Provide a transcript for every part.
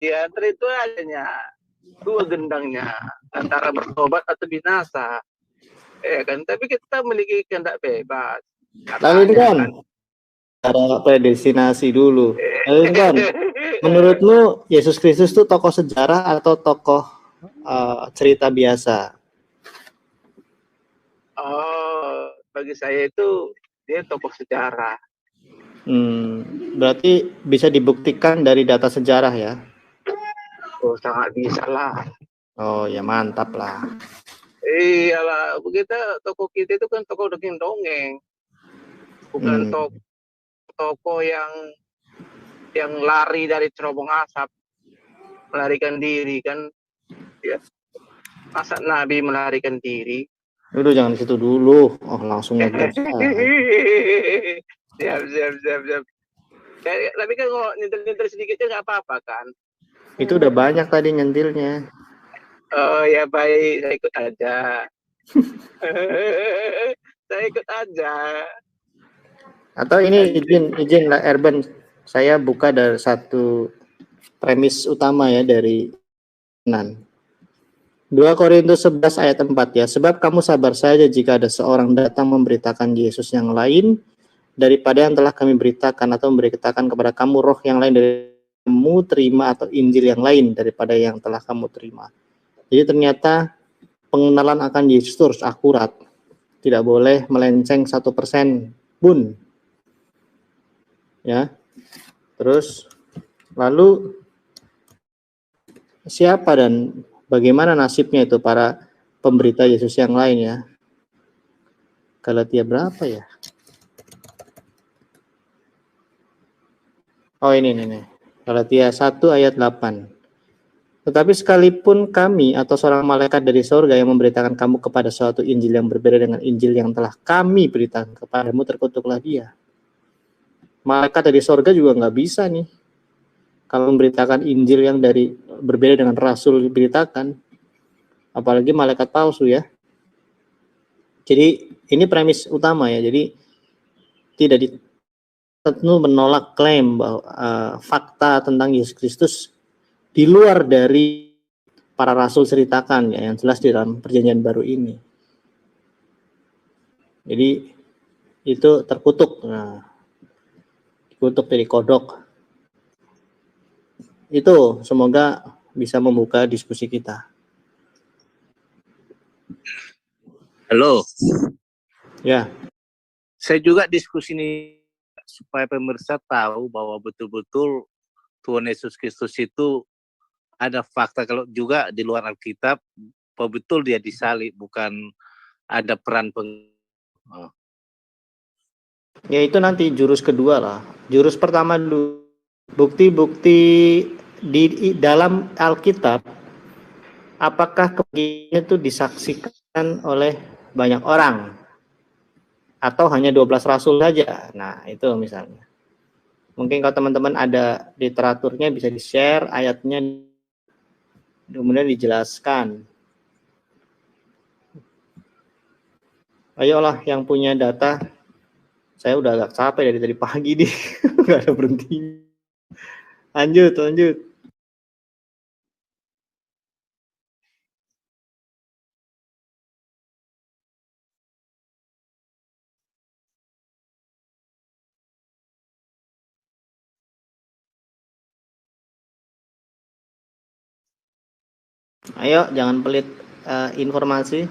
di antara itu adanya dua gendangnya, antara bertobat atau binasa. Ya kan, tapi kita memiliki kehendak bebas. Lalu ini kan cara predestinasi dulu. Lalu ini kan, menurutmu Yesus Kristus itu tokoh sejarah atau tokoh cerita biasa? Oh, bagi saya itu dia tokoh sejarah. Berarti bisa dibuktikan dari data sejarah ya? Oh, sangat bisa lah. Oh ya, mantap lah. Iyalah, tokoh kita itu kan tokoh dongeng-dongeng, bukan tokoh yang lari dari cerobong asap, melarikan diri kan? Ya. Masa Nabi melarikan diri? Udah jangan di situ dulu. Oh, langsung ngegas. Siap. Tapi kan kalau nyentil-nyentil sedikitnya nggak apa-apa kan? Itu udah banyak tadi nyentilnya. Oh ya baik, saya ikut aja. Saya ikut aja. Atau ini izin lah Erben, saya buka dari satu premis utama ya dari Nan. 2 Korintus 11 ayat 4 ya. Sebab kamu sabar saja jika ada seorang datang memberitakan Yesus yang lain daripada yang telah kami beritakan, atau memberitakan kepada kamu roh yang lain dari kamu terima, atau Injil yang lain daripada yang telah kamu terima. Jadi ternyata pengenalan akan Yesus harus akurat. Tidak boleh melenceng 1% pun. Ya. Terus lalu siapa dan bagaimana nasibnya itu para pemberita Yesus yang lain ya? Galatia berapa ya? Oh ini nih. Galatia 1 ayat 8. Tetapi sekalipun kami atau seorang malaikat dari surga yang memberitakan kamu kepada suatu Injil yang berbeda dengan Injil yang telah kami beritakan kepadamu, terkutuklah dia. Malaikat dari surga juga nggak bisa nih. Kalau memberitakan Injil yang berbeda dengan Rasul diberitakan, apalagi malaikat palsu ya. Jadi ini premis utama ya. Jadi tidak tentu menolak klaim bahwa fakta tentang Yesus Kristus di luar dari para rasul ceritakan ya, yang jelas di dalam perjanjian baru ini. Jadi itu terkutuk. Nah, dikutuk dari kodok. Itu semoga bisa membuka diskusi kita. Halo. Ya. Saya juga diskusi ini supaya pemirsa tahu bahwa betul-betul Tuhan Yesus Kristus itu ada fakta, kalau juga di luar Alkitab betul dia disalib, bukan ada peran Ya itu nanti jurus kedua lah. Jurus pertama dulu, bukti-bukti di dalam Alkitab, apakah kebenarannya itu disaksikan oleh banyak orang atau hanya 12 rasul saja. Nah itu misalnya. Mungkin kalau teman-teman ada literaturnya bisa di-share ayatnya, kemudian dijelaskan. Ayolah yang punya data. Saya udah agak capek dari tadi pagi nih. Nggak ada berhenti. Lanjut. Ayo, jangan pelit informasi.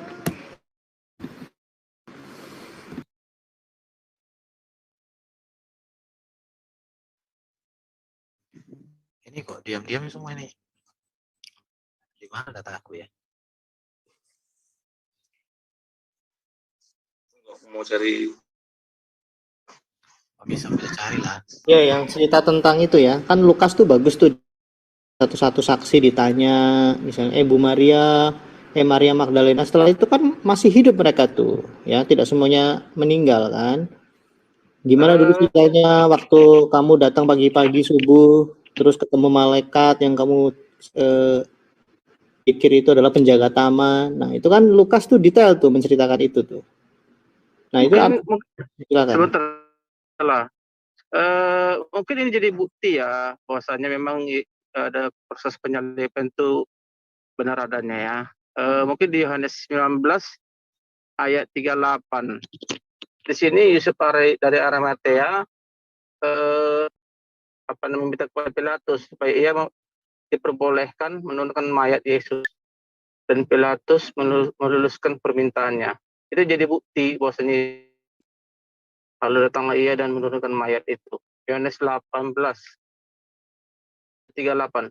Ini kok diam-diam semua ini. Di mana data aku ya? Mau cari. Bisa cari lah. Ya, yang cerita tentang itu ya. Kan Lukas tuh bagus tuh. Satu-satu saksi ditanya, misalnya Bu Maria, Maria Magdalena. Setelah itu kan masih hidup mereka tuh, ya. Tidak semuanya meninggal kan. Gimana dulu ceritanya waktu kamu datang pagi-pagi subuh, terus ketemu malaikat yang kamu pikir itu adalah penjaga taman. Nah itu kan Lukas tuh detail tuh menceritakan itu tuh. Nah itu sebentar lah. Mungkin ini jadi bukti ya bahwasanya memang ada proses penyaliban itu benar adanya ya. Mungkin di Yohanes 19 ayat 38. Di sini Yusuf dari Arimatea meminta kepada Pilatus supaya ia diperbolehkan menurunkan mayat Yesus, dan Pilatus meluluskan permintaannya. Itu jadi bukti bahwasanya lalu datanglah ia dan menurunkan mayat itu. Yohanes 18:38.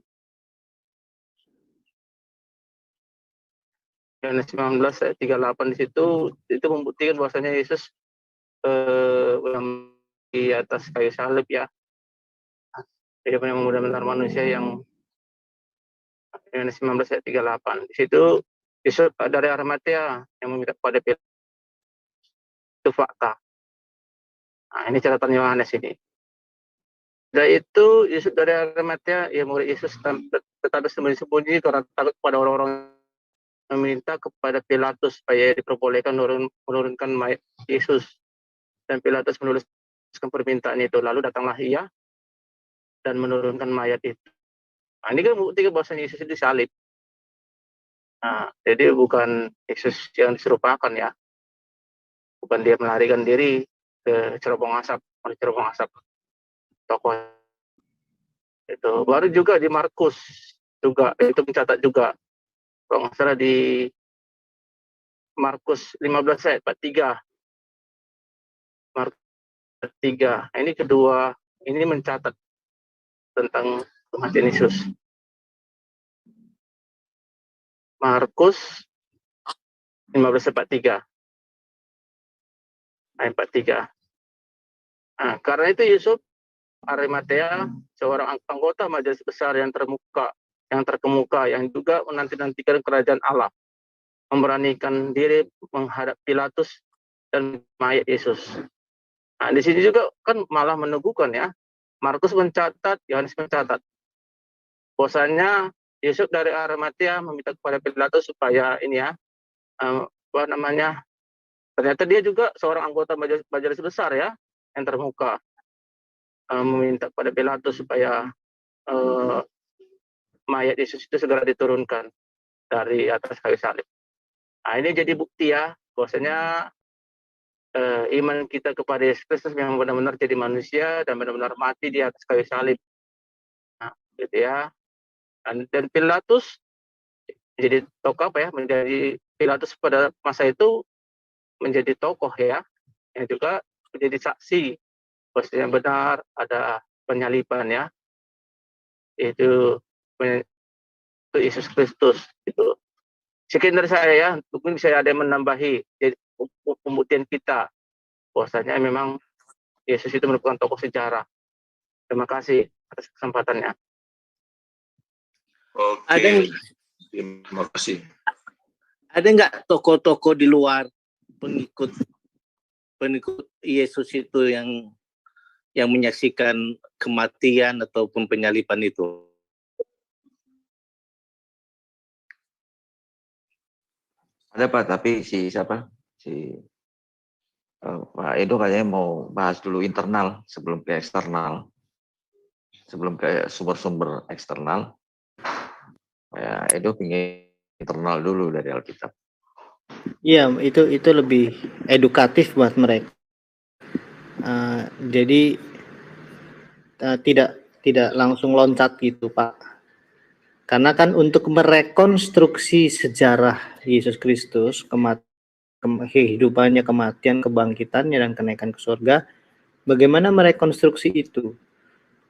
Yohanes 19 ayat 38 di situ itu membuktikan bahwasanya Yesus di atas kayu salib ya. Dia benar-benar manusia yang Yohanes 19 ayat 38. Di situ Yusuf dari Arimatea yang meminta kepada Pilatus. Itu fakta. Nah, ini catatan Yohanes ini. Dan itu Yusuf dari Arimatea yang murid Yesus tetapi sembunyi-sembunyi karena takut kepada orang-orang, meminta kepada Pilatus supaya diperbolehkan menurunkan mayat Yesus. Dan Pilatus menuliskan permintaan itu. Lalu datanglah ia dan menurunkan mayat itu. Nah, ini kan bukti bahwasanya Yesus itu disalib. Nah, jadi bukan Yesus yang diserupakan ya. Bukan dia melarikan diri ke cerobong asap, tokoh itu. Baru juga di Markus juga itu mencatat juga. Kalau nggak salah di Markus 15 ayat 43. Markus 3. Ini kedua, ini mencatat tentang kematian Yesus. Markus 15:43. Ayat 43. Nah, karena itu Yusuf Arimatea, seorang anggota majelis besar yang terkemuka, yang juga menanti-nantikan kerajaan Allah, memberanikan diri menghadap Pilatus dan mayat Yesus. Nah, di sini juga kan malah meneguhkan ya. Markus mencatat, Yohanes mencatat bahwasanya Yusuf dari Arimatea meminta kepada Pilatus supaya ini ya, ternyata dia juga seorang anggota majelis besar ya, yang terkemuka, meminta kepada Pilatus supaya mayat Yesus itu segera diturunkan dari atas kayu salib. Nah, ini jadi bukti ya bahwasanya iman kita kepada Yesus Kristus yang benar-benar jadi manusia dan benar-benar mati di atas kayu salib. Nah, gitu ya. Dan Pilatus menjadi tokoh menjadi Pilatus pada masa itu menjadi tokoh ya, yang juga menjadi saksi bahwasanya benar ada penyaliban ya. Itu Yesus Kristus itu. Sekian dari saya ya, mungkin bisa ada yang menambahi jadi pembuktian kita bahwasanya memang Yesus itu merupakan tokoh sejarah. Terima kasih atas kesempatannya. Oke, terima kasih. Ada nggak tokoh-tokoh di luar pengikut Yesus itu yang menyaksikan kematian ataupun penyaliban itu? Ada Pak, tapi Pak Edo kayaknya mau bahas dulu internal sebelum ke eksternal, sebelum ke sumber-sumber eksternal. Ya, Edo ingin internal dulu dari Alkitab. Iya, itu lebih edukatif buat mereka. Jadi tidak langsung loncat gitu, Pak. Karena kan untuk merekonstruksi sejarah Yesus Kristus, kehidupannya, kematian, kebangkitannya, dan kenaikan ke surga, bagaimana merekonstruksi itu?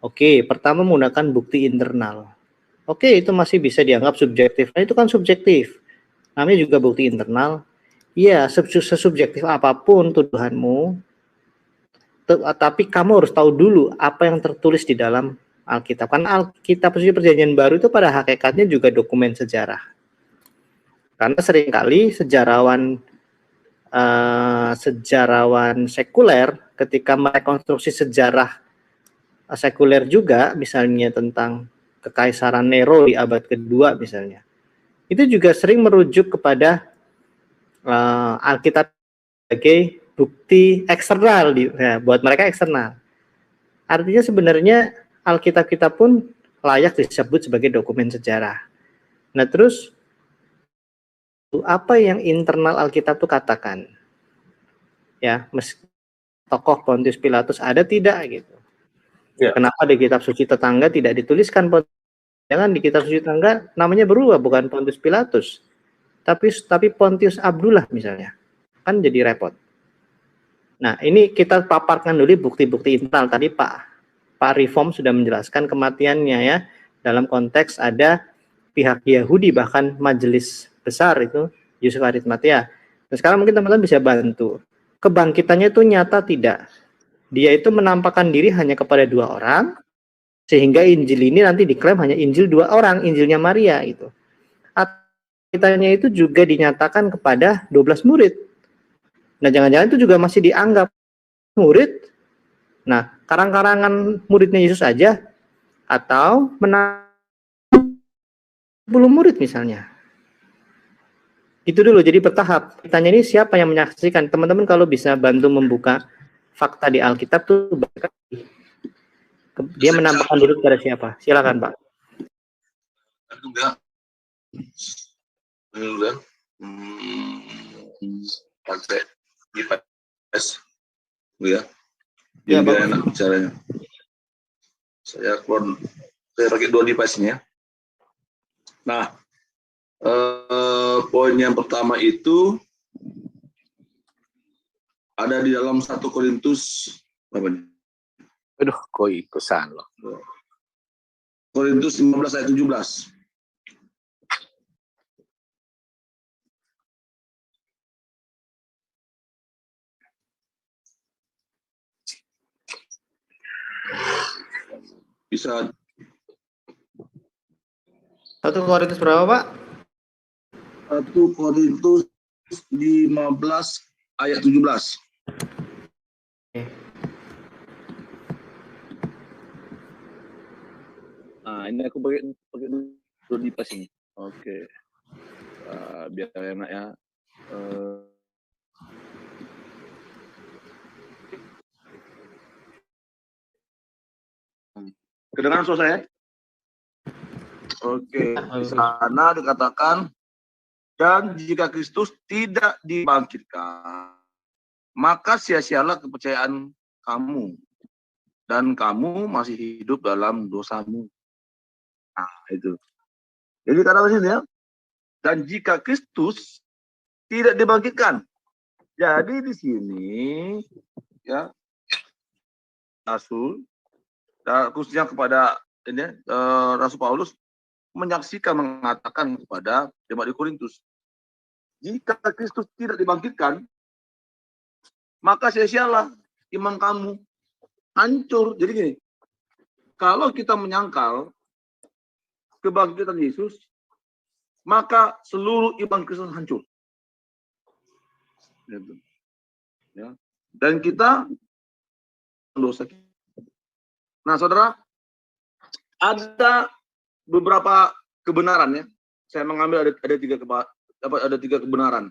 Oke, pertama menggunakan bukti internal. Oke, itu masih bisa dianggap subjektif. Nah, itu kan subjektif. Namanya juga bukti internal. Iya, sesubjektif apapun tuduhanmu, tapi kamu harus tahu dulu apa yang tertulis di dalam Alkitab. Karena Alkitab Perjanjian Baru itu pada hakikatnya juga dokumen sejarah. Karena seringkali sejarawan sekuler ketika merekonstruksi sejarah sekuler juga, misalnya tentang Kekaisaran Nero di abad kedua misalnya, itu juga sering merujuk kepada Alkitab sebagai bukti eksternal, buat mereka eksternal. Artinya sebenarnya Alkitab kita pun layak disebut sebagai dokumen sejarah. Nah, terus apa yang internal Alkitab itu katakan? Ya, tokoh Pontius Pilatus ada tidak gitu. Ya. Kenapa di kitab suci tetangga tidak dituliskan jangan di kitab suci tetangga namanya berubah, bukan Pontius Pilatus, tapi Pontius Abdullah misalnya. Kan jadi repot. Nah, ini kita paparkan dulu bukti-bukti internal. Tadi Pak Reform sudah menjelaskan kematiannya ya. Dalam konteks ada pihak Yahudi, bahkan majelis besar itu Yusuf Arimatea. Nah, sekarang mungkin teman-teman bisa bantu. Kebangkitannya itu nyata tidak? Dia itu menampakkan diri hanya kepada 2 orang, sehingga Injil ini nanti diklaim hanya Injil 2 orang, Injilnya Maria itu. Kebangkitannya itu juga dinyatakan kepada 12 murid. Nah, jangan-jangan itu juga masih dianggap murid. Nah, karang-karangan muridnya Yesus aja, atau belum murid misalnya. Itu dulu, jadi bertahap. Tanya ini siapa yang menyaksikan? Teman-teman kalau bisa bantu membuka fakta di Alkitab tuh, dia menampakkan diri kepada siapa? Silakan, Pak. Juga pakai IPS ya. Ya, Jadi Pak. enak caranya. Saya pakai 2 device-nya. Nah, poin yang pertama itu ada di dalam 1 Korintus apa nih? Aduh, kok ikusan loh. Korintus 15 ayat 17. Bisa 1 Korintus berapa, Pak? 1 Korintus 15 ayat 17. Nah, ini aku pakai dua dipas ini. Oke. Biar enak ya. Kedengaran suara saya? Oke. Di sana dikatakan, dan jika Kristus tidak dibangkitkan, maka sia-sialah kepercayaan kamu, dan kamu masih hidup dalam dosamu. Nah, itu. Jadi kata sini ya, dan jika Kristus tidak dibangkitkan. Jadi di sini ya, Rasul, khususnya kepada ini Rasul Paulus menyaksikan, mengatakan kepada jemaat di Korintus, jika Kristus tidak dibangkitkan, maka sia-sialah iman kamu, hancur. Jadi gini, kalau kita menyangkal kebangkitan Yesus, maka seluruh iman Kristus hancur. Ya. Dan kita dosa. Nah, saudara, ada beberapa kebenaran ya. Saya mengambil ada tiga kebenaran.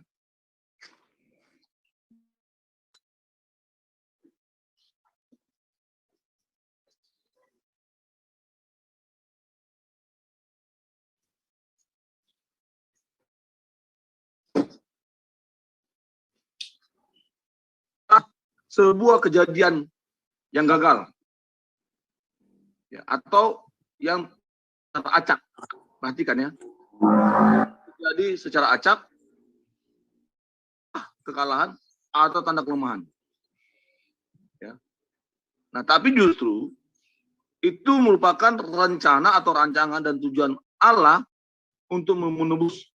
Sebuah kejadian yang gagal ya, atau yang teracak. Perhatikan ya, jadi secara acak kekalahan atau tanda kelemahan ya. Nah, tapi justru itu merupakan rencana atau rancangan dan tujuan Allah untuk menebus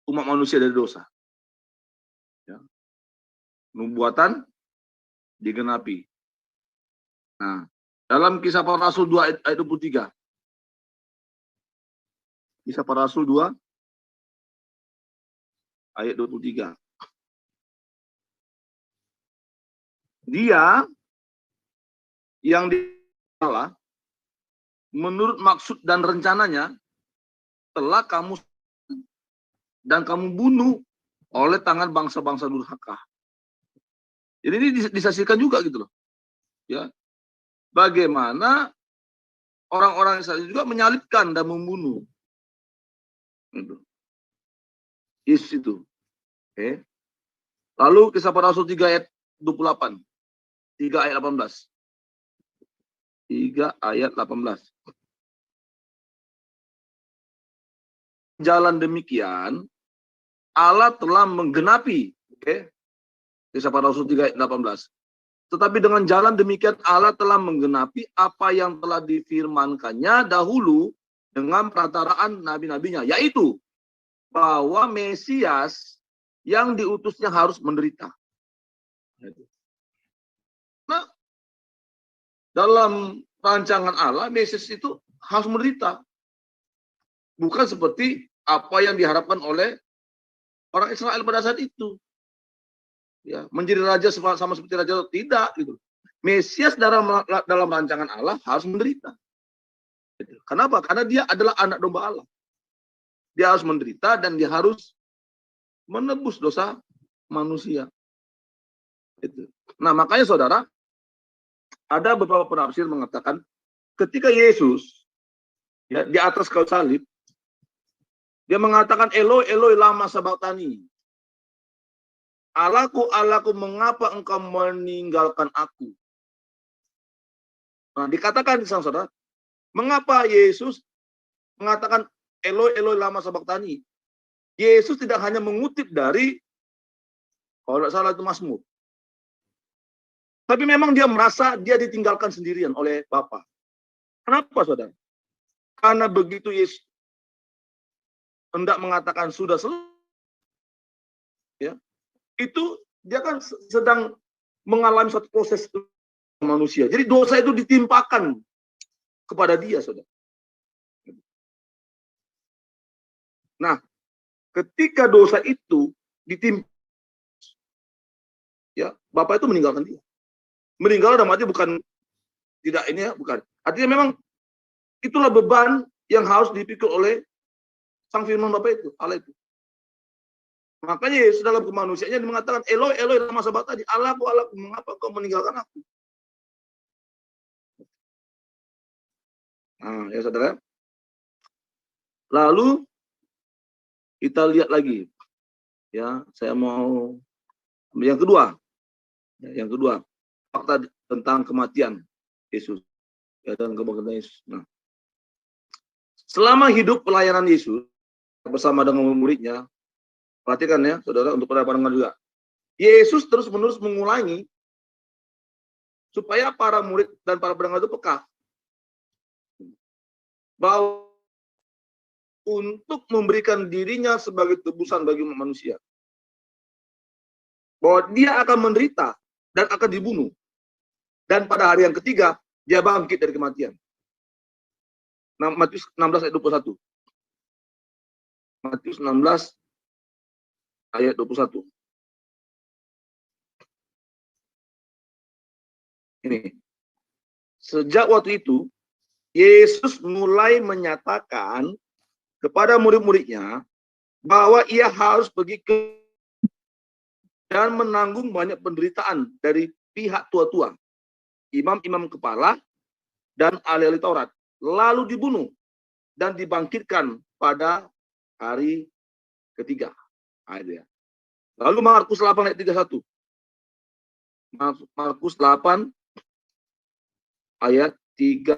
umat manusia dari dosa ya. Nubuatan digenapi. Nah, dalam Kisah Para Rasul 2 ayat 23. Kisah Para Rasul 2 ayat 23. Dia yang salah menurut maksud dan rencananya telah kamu dan kamu bunuh oleh tangan bangsa-bangsa durhaka. Jadi ini disaksikan juga gitu loh. Ya. Bagaimana orang-orang Israel juga menyalibkan dan membunuh. Itu. Yesus itu. Oke. Lalu Kisah Para Rasul 3 ayat 28. 3 ayat 18. 3 ayat 18. Jalan demikian, Allah telah menggenapi. Oke. Kisah Para Rasul 3 ayat 18. Tetapi dengan jalan demikian Allah telah menggenapi apa yang telah difirmankannya dahulu dengan perantaraan nabi-nabinya, yaitu bahwa Mesias yang diutusnya harus menderita. Nah, dalam rancangan Allah, Mesias itu harus menderita. Bukan seperti apa yang diharapkan oleh orang Israel pada saat itu. Ya, menjadi raja sama seperti raja, tidak gitu. Mesias dalam rancangan Allah harus menderita. Kenapa? Karena dia adalah anak domba Allah. Dia harus menderita dan dia harus menebus dosa manusia. Itu. Nah, makanya saudara, ada beberapa penafsir mengatakan ketika Yesus ya, di atas kayu salib, dia mengatakan Eloi, Eloi lama sabachthani. Allahku, Allahku, mengapa engkau meninggalkan aku? Nah, dikatakan di sana, saudara, mengapa Yesus mengatakan Eloi, Eloi lama sabachthani? Yesus tidak hanya mengutip dari, kalau tidak salah itu Mazmur, tapi memang dia merasa dia ditinggalkan sendirian oleh Bapa. Kenapa, saudara? Karena begitu Yesus hendak mengatakan sudah selesai, ya, itu dia kan sedang mengalami suatu proses manusia. Jadi dosa itu ditimpakan kepada dia, saudara. Nah, ketika dosa itu ditimpa, ya, Bapak itu meninggalkan dia. Meninggal dalam arti bukan tidak ini ya, bukan. Artinya memang itulah beban yang harus dipikul oleh Sang Firman Bapa itu, Allah itu. Makanya Yesus dalam kemanusiaannya mengatakan Eloi, Eloi lama sabachthani, Allahku, Allahku, mengapa kau meninggalkan aku? Nah, ya saudara. Lalu kita lihat lagi. Ya, saya mau yang kedua. Ya, yang kedua, fakta tentang kematian Yesus. Ya, dan kebangkitan Yesus. Nah, selama hidup pelayanan Yesus bersama dengan murid-muridnya, perhatikan ya, saudara, untuk para pendengar juga. Yesus terus-menerus mengulangi supaya para murid dan para pendengar itu peka bahwa untuk memberikan dirinya sebagai tebusan bagi manusia, bahwa dia akan menderita dan akan dibunuh, dan pada hari yang ketiga dia bangkit dari kematian. Nah, Matius 16 ayat 21. Matius 16 ayat 21. Ini. Sejak waktu itu, Yesus mulai menyatakan kepada murid-muridnya bahwa ia harus pergi ke dan menanggung banyak penderitaan dari pihak tua-tua, imam-imam kepala, dan ahli-ahli Taurat, lalu dibunuh dan dibangkitkan pada hari ketiga. Lalu Markus 8 ayat 31. Markus 8 ayat 3.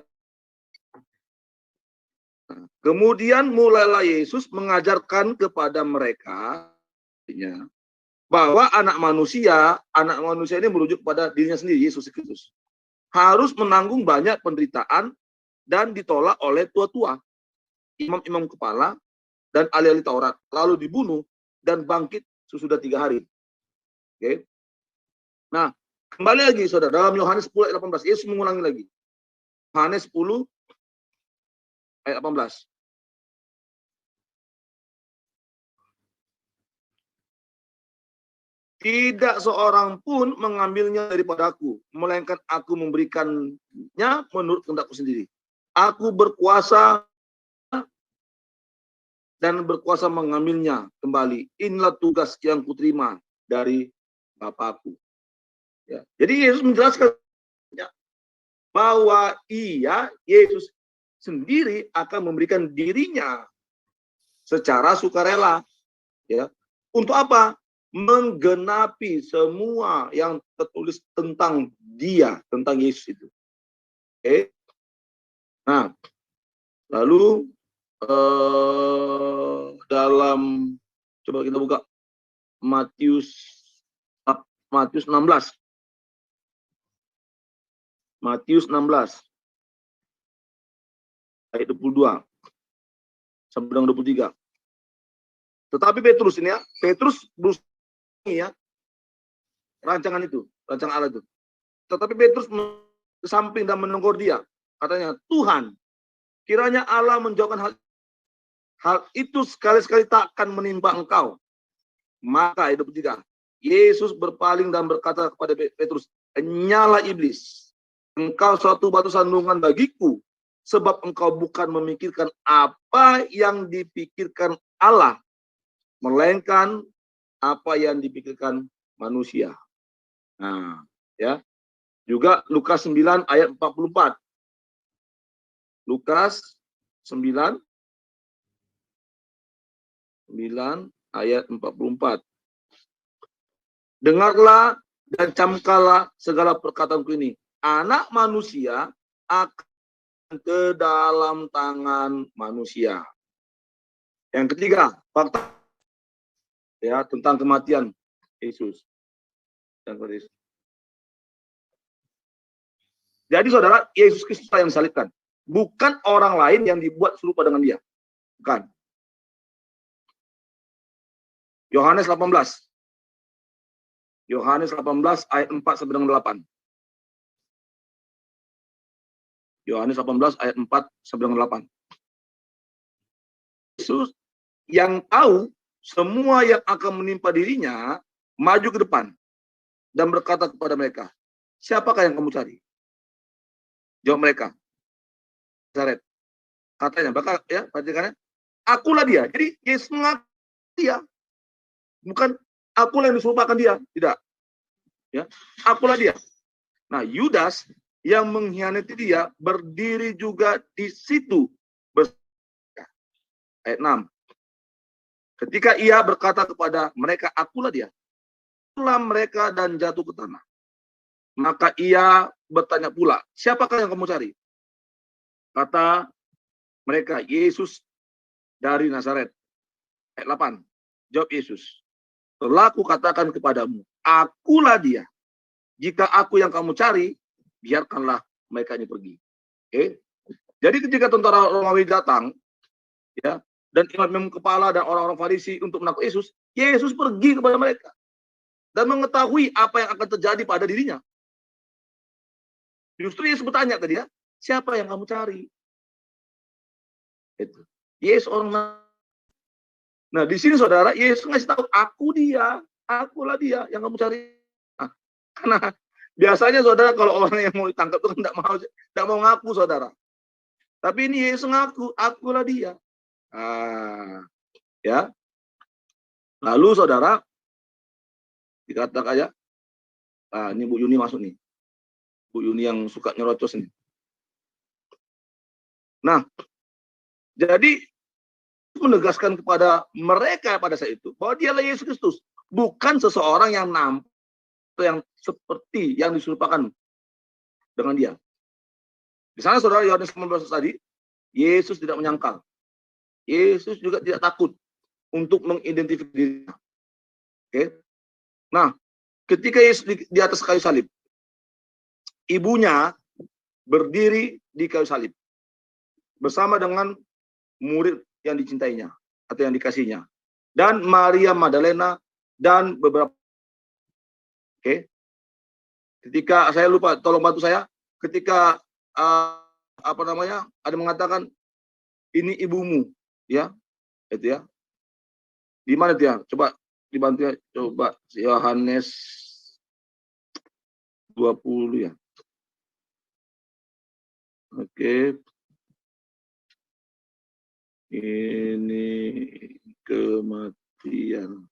Nah, kemudian mulailah Yesus mengajarkan kepada mereka bahwa anak manusia ini merujuk pada dirinya sendiri, Yesus Kristus, harus menanggung banyak penderitaan dan ditolak oleh tua-tua, imam-imam kepala, dan ahli-ahli Taurat, lalu dibunuh dan bangkit sesudah 3 hari. Oke. Nah, kembali lagi saudara, dalam Yohanes 10 ayat 18, Yesus mengulangi lagi. Yohanes 10 ayat 18. Tidak seorang pun mengambilnya daripadaku, melainkan aku memberikannya menurut kehendakku sendiri. Aku berkuasa dan berkuasa mengambilnya kembali. Inilah tugas yang kuterima dari Bapakku. Ya. Jadi Yesus menjelaskan ya, bahwa Yesus sendiri akan memberikan dirinya secara sukarela, ya. Untuk apa? Menggenapi semua yang tertulis tentang dia, tentang Yesus itu. Oke. Nah, lalu dalam, coba kita buka Matius 16. Matius 16 ayat 22 sampai dengan 23. Tetapi Petrus ini ya, Petrus berusaha ya rancangan itu, rancangan Allah itu. Tetapi Petrus ke samping dan menegur dia. Katanya, Tuhan, kiranya Allah menjauhkan hal itu sekali-sekali tak akan menimpa engkau. Maka ayat 23, Yesus berpaling dan berkata kepada Petrus, "Nyala iblis, engkau suatu batu sandungan bagiku, sebab engkau bukan memikirkan apa yang dipikirkan Allah, melainkan apa yang dipikirkan manusia." Nah, ya. Juga Lukas 9 ayat 44. Lukas 9 ayat 44. Dengarlah dan camkanlah segala perkataanku ini. Anak manusia akan ke dalam tangan manusia. Yang ketiga, fakta ya tentang kematian Yesus. Jadi saudara, Yesus Kristus yang disalibkan, bukan orang lain yang dibuat serupa dengan dia. Bukan. Yohanes 18. Yohanes 18 ayat 4 sampai dengan 8. Yohanes 18 ayat 4 sampai dengan 8. Yesus yang tahu semua yang akan menimpa dirinya maju ke depan dan berkata kepada mereka, "Siapakah yang kamu cari?" Jawab mereka, Nazaret. Katanya, bakal ya, perhatikan, akulah dia. Jadi Yesus mengaku dia, bukan akulah yang disuruhkan dia, tidak. Ya, akulah dia. Nah, Yudas yang mengkhianati dia berdiri juga di situ. Ayat 6. Ketika ia berkata kepada mereka, akulah dia, itulah mereka dan jatuh ke tanah. Maka ia bertanya pula, siapakah yang kamu cari? Kata mereka, Yesus dari Nazaret. Ayat 8. Jawab Yesus, telah aku katakan kepadamu, akulah dia. Jika aku yang kamu cari, biarkanlah mereka ini pergi. Oke? Jadi ketika tentara Romawi datang, ya, dan imam kepala dan orang-orang Farisi untuk menangkap Yesus, Yesus pergi kepada mereka dan mengetahui apa yang akan terjadi pada dirinya. Justru Yesus bertanya tadi ya, siapa yang kamu cari? Itu. Yesus orang. Nah, di sini saudara, Yesus ngasih tahu, akulah dia yang kamu cari. Nah, karena biasanya saudara kalau orang yang mau ditangkap itu tidak mau ngaku saudara. Tapi ini Yesus ngaku, akulah dia. Ya. Lalu saudara dikatakan aja, ini Bu Yuni masuk nih. Bu Yuni yang suka nyerocos nih. Nah, jadi menegaskan kepada mereka pada saat itu bahwa dialah Yesus Kristus, bukan seseorang yang nampak yang seperti yang diserupakan dengan dia. Di sana saudara Yohanes 19 tadi, Yesus tidak menyangkal. Yesus juga tidak takut untuk mengidentifikasi dirinya. Oke. Nah, ketika Yesus di atas kayu salib, ibunya berdiri di kayu salib bersama dengan murid yang dicintainya atau yang dikasihnya, dan Maria Magdalena dan beberapa. Oke. Ketika saya lupa, tolong bantu saya. Ketika ada mengatakan ini ibumu, ya, itu ya. Di mana itu ya? Coba dibantu ya. Coba Yohanes 20 ya. Oke. Ini kematian.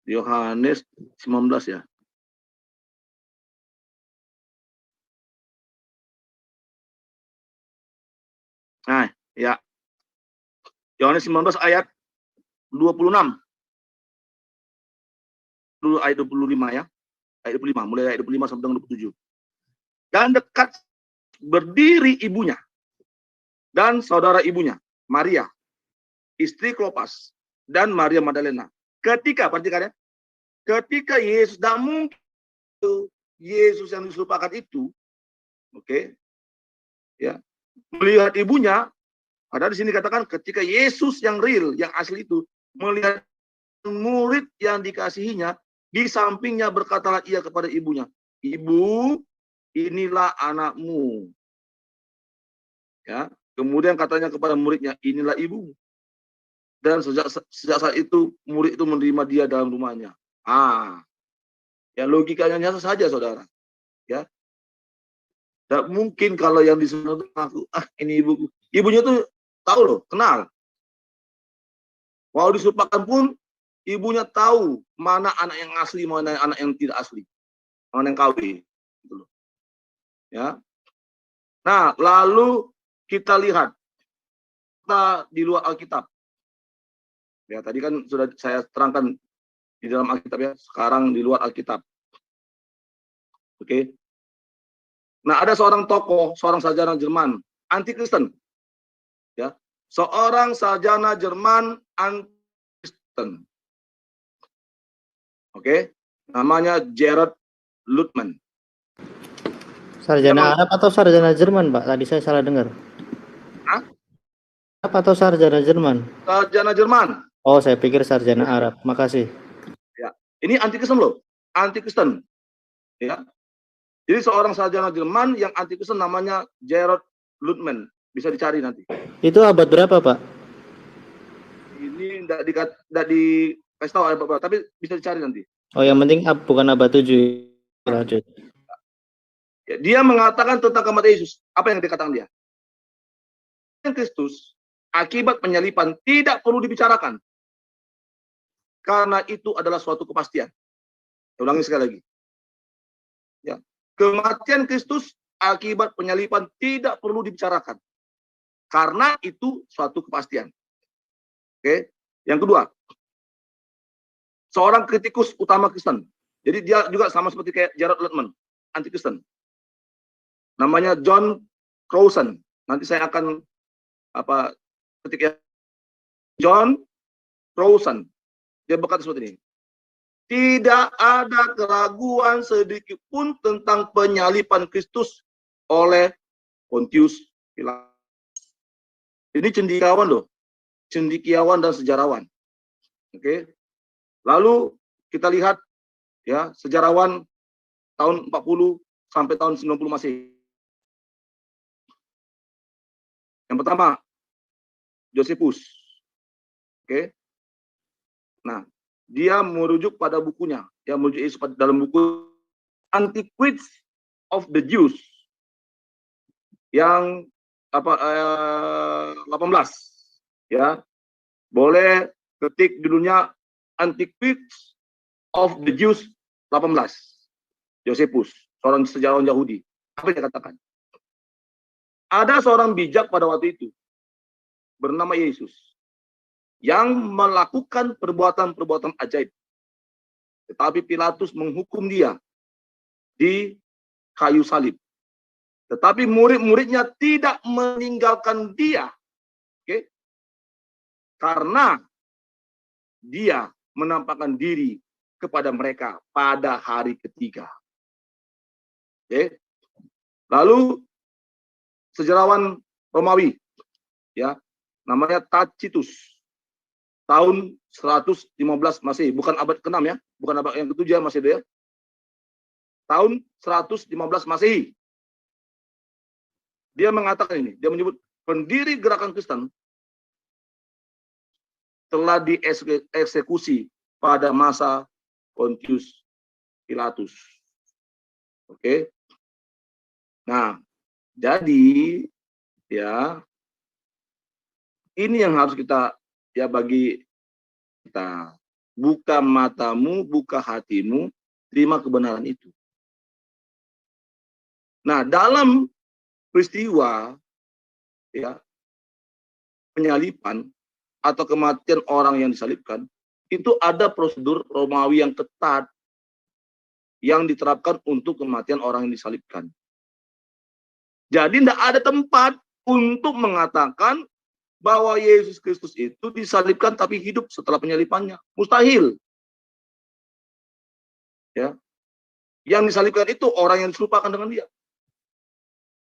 Yohanes 19 ya. Nah, ya. Yohanes 19 ayat 26. Dulu ayat 25 ya. Ayat 25, mulai ayat 25 sampai dengan 27. Dan dekat berdiri ibunya dan saudara ibunya, Maria, istri Klopas, dan Maria Magdalena. Ketika, perhatikan ya, ketika Yesus, dan mungkin Yesus yang diserupakan itu, oke, ya, melihat ibunya, ada di sini katakan ketika Yesus yang real, yang asli itu, melihat murid yang dikasihinya, di sampingnya berkatalah ia kepada ibunya, "Ibu, inilah anakmu." Ya, kemudian katanya kepada muridnya, "Inilah ibu." Dan sejak saat itu murid itu menerima dia dalam rumahnya. Ya logikanya nyata saja, saudara. Ya, tidak mungkin kalau yang disuruh aku, ini ibuku. Ibunya tuh tahu loh, kenal. Walau disuruhkan pun, ibunya tahu mana anak yang asli, mana anak yang tidak asli, mana yang KW. Gitu loh. Ya. Nah, lalu kita lihat kita di luar Alkitab. Ya, tadi kan sudah saya terangkan di dalam Alkitab ya, sekarang di luar Alkitab. Oke. Nah, ada seorang tokoh, seorang sarjana Jerman, anti-Kristen. Ya. Seorang sarjana Jerman anti-Kristen. Oke. Namanya Gerhard Luthmann. Sarjana Arab atau sarjana Jerman, Pak? Tadi saya salah dengar. Hah? Arab atau sarjana Jerman? Sarjana Jerman. Oh, saya pikir sarjana Arab. Makasih. Ya. Ini anti-Kristen loh. Anti-Kristen. Ya. Jadi seorang sarjana Jerman yang anti-Kristen namanya Gerhard Luthmann. Bisa dicari nanti. Itu abad berapa, Pak? Ini tidak dikasih tahu abad berapa, tapi bisa dicari nanti. Oh, yang penting bukan abad 7. Lanjut. Ya, dia mengatakan tentang kematian Yesus. Apa yang dikatakan dia? Kristus akibat penyalipan tidak perlu dibicarakan. Karena itu adalah suatu kepastian. Saya ulangi sekali lagi. Ya. Kematian Kristus akibat penyalipan tidak perlu dibicarakan. Karena itu suatu kepastian. Oke. Yang kedua, seorang kritikus utama Kristen. Jadi dia juga sama seperti kayak Gerhard Luthmann, anti-Kristen. Namanya John Crowson. Nanti saya akan ketika John Crowson. Dia berkata seperti ini. Tidak ada keraguan sedikit pun tentang penyalipan Kristus oleh Pontius Pilatus. Ini cendekiawan loh. Cendekiawan dan sejarawan. Oke. Lalu kita lihat ya, sejarawan tahun 40 sampai tahun 90 Masehi. Yang pertama, Josephus. Oke. Nah, dia merujuk pada bukunya, yang merujuk Yesus dalam buku Antiquities of the Jews yang 18 ya. Boleh ketik judulnya Antiquities of the Jews 18. Josephus, seorang sejarawan Yahudi. Apa yang dia katakan? Ada seorang bijak pada waktu itu bernama Yesus yang melakukan perbuatan-perbuatan ajaib. Tetapi Pilatus menghukum dia di kayu salib. Tetapi murid-muridnya tidak meninggalkan dia. Oke? Karena dia menampakkan diri kepada mereka pada hari ketiga. Oke? Lalu sejarawan Romawi ya, namanya Tacitus. Tahun 115 Masehi, bukan abad ke-6 ya, bukan abad yang ke-7 Masehi ya. Tahun 115 Masehi. Dia mengatakan ini, dia menyebut pendiri gerakan Kristen telah dieksekusi pada masa Pontius Pilatus. Oke. Nah, jadi ya ini yang harus kita ya bagi kita, buka matamu, buka hatimu, terima kebenaran itu. Nah, dalam peristiwa ya penyaliban atau kematian orang yang disalibkan, itu ada prosedur Romawi yang ketat yang diterapkan untuk kematian orang yang disalibkan. Jadi tidak ada tempat untuk mengatakan bahwa Yesus Kristus itu disalibkan tapi hidup setelah penyalipannya. Mustahil. Ya. Yang disalibkan itu orang yang diserupakan dengan dia.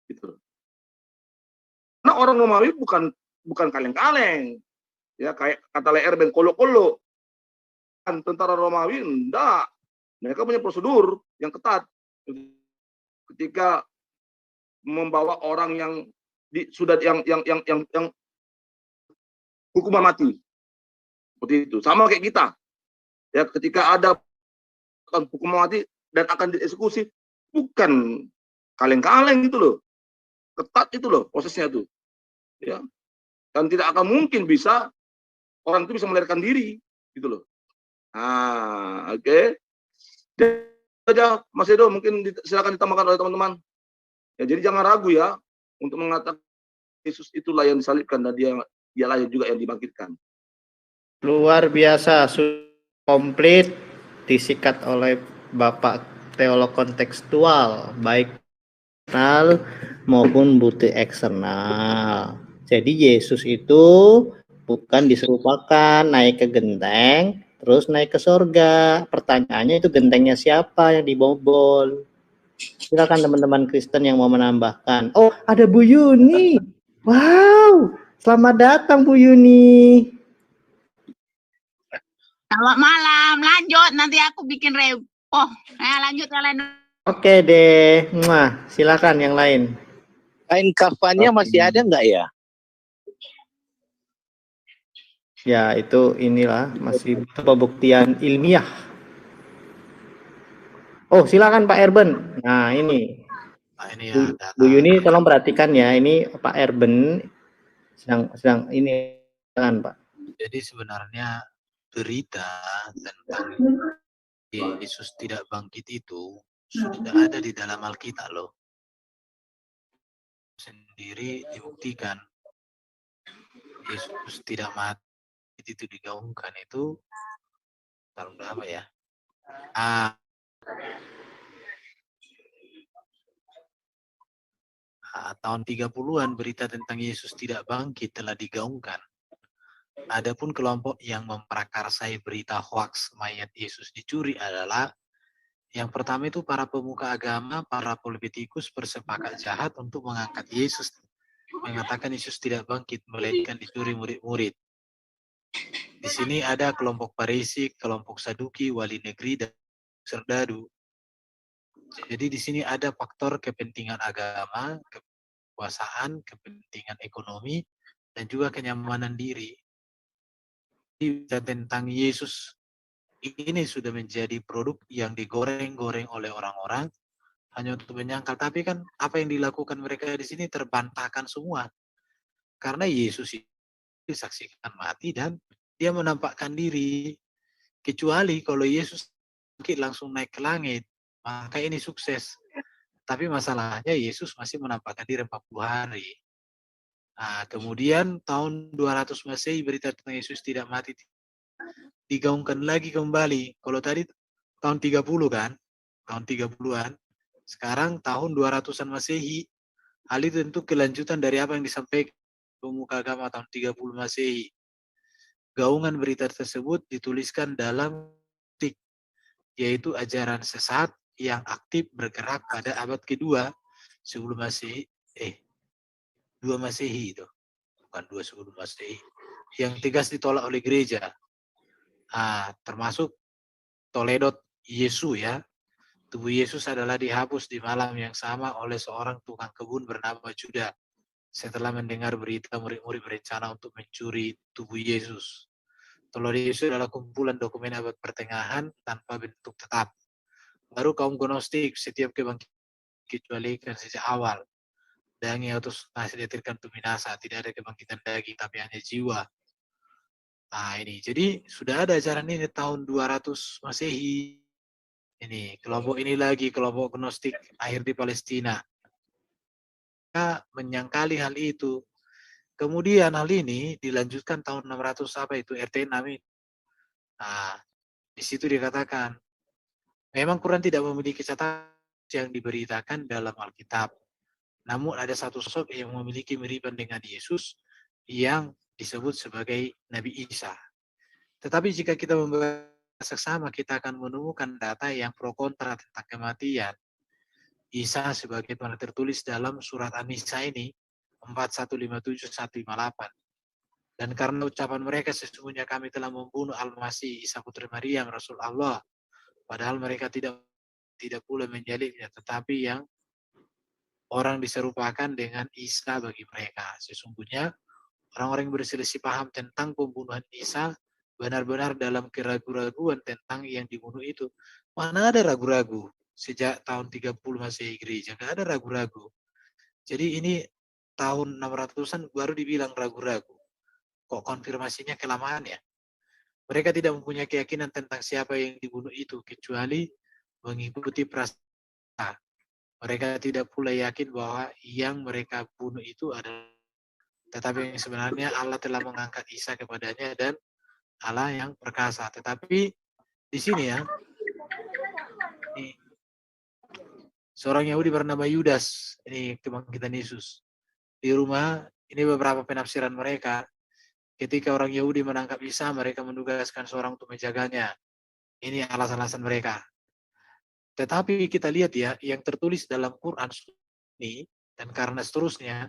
Gitu. Nah, orang Romawi bukan kaleng-kaleng. Ya, kayak kata Erben, kolo-kolo. Tentara Romawi enggak. Mereka punya prosedur yang ketat. Ketika membawa orang yang sudah yang hukuman mati. Seperti itu. Sama kayak kita. Ya, ketika ada hukuman mati dan akan dieksekusi, bukan kaleng-kaleng gitu loh. Ketat itu loh prosesnya itu. Ya. Dan tidak akan mungkin bisa orang itu bisa melarikan diri gitu loh. Nah, oke. Saja Mas Edo, mungkin silakan ditambahkan oleh teman-teman. Ya, jadi jangan ragu ya untuk mengatakan Yesus itulah yang disalibkan dan dialah juga yang dibangkitkan. Luar biasa, komplit disikat oleh Bapak teolog kontekstual, baik internal maupun bukti eksternal. Jadi Yesus itu bukan diserupakan naik ke genteng terus naik ke surga. Pertanyaannya itu gentengnya siapa yang dibobol? Silakan teman-teman Kristen yang mau menambahkan. Oh, ada Bu Yuni. Wow, selamat datang Bu Yuni. Selamat malam, lanjut nanti aku bikin repo. Lanjut kalian. Oke deh, silakan yang lain. Kain kafannya masih ada nggak ya? Ya, itu inilah masih pembuktian ilmiah. Oh, silakan Pak Erben. Nah, ini. Nah, ini ya data. Bu Yuni tolong perhatikan ya, ini Pak Erben sedang ini kan, Pak. Jadi sebenarnya berita tentang Yesus tidak bangkit itu sudah ada di dalam Alkitab loh. Sendiri dibuktikan Yesus tidak mati itu digaungkan itu tahun berapa ya? Tahun 30-an berita tentang Yesus tidak bangkit telah digaungkan. Adapun kelompok yang memprakarsai berita hoaks mayat Yesus dicuri adalah yang pertama itu para pemuka agama, para politikus bersepakat jahat untuk mengangkat Yesus, mengatakan Yesus tidak bangkit, melainkan dicuri murid-murid. Di sini ada kelompok Parisi, kelompok Saduki, wali negeri, dan serdadu. Jadi di sini ada faktor kepentingan agama, kekuasaan, kepentingan ekonomi, dan juga kenyamanan diri. Tentang Yesus ini sudah menjadi produk yang digoreng-goreng oleh orang-orang hanya untuk menyangkal. Tapi kan apa yang dilakukan mereka di sini terbantahkan semua. Karena Yesus disaksikan mati dan dia menampakkan diri. Kecuali kalau Yesus langsung naik ke langit, maka ini sukses. Tapi masalahnya Yesus masih menampakkan diri 40 hari. Nah, kemudian tahun 200 Masehi berita tentang Yesus tidak mati digaungkan lagi kembali. Kalau tadi tahun 30 kan, tahun 30-an. Sekarang tahun 200-an Masehi. Hal itu tentu kelanjutan dari apa yang disampaikan pemuka agama tahun 30 Masehi. Gaungan berita tersebut dituliskan dalam tik, yaitu ajaran sesat yang aktif bergerak pada abad kedua sebelum Masehi, 2 Masehi itu, bukan 2 sebelum Masehi, yang tegas ditolak oleh gereja. Termasuk Toledo Yesus ya. Tubuh Yesus adalah dihapus di malam yang sama oleh seorang tukang kebun bernama Judas setelah mendengar berita murid-murid berencana untuk mencuri tubuh Yesus. Toledo Yesus adalah kumpulan dokumen abad pertengahan tanpa bentuk tetap. Baru kaum Gnostik setiap kebangkitan kecualikan sejak awal. Dan yang terus masih diatirkan untuk binasa, tidak ada kebangkitan daging tapi hanya jiwa. Nah ini, jadi sudah ada ajaran ini tahun 200 Masehi. Ini, kelompok ini lagi, kelompok Gnostik akhir di Palestina. Mereka menyangkali hal itu. Kemudian hal ini dilanjutkan tahun 600 apa itu RT6 ini. Nah, di situ dikatakan memang Quran tidak memiliki catatan yang diberitakan dalam Alkitab. Namun ada satu sosok yang memiliki miripan dengan Yesus yang disebut sebagai Nabi Isa. Tetapi jika kita membaca seksama, kita akan menemukan data yang pro kontra tentang kematian Isa sebagai mana tertulis dalam surat An-Nisa ini 4157-158. Dan karena ucapan mereka sesungguhnya kami telah membunuh Al-Masih Isa putri Maryam Rasul Allah, padahal mereka tidak pula menjalibnya, tetapi yang orang diserupakan dengan Isa bagi mereka. Sesungguhnya orang-orang yang berselisih paham tentang pembunuhan Isa benar-benar dalam keraguan-raguan tentang yang dibunuh itu. Mana ada ragu-ragu sejak tahun 30 Masehi gereja, nggak ada ragu-ragu. Jadi ini tahun 600-an baru dibilang ragu-ragu. Kok konfirmasinya kelamaan ya? Mereka tidak mempunyai keyakinan tentang siapa yang dibunuh itu, kecuali mengikuti prasangka. Mereka tidak pula yakin bahwa yang mereka bunuh itu adalah, tetapi yang sebenarnya Allah telah mengangkat Isa kepadanya dan Allah yang perkasa. Tetapi di sini ya, seorang Yahudi bernama Yudas, ini kebangkitan Yesus. Di rumah, ini beberapa penafsiran mereka. Ketika orang Yahudi menangkap Isa, mereka menugaskan seorang untuk menjaganya. Ini alasan-alasan mereka. Tetapi kita lihat ya, yang tertulis dalam Quran ini, dan karena seterusnya,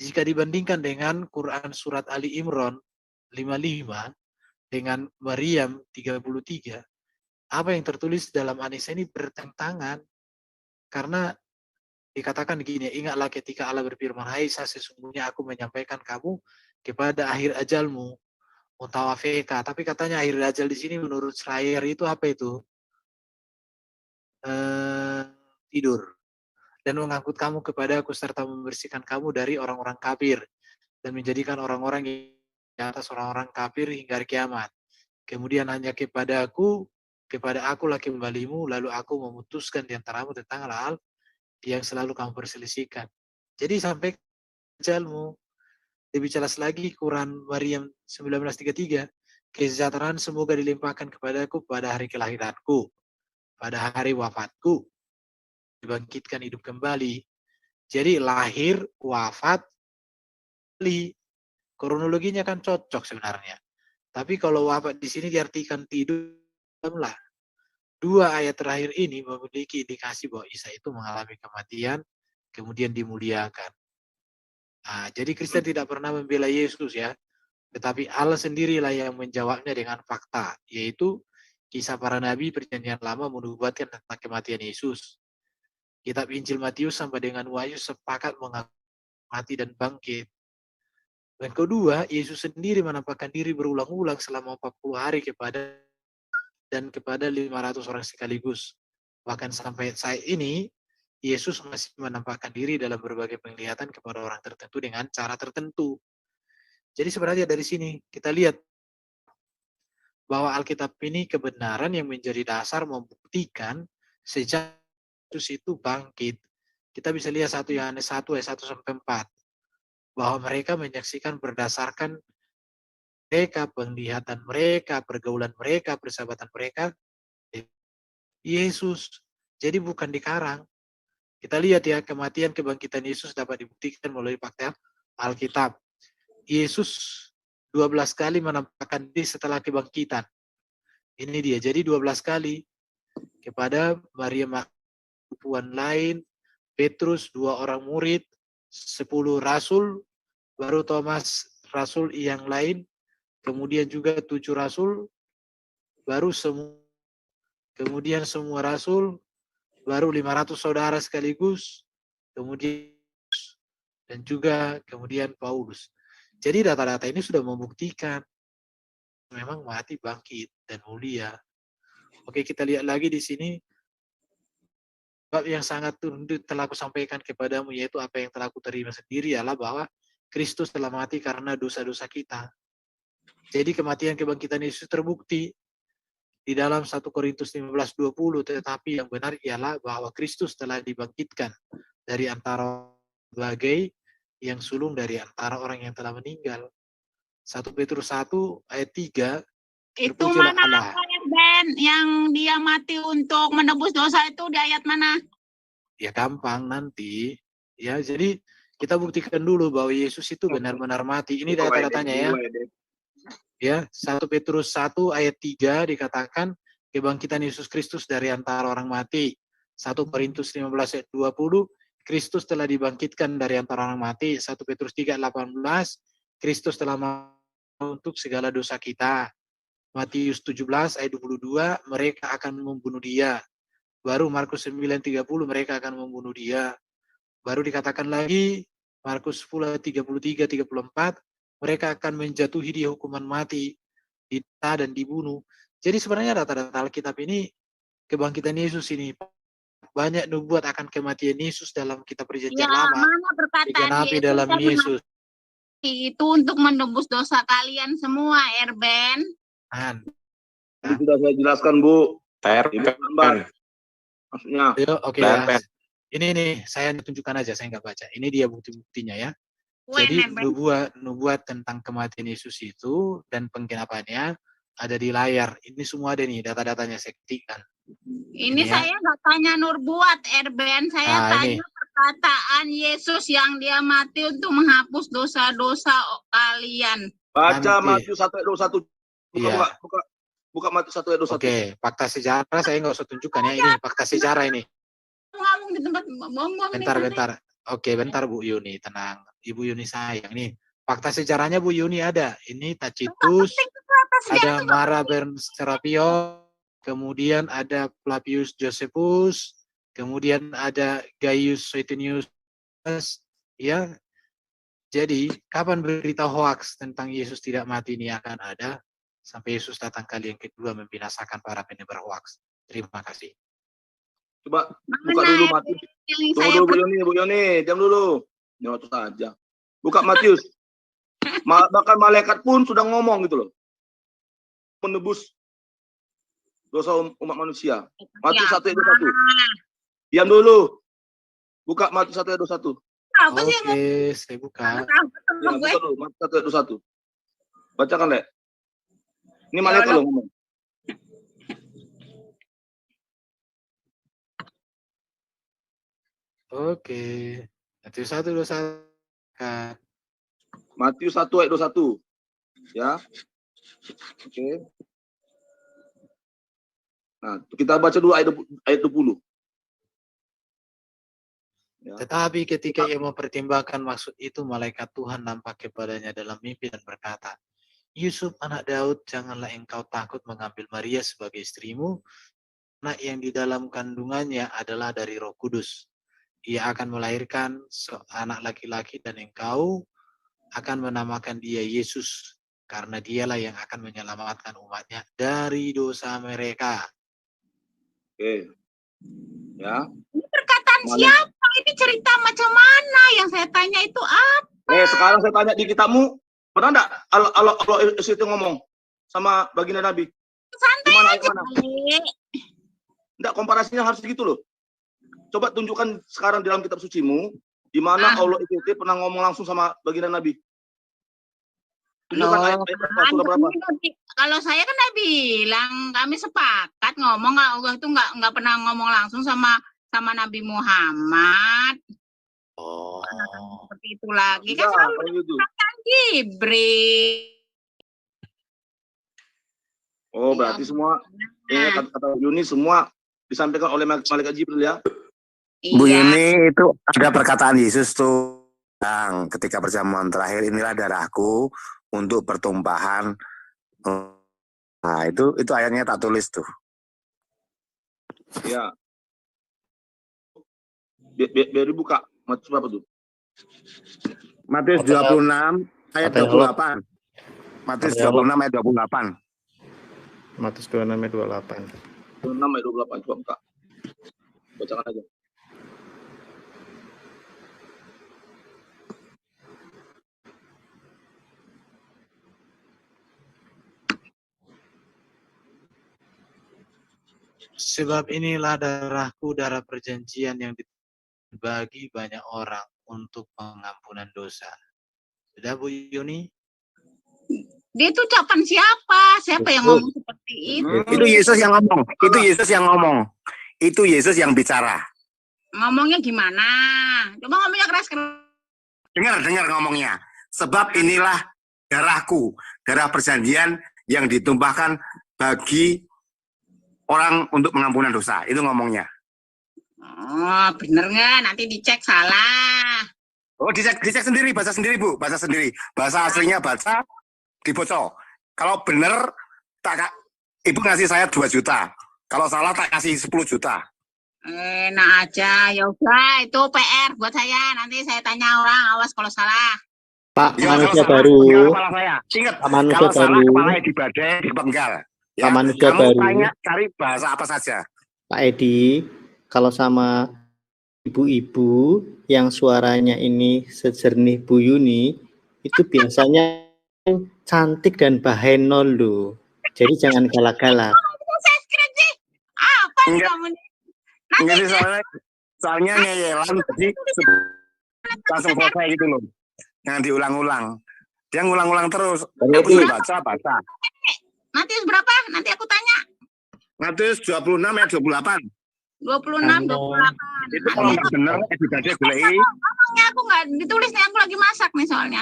jika dibandingkan dengan Quran surat Ali Imran 55, dengan Maryam 33, apa yang tertulis dalam An-Nisa ini bertentangan. Karena dikatakan gini, ingatlah ketika Allah berfirman, hai Isa, sesungguhnya aku menyampaikan kamu kepada akhir ajalmu, mutawafeka. Tapi katanya akhir ajal di sini menurut Schreier itu apa itu? Tidur. Dan mengangkut kamu kepadaku serta membersihkan kamu dari orang-orang kafir dan menjadikan orang-orang yang di atas orang-orang kafir hingga hari kiamat. Kemudian hanya kepada akulah kembalimu, lalu aku memutuskan di antaramu tentang hal yang selalu kamu perselisihkan. Jadi sampai ajalmu. Lebih jelas lagi Quran Maryam 1933, kesejahteraan semoga dilimpahkan kepadaku pada hari kelahiranku, pada hari wafatku, dibangkitkan hidup kembali. Jadi lahir, wafat, kronologinya kan cocok sebenarnya. Tapi kalau wafat di sini diartikan tidur, lah. Dua ayat terakhir ini memiliki indikasi bahwa Isa itu mengalami kematian, kemudian dimuliakan. Nah, jadi Kristen tidak pernah membela Yesus ya, tetapi Allah sendirilah yang menjawabnya dengan fakta, yaitu kisah para nabi perjanjian lama menubuatkan tentang kematian Yesus. Kitab Injil Matius sampai dengan Wahyu sepakat mengaku mati dan bangkit. Dan kedua, Yesus sendiri menampakkan diri berulang-ulang selama 40 hari kepada 500 orang sekaligus. Bahkan sampai saat ini, Yesus masih menampakkan diri dalam berbagai penglihatan kepada orang tertentu dengan cara tertentu. Jadi sebenarnya dari sini kita lihat bahwa Alkitab ini kebenaran yang menjadi dasar membuktikan sejak Yesus itu bangkit. Kita bisa lihat 1 Yohanes 1 ayat 1-4 bahwa mereka menyaksikan berdasarkan mereka, penglihatan mereka, pergaulan mereka, persahabatan mereka, Yesus. Jadi bukan dikarang. Kita lihat ya, kematian kebangkitan Yesus dapat dibuktikan melalui fakta Alkitab. Yesus 12 kali menampakkan diri setelah kebangkitan. Ini dia, jadi 12 kali kepada Maria perempuan lain, Petrus, 2 orang murid, 10 rasul, baru Thomas rasul yang lain, kemudian juga 7 rasul, baru kemudian semua rasul, baru 500 saudara sekaligus, kemudian dan juga kemudian Paulus. Jadi data-data ini sudah membuktikan memang mati, bangkit, dan mulia. Oke, kita lihat lagi di sini. Bab yang sangat telah aku sampaikan kepadamu, yaitu apa yang telah aku terima sendiri adalah bahwa Kristus telah mati karena dosa-dosa kita. Jadi kematian kebangkitan Yesus terbukti di dalam 1 Korintus 15:20, tetapi yang benar ialah bahwa Kristus telah dibangkitkan dari antara sebagai yang sulung dari antara orang yang telah meninggal. 1 Petrus 1 ayat 3. Itu Terpujilah mana Allah. Ben yang dia mati untuk menebus dosa itu di ayat mana? Ya gampang nanti. Ya, jadi kita buktikan dulu bahwa Yesus itu benar-benar mati. Ini data-datanya ya. Ya, 1 Petrus 1 ayat 3 dikatakan kebangkitan Yesus Kristus dari antara orang mati. 1 Korintus 15 ayat 20, Kristus telah dibangkitkan dari antara orang mati. 1 Petrus 3 ayat 18, Kristus telah untuk segala dosa kita. Matius 17 ayat 22, mereka akan membunuh dia. Baru Markus 9:30, mereka akan membunuh dia. Baru dikatakan lagi, Markus 10 ayat 33, 34, mereka akan menjatuhi dia hukuman mati, dita dan dibunuh. Jadi sebenarnya data-data Alkitab ini, kebangkitan Yesus ini, banyak nubuat akan kematian Yesus dalam kitab perjanjian lama. Mana perkataan Digenapi Yesus dalam Yesus. itu untuk menebus dosa kalian semua, Erben. Itu sudah saya jelaskan, Bu. Ibu gambar. Maksudnya. Oke ya. Ini nih, saya tunjukkan aja, saya nggak baca. Ini dia bukti-buktinya ya. Jadi nubuat tentang kematian Yesus itu dan penggenapannya ada di layar. Ini semua ada nih, data-datanya saya ketikkan. Ini saya nggak tanya nubuat, Erben. Saya tanya perkataan Yesus yang dia mati untuk menghapus dosa-dosa kalian. Baca Matius 1 ayat 21. Buka Matius 1 ayat 21. Oke, fakta sejarah saya nggak usah tunjukkan ya. Ini fakta sejarah ini. Ngomong di tempat ngomong. Bentar. Oke, bentar Bu Yuni, tenang. Ibu Yuni sayang. Ini fakta sejarahnya Bu Yuni ada. Ini Tacitus, ada Mara Serapio, kemudian ada Flavius Josephus, kemudian ada Gaius Suetonius. Ya, jadi kapan berita hoax tentang Yesus tidak mati ini akan ada sampai Yesus datang kali yang kedua membinasakan para penyebar hoax. Terima kasih. Coba buka dulu Matius. Tunggu dulu Bu Yoni, diam dulu. Nyorotus saja. Buka Matius. Bahkan malaikat pun sudah ngomong gitu loh. Menebus dosa umat manusia. Matius 1 ayat 21. Diam dulu. Buka Matius 1 ayat 21. Oke, saya buka. Ya, buka dulu Matius 1 ayat 21. Bacakan, Lek. Ini malaikat loh ngomong. Oke. Matius 1 ayat 21. Matius 1 ayat 21. Ya. Oke. Nah, kita baca dulu ayat 20. Ya. Tetapi ketika ia mempertimbangkan maksud itu, malaikat Tuhan nampak kepadanya dalam mimpi dan berkata, Yusuf anak Daud, janganlah engkau takut mengambil Maria sebagai istrimu. Anak yang di dalam kandungannya adalah dari Roh Kudus. Ia akan melahirkan anak laki-laki dan engkau akan menamakan dia Yesus, karena dialah yang akan menyelamatkan umatnya dari dosa mereka. Oke. Ya. Ini perkataan siapa? Ini cerita macam mana? Yang saya tanya itu apa? Sekarang saya tanya di kitabmu, pernah enggak Allah itu ngomong sama baginda Nabi? Santai aja. Enggak, komparasinya harus gitu loh. Coba tunjukkan sekarang dalam kitab sucimu di mana Allah itu pernah ngomong langsung sama baginda Nabi. Tunjukkan ayat surah berapa? Kalau saya kan Nabi bilang kami sepakat ngomong, Allah itu nggak pernah ngomong langsung sama Nabi Muhammad. Seperti itu lagi kan selalu dikatakan Jibril. Berarti semua kata Yuni semua disampaikan oleh malaikat Jibril ya. Bu Yuni, itu ada perkataan Yesus tuh yang ketika perjamuan terakhir, inilah darahku untuk pertumpahan. Nah, itu ayatnya tak tulis tuh. Ya. Biar dibuka. Matius berapa tuh? Matius 26 ayat 28. Matius 26 ayat 28. Matius 26 ayat 28. 26 ayat 28. Coba buka. Bacakan aja. Sebab inilah darahku, darah perjanjian yang dibagi banyak orang untuk pengampunan dosa. Sudah Bu Yuni? Dia itu ucapan siapa? Siapa yang ngomong seperti itu? Itu Yesus yang ngomong. Itu Yesus yang ngomong. Itu Yesus yang bicara. Ngomongnya gimana? Coba ngomongnya keras-keras. Dengar ngomongnya. Sebab inilah darahku, darah perjanjian yang ditumpahkan bagi orang untuk pengampunan dosa. Itu ngomongnya. Oh, bener nggak? Nanti dicek salah. Oh, dicek sendiri, baca sendiri Bu, baca sendiri. Bahasa aslinya baca, dibocor. Kalau bener, Ibu ngasih saya 2 juta. Kalau salah tak kasih 10 juta. Enak aja, ya udah itu PR buat saya. Nanti saya tanya orang, awas kalau salah. Pak, Ya, manusia kalau baru. salah, kepala saya. Ingat, Pak manusia kalau salah baru. kepalanya dibadai, dipenggal. Ya, Pak manusia kamu baru. tanya, cari bahasa apa saja. Pak Edi, kalau sama ibu-ibu yang suaranya ini sejernih Bu Yuni, itu biasanya cantik dan bahenol loh. Jadi jangan galak-galak. Saya skrip sih. Apa sih Enggak. kamu? Enggak sih, soalnya ngeyelan, jadi langsung selesai gitu loh. Jangan diulang-ulang. Dia ngulang-ulang terus. Aku baca. Nanti berapa? Nanti aku tanya. Matius 26 ayat 28. 26, 28. Itu kalau nggak bener, edukasi gulai. Ngomongnya aku nggak ditulis nih, aku lagi masak nih soalnya.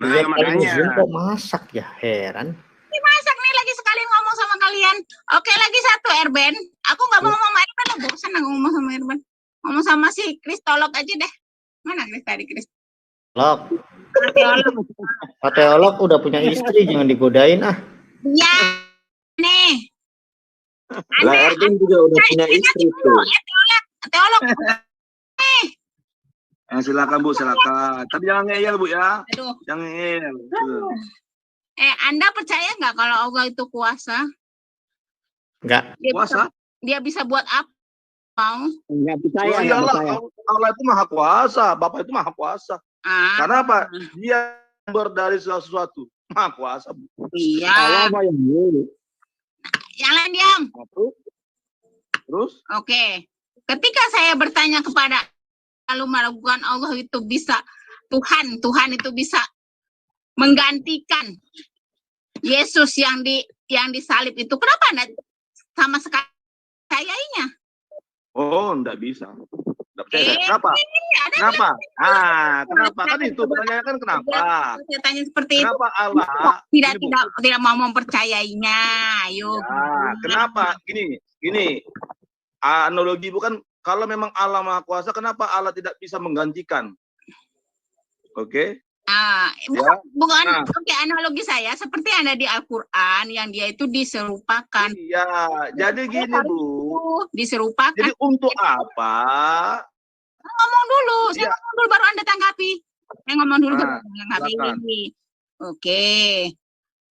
Nah, ya, makanya. Kok masak ya, heran. Masak nih lagi sekali ngomong sama kalian. Oke, lagi satu Erben. Aku nggak mau ngomong sama Erben, lah bosan aku ngomong sama Erben. Ngomong sama si Kristolog aja deh. Mana Kristolog? Pak Teolog udah punya istri, jangan digodain ah. Iya, nih. Lah Erben juga udah punya istri tuh. Teolog. Silakan Bu, silakan. Tapi jangan ngeyel Bu ya. Aduh. Jangan ngeyel. Anda percaya nggak kalau Allah itu kuasa? Enggak. Kuasa? Dia bisa buat apa? Mau? Enggak percaya. Oh iyalah, Allah itu maha kuasa. Bapak itu maha kuasa. Karena apa? Dia sumber dari segala sesuatu. Maha kuasa. Bu. Iya. Allah mah yang dulu. Yang lain diam. Terus? Oke. Ketika saya bertanya kepada lalu meragukan Allah itu bisa Tuhan itu bisa menggantikan Yesus yang disalib itu, kenapa Anda sama sekali percayainya? Oh, enggak bisa. Enggak percaya. Kenapa? Kenapa? Kenapa? Kan itu pertanyaan kan kenapa? Saya tanya seperti kenapa itu. Allah tidak mau mempercayainya? Ayo. Kenapa? Gini. Analogi bukan, kalau memang Allah Maha Kuasa, kenapa Allah tidak bisa menggantikan? Oke? Bukan. Oke, analogi saya seperti ada di Al-Quran yang dia itu diserupakan. Iya, jadi gini Bu. Diserupakan. Jadi untuk apa? Ngomong dulu, saya ngomong dulu baru Anda tanggapi. Saya ngomong dulu baru Anda tanggapi. Oke.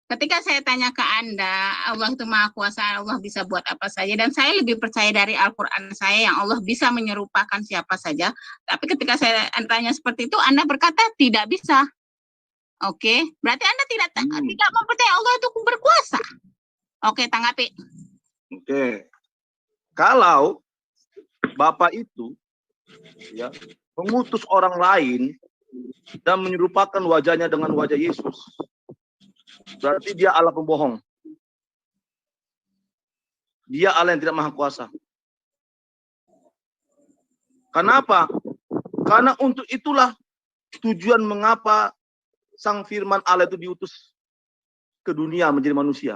Ketika saya tanya ke Anda, Allah itu Maha Kuasa, Allah bisa buat apa saja, dan saya lebih percaya dari Al-Quran saya yang Allah bisa menyerupakan siapa saja. Tapi ketika saya tanya seperti itu, Anda berkata tidak bisa. Oke, berarti Anda tidak mempercayai Allah itu berkuasa. Oke, tanggapi. Oke. Kalau Bapak itu ya mengutus orang lain dan menyerupakan wajahnya dengan wajah Yesus, berarti dia Allah pembohong. Dia Allah yang tidak maha kuasa. Kenapa? Karena untuk itulah tujuan mengapa Sang Firman Allah itu diutus ke dunia menjadi manusia.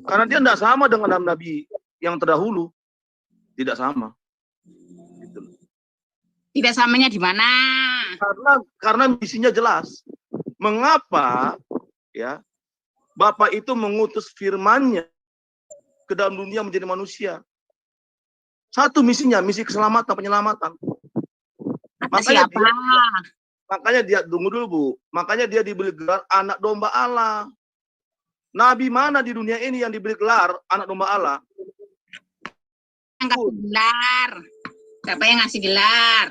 Karena dia tidak sama dengan nabi yang terdahulu. Tidak sama. Tidak samanya di mana? Karena misinya jelas. Mengapa ya Bapak itu mengutus firman-Nya ke dalam dunia menjadi manusia? Satu misinya, misi keselamatan, penyelamatan. Makanya dia tunggu dulu Bu. Makanya dia diberi gelar anak domba Allah. Nabi mana di dunia ini yang diberi gelar anak domba Allah? Yang ngasih gelar. Siapa yang ngasih gelar?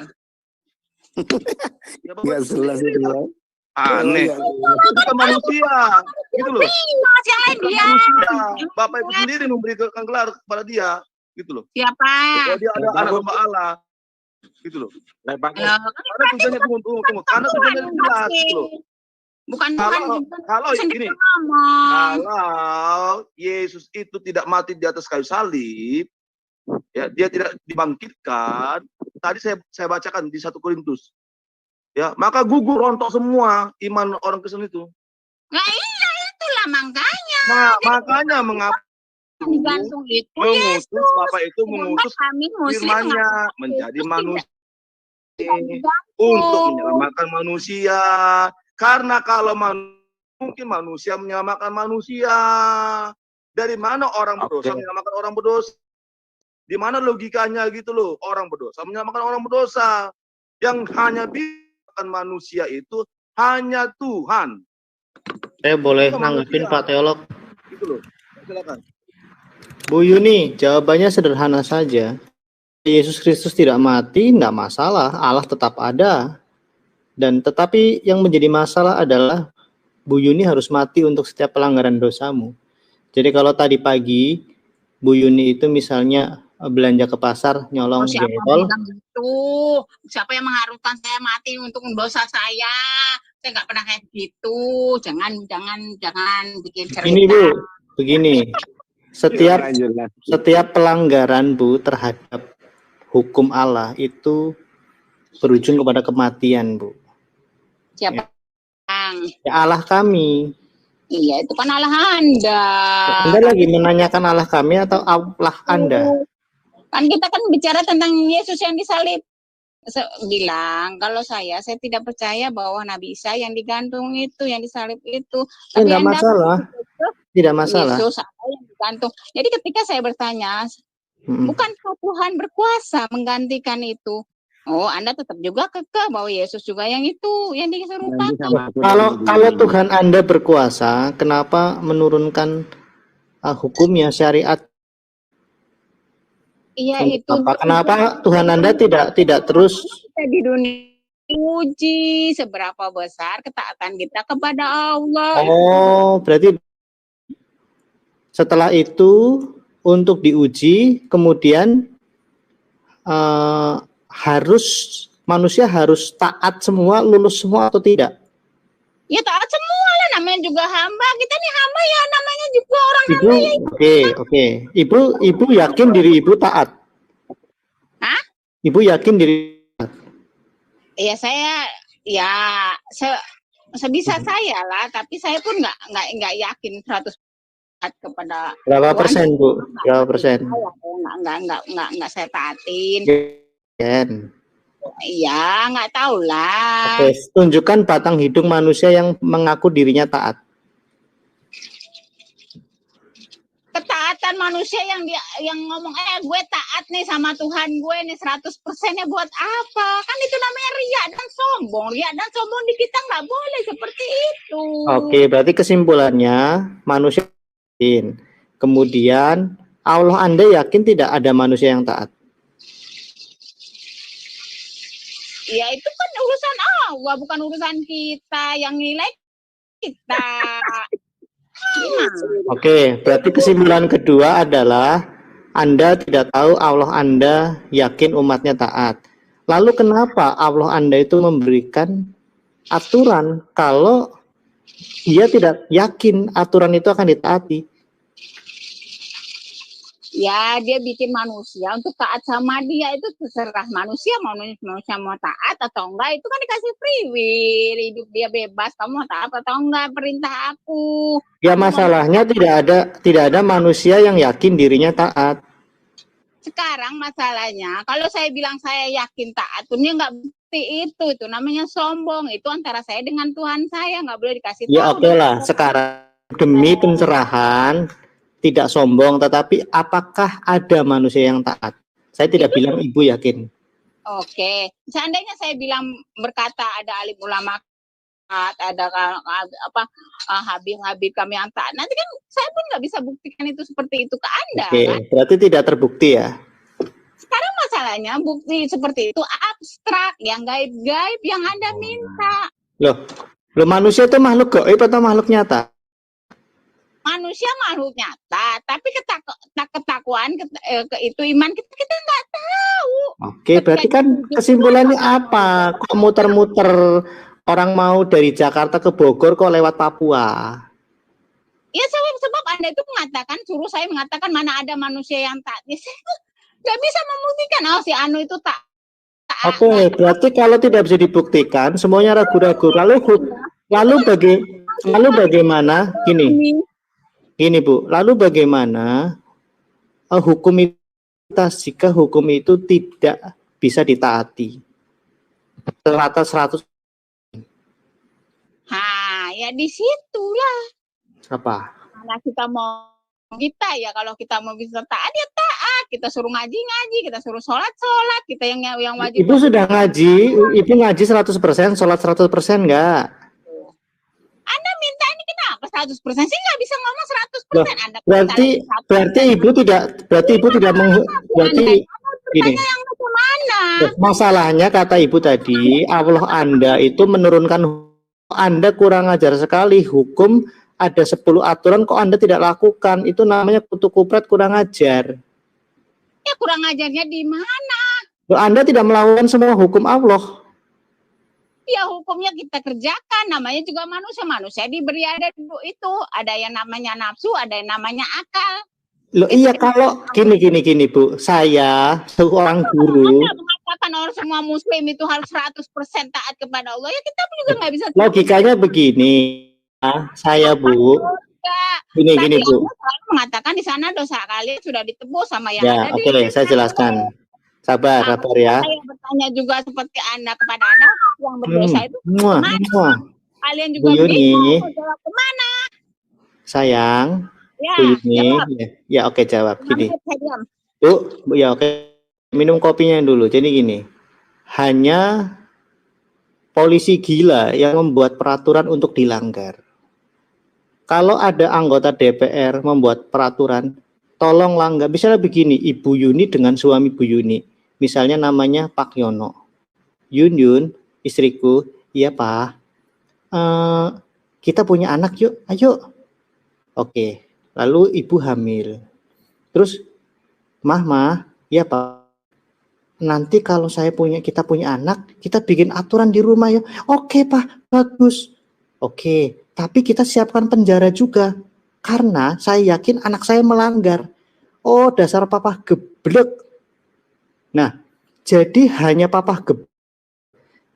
Nggak jelas itu ya. Aneh. Itu manusia. Gitu loh. Yang lain dia. Bapak itu sendiri memberikan gelar kepada dia. Gitu loh. Siapa? Dia ada anak domba Allah. Gitu loh. Loh, Karena tujuannya tunggu. Karena tujuannya jelas gitu loh. Bukan Kalau sendiri gini, ngomong. kalau Yesus itu tidak mati di atas kayu salib, ya dia tidak dibangkitkan. Tadi saya bacakan di 1 Korintus. Ya, maka gugur rontok semua iman orang Kristen itu. Nah iya itulah makanya. Nah, makanya mengapa Digantung itu mengutus Yesus. Bapak itu mengutus Kami Muslim firman-Nya mengatakan menjadi Yesus manusia tidak digantung. untuk menyelamatkan manusia. Karena kalau mungkin manusia menyelamatkan manusia, dari mana orang berdosa menyelamatkan orang berdosa? Di mana logikanya gitu loh? Orang berdosa menyelamatkan orang berdosa. Yang hanya bisa manusia itu hanya Tuhan. Saya boleh Itu nanggepin manusia. Pak Teolog. Gitu loh. Silakan. Bu Yuni, jawabannya sederhana saja. Yesus Kristus tidak mati, tidak masalah. Allah tetap ada. Dan tetapi yang menjadi masalah adalah Bu Yuni harus mati untuk setiap pelanggaran dosamu. Jadi kalau tadi pagi Bu Yuni itu misalnya belanja ke pasar nyolong Siapa jengkol. bilang gitu? Siapa yang mengharuskan saya mati untuk dosa saya? Saya nggak pernah kayak gitu. Jangan bikin cerita. Ini Bu, begini. Setiap pelanggaran Bu terhadap hukum Allah itu berujung kepada kematian, Bu. Siapa? Ya Allah kami. Iya, itu kan Allah Anda. Anda lagi menanyakan Allah kami atau Allah Anda? Kan kita kan bicara tentang Yesus yang disalib. Bilang kalau saya tidak percaya bahwa Nabi Isa yang digantung itu, yang disalib itu. Tapi Tidak masalah. Tidak masalah. Yesus yang digantung. Jadi ketika saya bertanya, bukankah Tuhan berkuasa menggantikan itu? Oh, Anda tetap juga kekeh bahwa Yesus juga yang itu, yang diserupakan. Kalau Tuhan Anda berkuasa, kenapa menurunkan hukumnya, syariat? Iya itu. Kenapa Tuhan Anda tidak terus di dunia uji seberapa besar ketaatan kita kepada Allah? Oh, berarti setelah itu untuk diuji, kemudian manusia harus taat semua, lulus semua atau tidak? Ya taat semua lah, namanya juga hamba. Kita nih hamba ya, namanya juga orang Ibu, hamba ya. Oke. Ibu yakin diri Ibu taat? Hah? Ibu yakin diri taat? Ya saya sebisa saya lah, tapi saya pun nggak yakin 100% kepada berapa persen, Bu? Berapa persen? Nggak saya taatin. Iya, nggak tahu lah. Oke, tunjukkan batang hidung manusia yang mengaku dirinya taat. Ketaatan manusia yang ngomong gue taat nih sama Tuhan gue nih 100%-nya buat apa? Kan itu namanya riya dan sombong. Riya dan sombong di kita nggak boleh seperti itu. Oke, berarti kesimpulannya manusia yakin. Kemudian Allah Anda yakin tidak ada manusia yang taat? Ya itu kan urusan Allah, bukan urusan kita. Yang nilai kita. Oke, berarti kesimpulan kedua adalah Anda tidak tahu Allah Anda yakin umatnya taat. Lalu kenapa Allah Anda itu memberikan aturan kalau dia tidak yakin aturan itu akan ditaati? Ya, dia bikin manusia untuk taat sama dia, itu terserah manusia mau taat atau enggak, itu kan dikasih free will, hidup dia bebas, kamu mau taat atau enggak perintah aku. Ya, masalahnya tidak ada manusia yang yakin dirinya taat. Sekarang masalahnya, kalau saya bilang saya yakin taat, dia enggak bukti itu namanya sombong, itu antara saya dengan Tuhan saya, enggak boleh dikasih tahu. Ya oke lah, sekarang demi pencerahan, tidak sombong, tetapi apakah ada manusia yang taat? Saya tidak bilang Ibu yakin. Oke, seandainya saya bilang berkata ada alim ulama taat, ada habib kami yang taat, nanti kan saya pun nggak bisa buktikan itu seperti itu ke Anda. Oke, kan? Berarti tidak terbukti ya? Sekarang masalahnya bukti seperti itu abstrak, yang gaib-gaib yang Anda minta. Loh manusia itu makhluk gaib atau makhluk nyata? Manusia makhluk nyata, tapi ketakwaan itu iman kita nggak tahu. Oke, berarti kan kesimpulannya apa? Kok muter-muter orang mau dari Jakarta ke Bogor kok lewat Papua? Ya sebab Anda itu suruh saya mengatakan mana ada manusia yang taat. Ya, saya nggak bisa membuktikan si Anu itu tak. Oke, berarti kalau tidak bisa dibuktikan, semuanya ragu-ragu. Lalu bagaimana? Gini Bu, lalu bagaimana hukum itu jika hukum itu tidak bisa ditaati? 100. Ya disitulah. Apa? Karena kita ya kalau kita mau bisa taat ya taat. Kita suruh ngaji, kita suruh sholat, kita yang wajib. Ibu sudah ngaji, Ibu ngaji 100%, sholat 100% enggak? Anda minta ini kenapa 100%? Saya nggak bisa ngomong 100%. Anda berarti Ibu tidak gini. Yang mana? Masalahnya kata Ibu tadi, Allah Anda itu menurunkan, Anda kurang ajar sekali, hukum ada 10 aturan kok Anda tidak lakukan, itu namanya kutu kupret, kurang ajar. Ya kurang ajarnya di mana? Anda tidak melakukan semua hukum Allah. Ya hukumnya kita kerjakan, namanya juga manusia diberi ada yang namanya nafsu, ada yang namanya akal. Loh iya, kalau gini Bu, saya seorang guru. Anda mengatakan orang semua muslim itu harus 100% taat kepada Allah, ya kita juga nggak bisa. Logikanya begini, saya Bu. Gini Bu. Selalu mengatakan di sana dosa kalian sudah ditebus sama yang ya, ada. Oke, saya jelaskan. Sabar ya. Saya bertanya juga seperti Anda kepada Anda yang berdosa itu kemana? Kalian juga bingung jawab kemana? Sayang. Ya oke, jawab gini. Bu, ya oke. Minum kopinya dulu. Jadi gini. Hanya polisi gila yang membuat peraturan untuk dilanggar. Kalau ada anggota DPR membuat peraturan, tolong langgar. Misalnya begini, Ibu Yuni dengan suami Bu Yuni. Misalnya namanya Pak Yono. Yun, istriku, iya Pak. Kita punya anak yuk, ayo. Oke, lalu Ibu hamil. Terus, Mah, iya Pak. Nanti kalau kita punya anak, kita bikin aturan di rumah ya. Oke Pak, bagus. Oke. Tapi kita siapkan penjara juga. Karena saya yakin anak saya melanggar. Oh, dasar papa geblek. Nah, jadi hanya papa geblek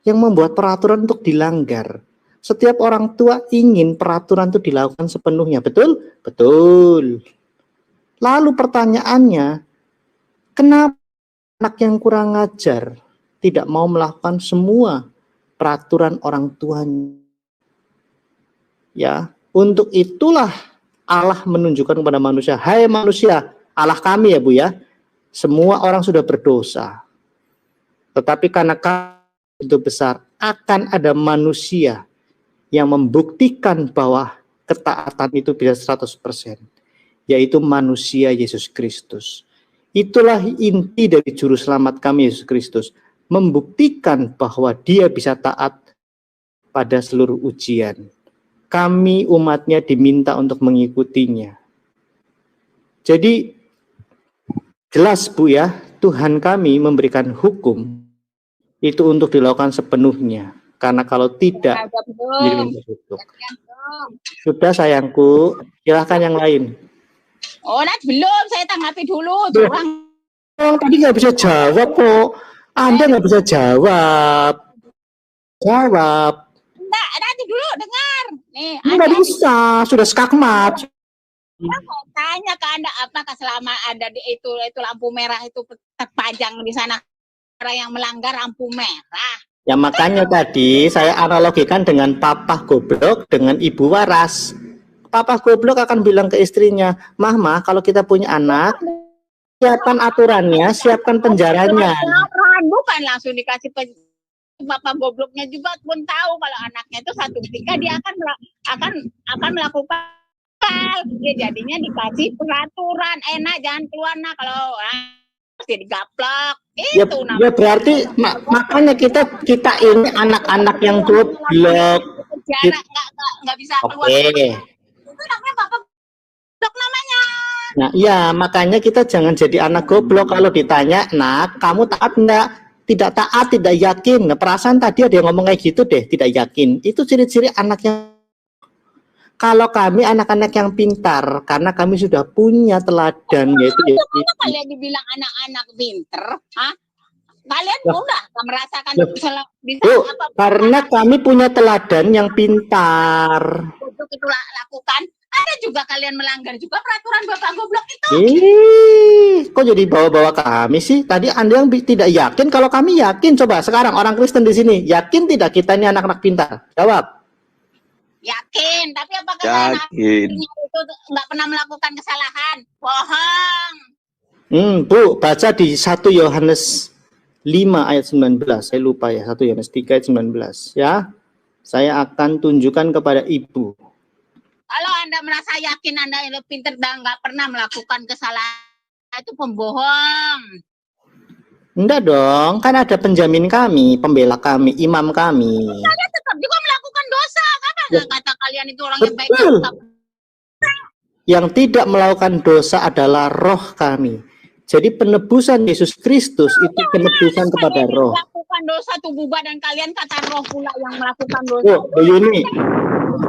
yang membuat peraturan untuk dilanggar. Setiap orang tua ingin peraturan itu dilakukan sepenuhnya. Betul? Betul. Lalu pertanyaannya, kenapa anak yang kurang ajar tidak mau melakukan semua peraturan orang tuanya? Ya, untuk itulah Allah menunjukkan kepada manusia, hai manusia, Allah kami ya Bu ya, semua orang sudah berdosa. Tetapi karena itu besar, akan ada manusia yang membuktikan bahwa ketaatan itu bisa 100%, yaitu manusia Yesus Kristus. Itulah inti dari juru selamat kami Yesus Kristus, membuktikan bahwa dia bisa taat pada seluruh ujian. Kami umatnya diminta untuk mengikutinya. Jadi jelas Bu ya, Tuhan kami memberikan hukum itu untuk dilakukan sepenuhnya. Karena kalau tidak, sudah sayangku, silahkan yang lain. Oh, belum, saya tanggapi dulu. Tadi nggak bisa jawab kok. Anda nggak bisa jawab. Jawab. Nanti dulu dengar. Nih, nggak bisa, sudah skakmat. Saya tanya ke Anda, apakah selama Anda di itu lampu merah itu terpajang di sana orang yang melanggar lampu merah? Ya makanya tadi saya analogikan dengan papa goblok dengan ibu waras. Papa goblok akan bilang ke istrinya, Mah, kalau kita punya anak, siapkan aturannya, siapkan penjaranya. Bukan langsung dikasih bapak gobloknya juga pun tahu kalau anaknya itu satu ketika dia akan melakukan dia jadinya dikasih peraturan enak jangan keluar kalau pasti digaplok itu ya berarti makanya kita ini anak-anak yang goblok nggak bisa keluar itu namanya bapak goblok namanya Nah, iya, makanya kita jangan jadi anak goblok kalau ditanya, "Nak, kamu taat enggak?" Tidak taat, tidak yakin. Nah, perasaan tadi ada yang ngomong kayak gitu deh, tidak yakin. Itu ciri-ciri anak yang... Kalau kami anak-anak yang pintar, karena kami sudah punya teladan, yaitu Kalau kalian dibilang anak-anak pinter, hah? Kalian udah merasakan bisa apa? Karena kami punya teladan yang pintar. Untuk itu lakukan. Ada juga kalian melanggar juga peraturan Bapak Goblok itu. Kok jadi bawa-bawa kami sih? Tadi Anda yang tidak yakin, kalau kami yakin. Coba sekarang orang Kristen di sini, yakin tidak kita ini anak-anak pintar? Jawab. Yakin, tapi apakah yakin itu nggak pernah melakukan kesalahan? Bohong. Bu, baca di 1 Yohanes 5 ayat 19. Saya lupa ya, 1 Yohanes 3 ayat 19 ya. Saya akan tunjukkan kepada Ibu. Kalau Anda merasa yakin Anda yang pintar dan nggak pernah melakukan kesalahan, itu pembohong. Enggak dong, kan ada penjamin kami, pembela kami, imam kami. Kalian tetap juga melakukan dosa, nggak kata kalian itu orang yang baik. Yang tidak melakukan dosa adalah roh kami. Jadi penebusan Yesus Kristus itu penebusan kepada roh. Melakukan dosa tubuh badan kalian, kata roh pula yang melakukan dosa. Bu Yuni,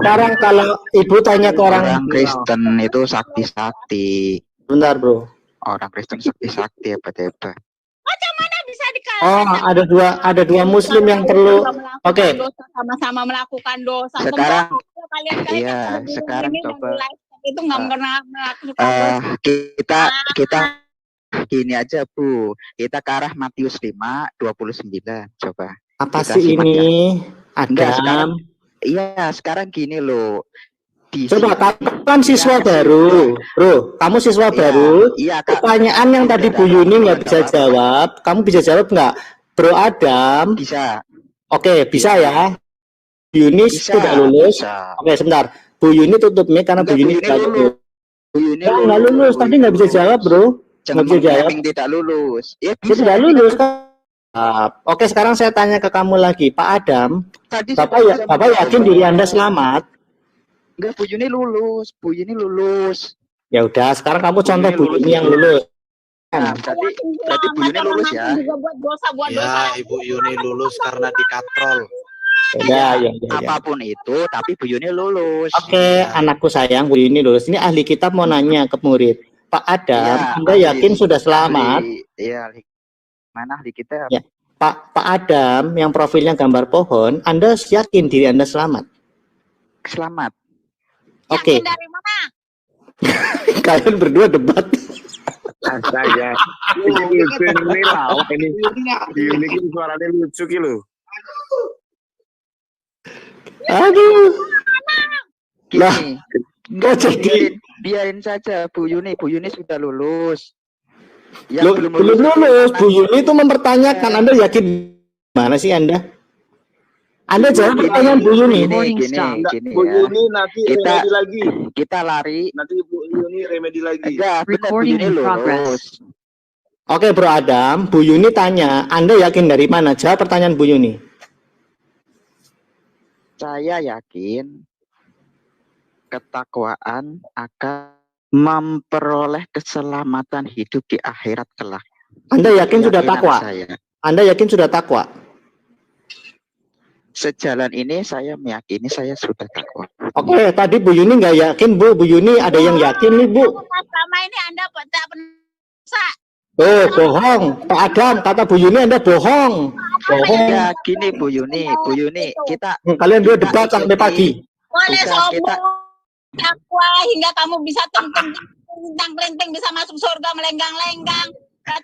sekarang kalau Ibu tanya ke orang Kristen itu sakti-sakti. Bentar, Bro. Orang Kristen sakti-sakti apa-apa. Macam mana bisa dikalahkan? Ada dua Muslim yang perlu. Oke. Sama-sama melakukan dosa. Sekarang, kalian sekarang coba. Itu nggak pernah melakukan dosa. Kita gini aja Bu, kita ke arah Matius 5:29 coba. Apa sih ini? Adam. Iya, sekarang gini loh. Coba kamu kan siswa baru, Bro. Kamu siswa baru. Iya, pertanyaan yang tadi Bu Yuni nggak bisa jawab, kamu bisa jawab nggak, Bro Adam? Bisa. Oke, bisa ya. Bu Yuni sudah lulus. Oke, sebentar. Bu Yuni tutup mic karena Bu Yuni sudah lulus. Nggak lulus, tadi nggak bisa jawab, Bro. Jangan mengklaim tidak lulus. Ya, bisa. Tidak lulus kan? Oke, sekarang saya tanya ke kamu lagi, Pak Adam. Bapak yakin diri Anda selamat? Enggak, Bu Yuni lulus. Bu Yuni lulus. Ya udah, sekarang kamu contoh Bu Yuni yang lulus. Nah, berarti Bu Yuni lulus ya? Ya, Ibu Yuni lulus karena dikatrol. Ya. Apapun itu, tapi Bu Yuni lulus. Oke, anakku sayang, Bu Yuni lulus. Ini ahli kitab mau nanya ke murid. Pak Adam, Anda yakin sudah selamat? Iya, mana ahli kitab? Ya. Pak Adam yang profilnya gambar pohon, Anda yakin diri Anda selamat? Selamat. Oke. Yakin dari mana? Kalian berdua debat. Astaga. Ini lawak ini. Ini suaranya lucu gitu. Aduh. Lah, nggak jadi. Biarin saja Bu Yuni. Bu Yuni sudah lulus. Yang belum lulus. Bu Yuni itu mempertanyakan, Anda yakin mana sih Anda? Anda jawab pertanyaan Bu Yuni. Gini Bu Yuni nanti remedi lagi. Kita lari. Nanti Bu Yuni remedi lagi. Enggak, Bu Yuni lulus. Oke, Bro Adam, Bu Yuni tanya, Anda yakin dari mana? Jawab pertanyaan Bu Yuni. Saya yakin ketakwaan akan memperoleh keselamatan hidup di akhirat kelak. Anda yakin sudah takwa? Anda yakin sudah takwa? Sejalan ini saya meyakini saya sudah takwa. Oke, tadi Bu Yuni nggak yakin, Bu. Bu Yuni ada yang yakin nih, Bu. Selama ini Anda tak pernah. Oh, bohong. Pak Adam, kata Bu Yuni Anda bohong. Bohong. Ya, gini Bu Yuni, kita kalian dua debat sampai pagi. Boleh sombong. Takwa hingga kamu bisa tentang-tentang bisa masuk surga melenggang-lenggang.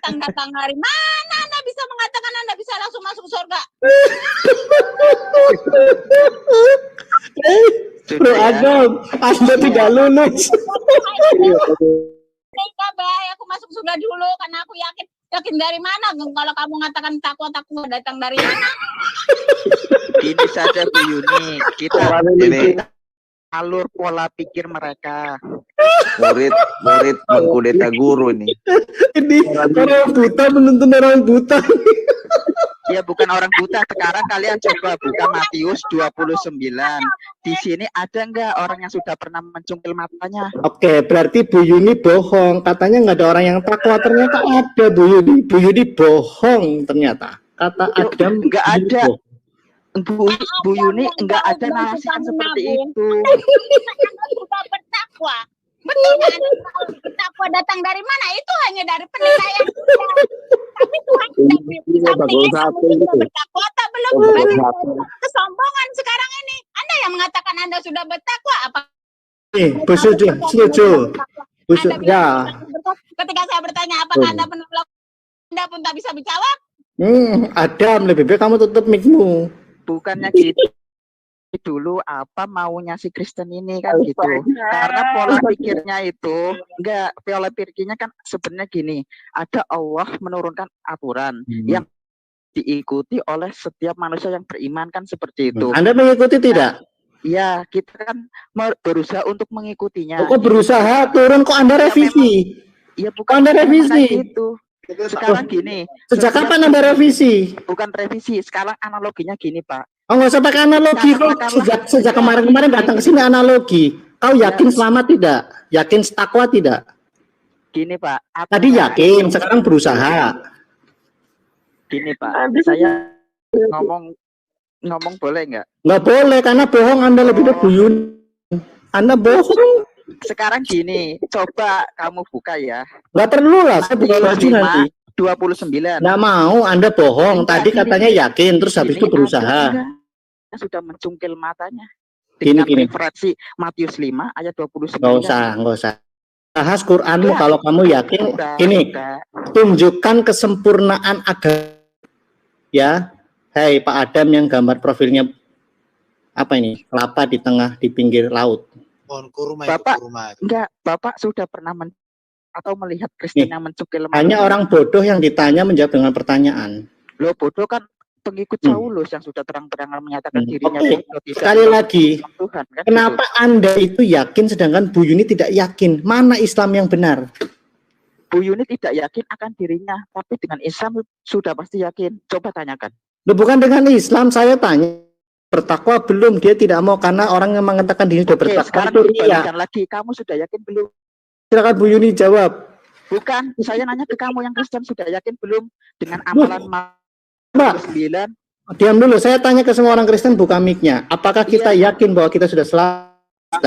Datang hari mana Anda bisa mengatakan Anda bisa langsung masuk surga? Bro Adam, Anda tidak lulus. Baik, aku masuk surga dulu karena aku yakin dari mana? Kalau kamu mengatakan takwa datang dari mana? Ini saja Bu Yuni, kita ini alur pola pikir mereka. Murid mengkudeta guru nih. Ini orang buta menuntun orang buta. Ya bukan orang buta. Sekarang kalian coba buka Matius 29. Di sini ada nggak orang yang sudah pernah mencungkil matanya? Oke, berarti Bu Yuni bohong. Katanya nggak ada orang yang takwa. Ternyata ada Bu Yuni. Bu Yuni bohong ternyata. Kata Adam nggak ada. Bu Yuni nggak ada narasi yang seperti itu. Sudah bertakwa. Betul kan? Bertakwa datang dari mana? Itu hanya dari penilaian. Tapi Tuhan tidak sampingnya bertakwa tak belum. Kesombongan sekarang ini. Anda yang mengatakan Anda sudah bertakwa apa? Setuju. Ya. Ketika saya bertanya apakah Anda pernah melakukan, Anda pun tak bisa menjawab. Adam, lebih baik kamu tutup mic-mu. Bukannya gitu. Dulu apa maunya si Kristen ini kan gitu. Karena pola pikirnya itu pola pikirnya kan sebenarnya gini, ada Allah menurunkan aturan yang diikuti oleh setiap manusia yang beriman kan seperti itu. Anda mengikuti tidak? Ya, kita kan berusaha untuk mengikutinya. Kok berusaha turun, kok Anda revisi? Iya, bukan Anda revisi. Itu. Sekarang gini. Sejak kapan Anda revisi? Bukan revisi, sekarang analoginya gini, Pak. Oh, nggak usah pakai analogi kok. Sejak kemarin-kemarin datang ke sini analogi. Kau yakin selamat tidak? Yakin takwa tidak? Gini, Pak. Tadi yakin, sekarang berusaha. Gini, Pak. Saya ngomong boleh nggak? Nggak boleh, karena bohong. Anda lebih dari Bu Yuni. Anda bohong. Sekarang gini, coba kamu buka ya. Nggak perlu lah, saya buka baju nanti. 29. Nggak mau, Anda bohong. Tadi katanya yakin, terus habis itu berusaha. Sudah mencungkil matanya. Gini. Referensi Matius 5 ayat 29. Nggak usah. Bahas Quranmu kalau kamu yakin. Ini, tunjukkan kesempurnaan agama. Ya, hei Pak Adam yang gambar profilnya apa ini? Kelapa di pinggir laut. Pohon kurma. Bapak sudah pernah atau melihat Kristen yang mencungkil matanya? Hanya orang bodoh yang ditanya menjawab dengan pertanyaan. Loh, bodoh kan pengikut Saulus yang sudah terang-terangan menyatakan dirinya bodoh. Sekali lagi, Tuhan, kan kenapa gitu. Anda itu yakin sedangkan Bu Yuni tidak yakin? Mana Islam yang benar? Bu Yuni tidak yakin akan dirinya, tapi dengan Islam sudah pasti yakin. Coba tanyakan. Loh, bukan dengan Islam, saya tanya. Bertakwa belum, dia tidak mau karena orang yang mengatakan diri sudah bertakwa. Sekarang dibalikan lagi, kamu sudah yakin belum? Silakan Bu Yuni jawab. Bukan, saya nanya ke kamu yang Kristen, sudah yakin belum dengan amalan Mbak, 9? Diam dulu, saya tanya ke semua orang Kristen, buka mic-nya. Apakah kita yakin bahwa kita sudah selamat?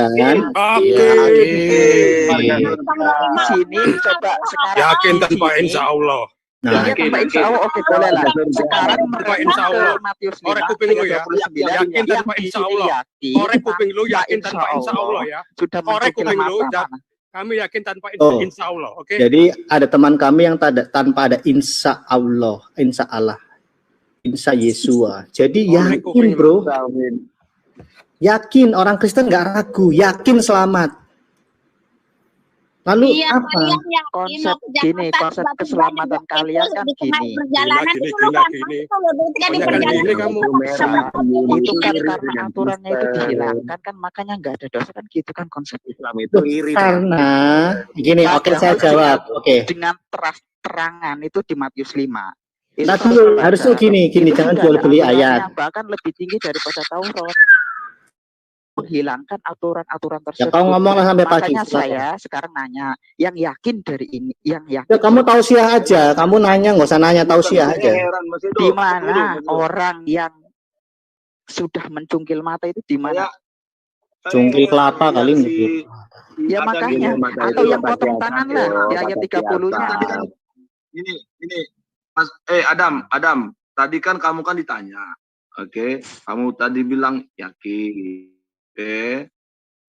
Sini coba sekarang. Yakin tanpa insya Allah. Nah, tanpa insya Allah, oke boleh lah. Sekarang tanpa insya Allah. Matius 5 Korek kuping lu ya. Yakin tanpa insya Allah. Korek kuping lu yakin tanpa insya Allah ya. Korek kuping lu. Kami yakin tanpa insya Allah, oke? Jadi ada teman kami yang tanpa ada insya Allah, insya Yesua. Jadi yakin bro, yakin orang Kristen nggak ragu, yakin selamat. Lalu apa? Konsep gini, konsep keselamatan kalian kan gini. Itu kan karena aturannya itu dihilangkan kan, makanya nggak ada dosa kan, gitu kan konsep Islam itu. Karena gini, oke saya jawab. Oke. Dengan terangan itu di Matius 5. Nah, harusnya gini, jangan jual beli ayat. Bahkan lebih tinggi daripada Taurat. Menghilangkan aturan-aturan tersebut. Ya kau ngomonglah sampai pagi. Makanya saya sekarang nanya, yang yakin dari ini, yang yakin. Ya, kamu tausiah aja, kamu nanya, nggak usah nanya, tausiah aja. Di mana orang yang sudah mencungkil mata itu di mana? Cungkil kelapa kali ini. Ya makanya, atau yang potong tangan lah di ayat 30-nya. Ini Mas Adam, tadi kan kamu kan ditanya. Oke, kamu tadi bilang yakin. Oke.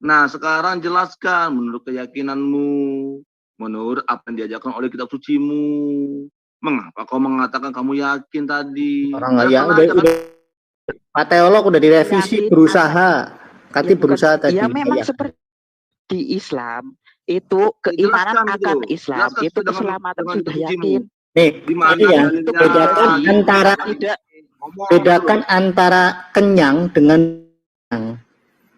Nah, sekarang jelaskan menurut keyakinanmu, menurut apa yang diajarkan oleh kitab sucimu. Mengapa kau mengatakan kamu yakin tadi? Orang ya udah Pak Teolog udah direvisi, berusaha. Kati berusaha tadi. Ya memang seperti di Islam itu keimanan akan Islam, itu keselamatan sudah yakin. Nih, ini ya, bedakan antara kenyang dengan kenyang.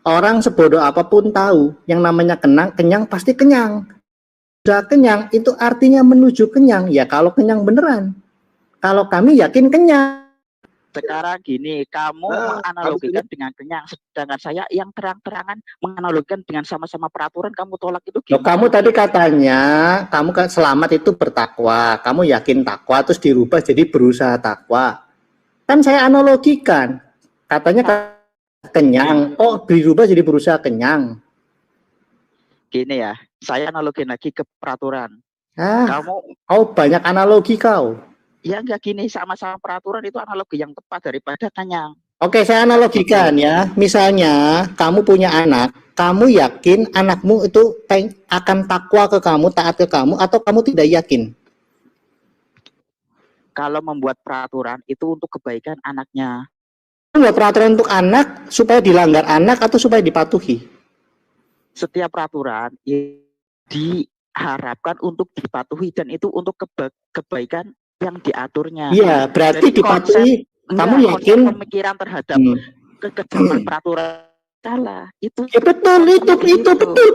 Orang sebodoh apapun tahu yang namanya kenyang pasti kenyang. Sudah kenyang itu artinya menuju kenyang. Ya kalau kenyang beneran. Kalau kami yakin kenyang. Sekarang gini, kamu menganalogikan dengan kenyang, sedangkan saya yang terang-terangan menganalogikan dengan sama-sama peraturan, kamu tolak itu Loh, gimana? kamu tadi katanya kamu kan selamat itu bertakwa, kamu yakin takwa terus dirubah jadi berusaha takwa. Kan saya analogikan, katanya kenyang, oh dirubah jadi berusaha kenyang. Gini ya, saya analogin lagi ke peraturan. Kau banyak analogi kau. Ya enggak, gini, sama-sama peraturan itu analogi yang tepat daripada kenyang. Oke, saya analogikan ya. Misalnya kamu punya anak, kamu yakin anakmu itu akan takwa ke kamu, taat ke kamu, atau kamu tidak yakin? Kalau membuat peraturan itu untuk kebaikan anaknya. Membuat peraturan untuk anak supaya dilanggar anak atau supaya dipatuhi? Setiap peraturan diharapkan untuk dipatuhi dan itu untuk kebaikan yang diaturnya. Iya, berarti jadi dipatuhi. Kamu yakin pemikiran terhadap kekejaman peraturan salah itu? Ya betul, itu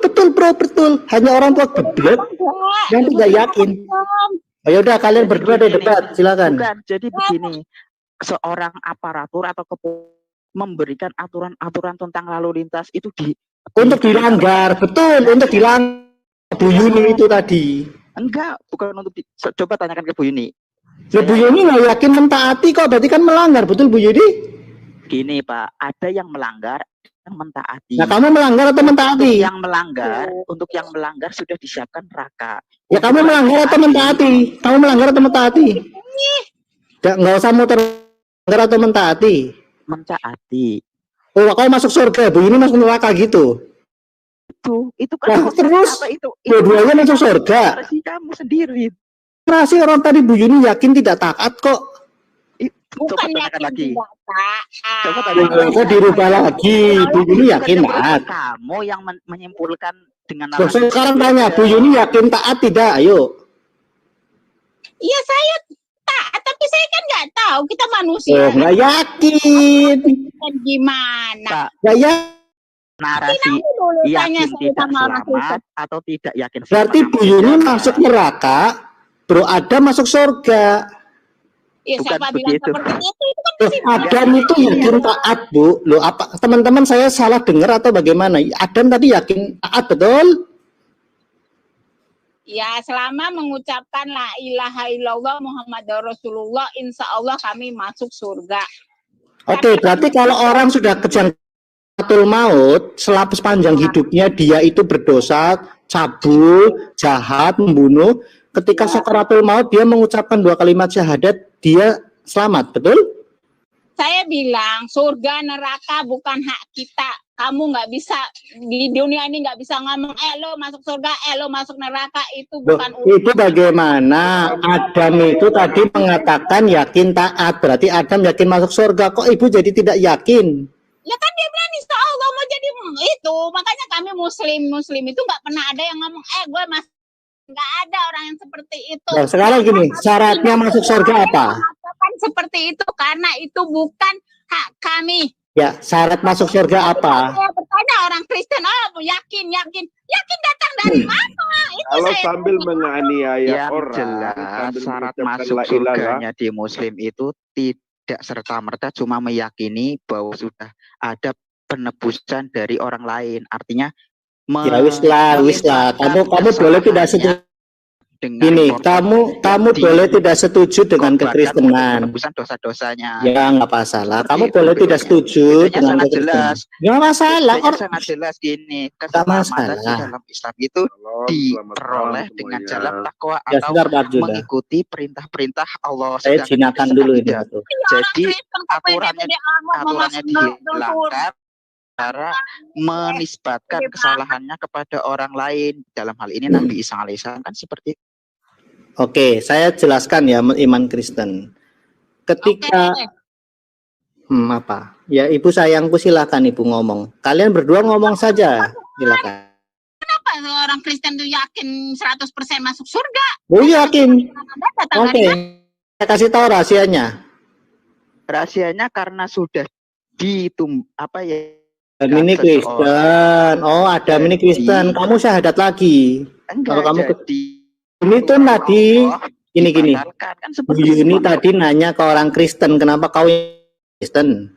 betul bro, betul. Hanya orang tua geblek yang tidak yakin. Oh, yaudah kalian berdua deh debat, silakan. Bukan, jadi begini, seorang aparatur atau memberikan aturan-aturan tentang lalu lintas itu untuk dilanggar, betul, untuk dilanggar. Bu Yuni itu tadi. Enggak, bukan untuk coba tanyakan ke Bu Yuni. Ya, Bu Yuni nggak yakin mentaati kok, berarti kan melanggar, betul Bu Yuni? Gini Pak, ada yang melanggar, yang mentaati. Nah, kamu melanggar atau mentaati? Untuk yang melanggar sudah disiapkan neraka. Ya, kamu melanggar atau mentaati? Kamu melanggar atau mentaati? Nggak usah muter, melanggar atau mentaati? Mentaati. Oh, kau masuk surga, Bu Yuni masuk neraka gitu? Itu kan terus dua-duanya masuk surga. Versi kamu sendiri. Masih orang tadi Bu Yuni yakin tidak taat kok. Bukan yakin lagi. tidak taat. Coba tanyakan Kok dirubah lagi? Bu Yuni yakin taat. Kamu yang menyimpulkan dengan sekarang tanya, Bu Yuni yakin taat tidak? Ayo. Iya saya taat, tapi saya kan nggak tahu, kita manusia. Oh, nggak yakin. Gimana? Nggak yakin. Narasi yakin tidak selamat atau tidak yakin selamat. Berarti Bu Yuni masuk neraka, Bro Adam masuk surga. Ya, bukan siapa begitu. bilang seperti itu kan Adam itu yakin taat, Bu. Loh, apa teman-teman saya salah dengar atau bagaimana? Adam tadi yakin taat, betul? Ya, selama mengucapkan la ilaha illallah Muhammadur Rasulullah, insya Allah kami masuk surga. Oke, berarti kalau orang sudah sakaratul maut, sepanjang hidupnya dia itu berdosa, cabul, jahat, membunuh. Ketika sakaratul maut dia mengucapkan 2 kalimat syahadat, dia selamat, betul? Saya bilang surga neraka bukan hak kita. Kamu nggak bisa di dunia ini nggak bisa ngomong lo masuk surga, lo masuk neraka, itu bukan itu bagaimana? Adam itu tadi mengatakan yakin taat, berarti Adam yakin masuk surga. Kok ibu jadi tidak yakin? Ya kan dia bilang insya Allah mau jadi itu, makanya kami muslim itu nggak pernah ada yang ngomong gue masuk, nggak ada orang yang seperti itu. Nah, sekarang gini, syaratnya masuk surga apa? Kan seperti itu karena itu bukan hak kami. Ya, syarat masuk surga apa? Saya bertanya orang Kristen, yakin datang dari mana? Itu kalau saya sambil menganiaya yang orang, jelas syarat mengucapkan masuk la ilaha, surganya di Muslim itu tidak serta-merta cuma meyakini bahwa sudah ada penebusan dari orang lain. Artinya ya wis lah. Kamu boleh tidak setuju. Gini, kamu boleh tidak setuju dengan kekristenan. Penebusan dosa-dosanya. Ya nggak masalah. Kamu boleh tidak setuju dengan kekristenan. Nggak masalah. Sangat jelas gini. Keselamatan di dalam Islam itu diperoleh dengan jalan takwa atau mengikuti perintah-perintah Allah. Saya jinakan dulu ini. Jadi aturannya dihilangkan, cara menisbatkan kesalahannya kepada orang lain. Dalam hal ini Nabi Isa alaihissalam kan seperti itu. Oke, saya jelaskan ya iman Kristen. Ketika apa? Ya ibu sayangku, silakan ibu ngomong. Kalian berdua ngomong saja, silakan. Kenapa orang Kristen tuh yakin 100% masuk surga? Oh yakin. Oke, saya kasih tahu rahasianya. Rahasianya karena sudah Mini Kristen. Oh, ada mini Kristen. Kamu syahadat lagi. Kalau kamu ini tuh tadi gini. Bu Yuni tadi nanya ke orang Kristen, kenapa kau Kristen?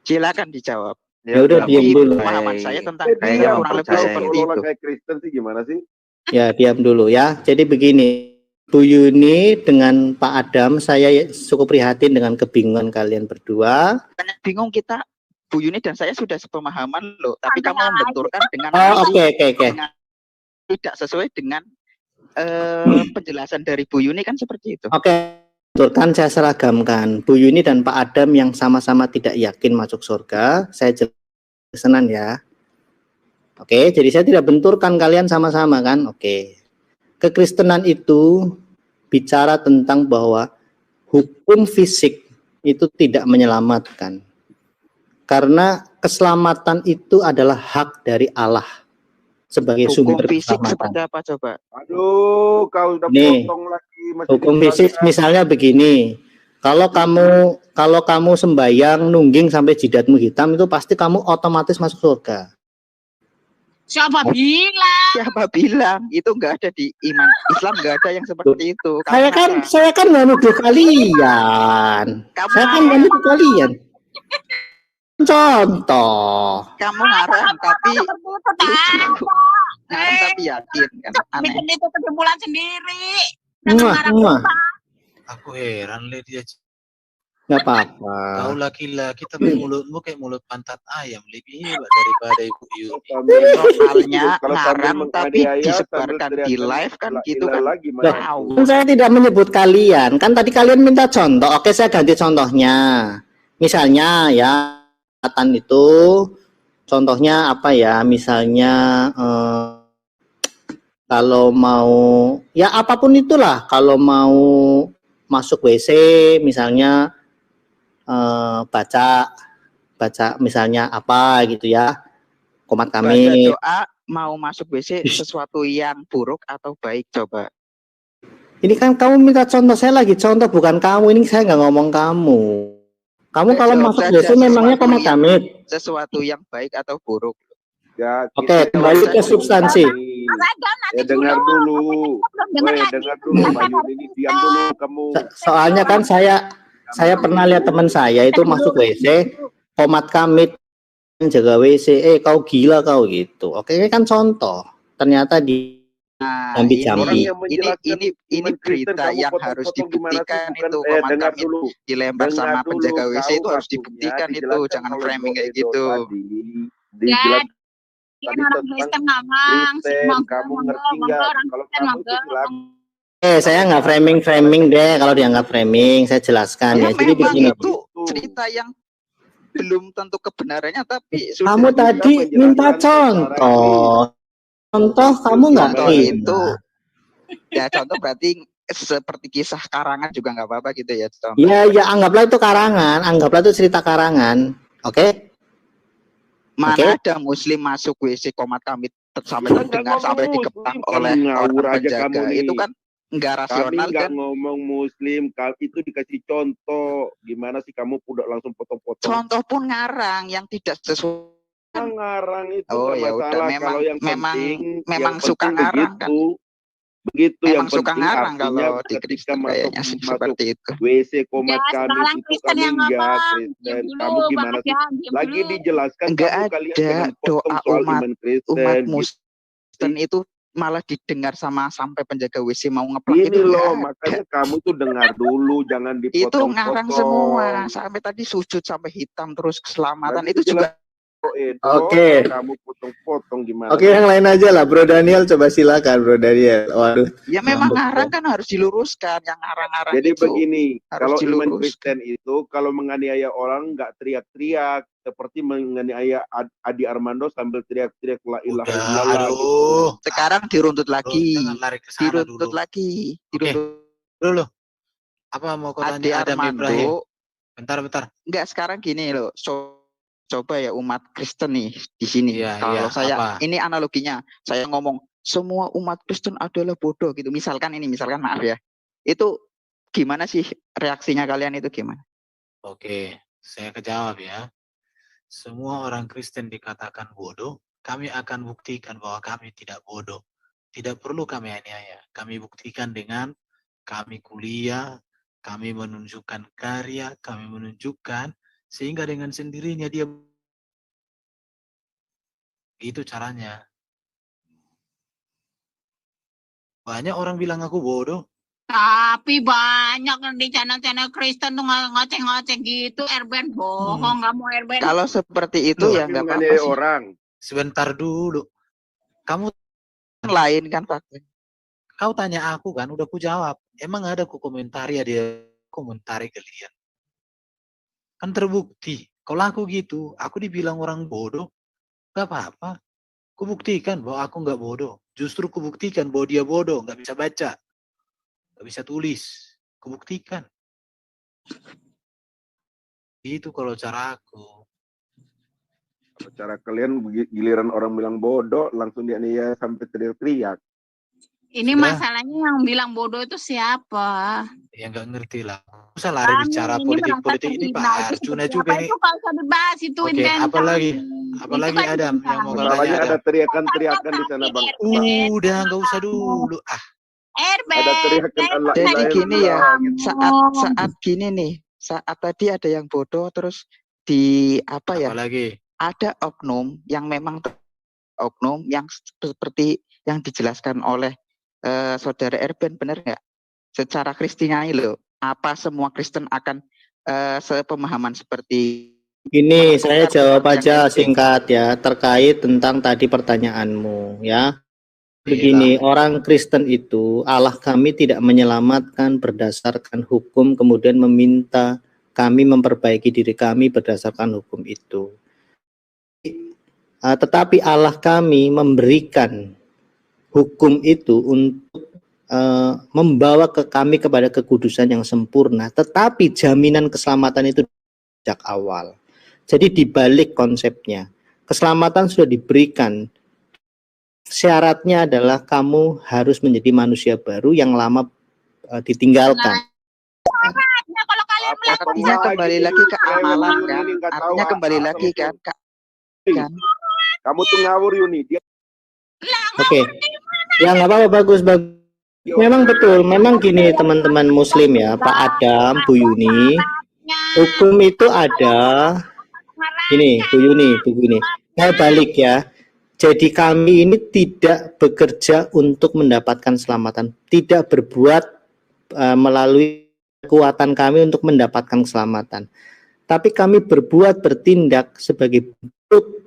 Silakan dijawab. Ya udah diam dulu. Pemahaman saya tentang Kristen kurang lebih seperti itu. Kayak Kristen sih gimana sih? Ya, diam dulu ya. Jadi begini, Bu Yuni dengan Pak Adam, saya cukup prihatin dengan kebingungan kalian berdua. Bingung kita, Bu Yuni dan saya sudah sepemahaman loh, tapi kamu membenturkan dengan oke. Tidak sesuai dengan penjelasan dari Bu Yuni kan seperti itu. Oke. Benturkan, saya seragamkan. Bu Yuni dan Pak Adam yang sama-sama tidak yakin masuk surga, saya jelaskan ya. Oke, jadi saya tidak benturkan kalian sama-sama kan? Oke. Kekristenan itu bicara tentang bahwa hukum fisik itu tidak menyelamatkan. Karena keselamatan itu adalah hak dari Allah sebagai sumber fisik keselamatan. Seperti apa coba? Aduh, kau udah potong lagi. Hukum fisik misalnya begini. Kalau kamu sembahyang nungging sampai jidatmu hitam, itu pasti kamu otomatis masuk surga. Siapa bilang? Siapa bilang? Itu enggak ada di iman Islam, enggak ada yang seperti itu. Saya kan nggak nuduh kalian. Saya kan nggak nuduh kalian. Contoh. Kamu ngarang tapi ngarang tapi yakin kan aneh. Bikin itu kesimpulan sendiri. Aku heran lihat dia. Nggak apa-apa. Kau laki-laki tapi mulutmu kayak mulut pantat ayam, lebih hebat daripada Ibu Yuni. Soalnya ngarang tapi disebarkan di live kan gitu kan. Saya tidak menyebut kalian. Kan tadi kalian minta contoh. Oke, saya ganti contohnya. Misalnya ya, itu contohnya apa ya? Misalnya kalau mau ya apapun itulah, kalau mau masuk WC misalnya baca misalnya apa gitu ya, qomat kami. Baca doa mau masuk WC sesuatu yang buruk atau baik coba. Ini kan kamu minta contoh, saya lagi contoh bukan kamu, ini saya nggak ngomong kamu. Kamu kalau masuk WC memangnya qomat kami. Sesuatu yang baik atau buruk. Ya, oke, kembali ke substansi. Ya dengar dulu. Dengar dulu, Mbak Yuni, ini diam dulu kamu. Soalnya kan saya pernah lihat teman saya itu masuk WC, qomat kamit jaga WC, kau gila kau gitu. Oke, ini kan contoh. Ternyata di jambi-jambi. Ini berita yang harus dibuktikan itu, qomat kamit dilempar sama penjaga WC itu harus dibuktikan itu, jangan framing kayak gitu. Orang Kristen ngomong, kamu ngerti nggak? Kalau kamu itu bilang. Saya nggak framing deh, kalau dianggap framing saya jelaskan ya. Jadi begini. Itu cerita yang belum tentu kebenarannya, tapi kamu tadi minta contoh. Contoh kamu nggak itu. Ya contoh berarti seperti kisah karangan juga nggak apa-apa gitu ya. Iya, anggaplah itu karangan, anggaplah itu cerita karangan. Oke? Mana ada muslim masuk WC qomat kamit sampai terdengar sampai dikepang oleh orang penjaga. Itu kan enggak rasional. Kami enggak ngomong muslim, itu dikasih contoh. Gimana sih kamu udah langsung potong-potong? Contoh pun ngarang yang tidak sesuai. Ngarang itu ya udah, memang suka ngarang kan. Begitu memang yang suka penting ngarang kalau di Kristen kayaknya sih seperti itu. WC qomat kami itu kami enggak Kristen. Kamu gimana sih? Lagi dijelaskan enggak ada doa umat Kristen itu malah didengar sampai penjaga WC mau ngeplak itu loh, makanya kamu tuh dengar dulu, jangan dipotong-potong. Itu ngarang semua, sampai tadi sujud sampai hitam terus keselamatan itu juga. Oke. Kamu potong-potong gimana? Oke, yang lain aja lah, Bro Daniel, coba silakan, Bro Daniel. Waduh. Ya memang ngarang kan harus diluruskan, yang ngarang-ngarang Jadi itu. begini, kalau iman Kristen itu kalau menganiaya orang nggak teriak-teriak, seperti menganiaya Adi Armando sambil teriak-teriak la ilaha illallah. Sekarang diruntut lagi. Diruntut lagi. Dulu. Apa mau kau tanya Adam Ibrahim? Bentar. Enggak, sekarang gini loh. Coba ya umat Kristen nih di sini. Kalau saya ini analoginya, saya ngomong semua umat Kristen adalah bodoh gitu. Misalkan maaf ya. Itu gimana sih reaksinya kalian itu gimana? Oke, saya kejawab ya. Semua orang Kristen dikatakan bodoh, kami akan buktikan bahwa kami tidak bodoh. Tidak perlu kami aniaya. Kami buktikan dengan kami kuliah, Kami menunjukkan karya, kami menunjukkan, sehingga dengan sendirinya dia, itu caranya. Banyak orang bilang aku bodoh. Tapi banyak di channel-channel Kristen tuh ngoceh-ngoceh gitu. Erben bohong, nggak mau Erben. Kalau seperti itu ya nggak apa-apa sih. Orang. Sebentar dulu. Kamu lain kan Pak. Kau tanya aku kan, udah ku jawab. Emang ada ku komentari ya dia komentari kalian. Kan terbukti. Kalau aku gitu, aku dibilang orang bodoh, gak apa-apa. Ku buktikan bahwa aku nggak bodoh. Justru ku buktikan bahwa dia bodoh, nggak bisa baca, nggak bisa tulis. Ku buktikan. Itu kalau cara aku. Cara kalian giliran orang bilang bodoh, langsung dia sampai teriak-teriak. Ini Sudah. masalahnya yang bilang bodoh itu siapa? Ya nggak ngerti lah. Usah lari bicara politik-politik ini Pak Arjuna juga ini. Itu kalau usah dibahas itu Oke, apalagi kan Adam yang mau tanya Masalahnya ada Adam. teriakan-teriakan di sana Bang. Udah nggak usah dulu. Ada teriakan Allah. Jadi gini ya, saat gini nih, saat tadi ada yang bodoh terus di apa ya? Apalagi? Ada oknum yang memang oknum yang seperti yang dijelaskan oleh saudara Erben, benar nggak? Secara Kristiani loh, apa semua Kristen akan sepemahaman seperti ini? Saya jawab aja singkat ya terkait tentang tadi pertanyaanmu ya. Begini, orang Kristen itu Allah kami tidak menyelamatkan berdasarkan hukum kemudian meminta kami memperbaiki diri kami berdasarkan hukum itu. Tetapi Allah kami memberikan hukum itu untuk membawa ke kami kepada kekudusan yang sempurna, tetapi jaminan keselamatan itu sejak awal. Jadi dibalik konsepnya, keselamatan sudah diberikan. Syaratnya adalah kamu harus menjadi manusia baru yang lama ditinggalkan. Kalau kalian artinya kembali lagi ke amalan kan? Artinya kembali lagi kan? Kamu tuh ngawur Yuni. Oke. Ya nggak apa-apa, bagus. Memang betul, memang gini teman-teman Muslim ya, Pak Adam, Bu Yuni, hukum itu ada. Ini Bu Yuni. Saya balik ya. Jadi kami ini tidak bekerja untuk mendapatkan keselamatan, tidak berbuat melalui kekuatan kami untuk mendapatkan keselamatan. Tapi kami bertindak sebagai bentuk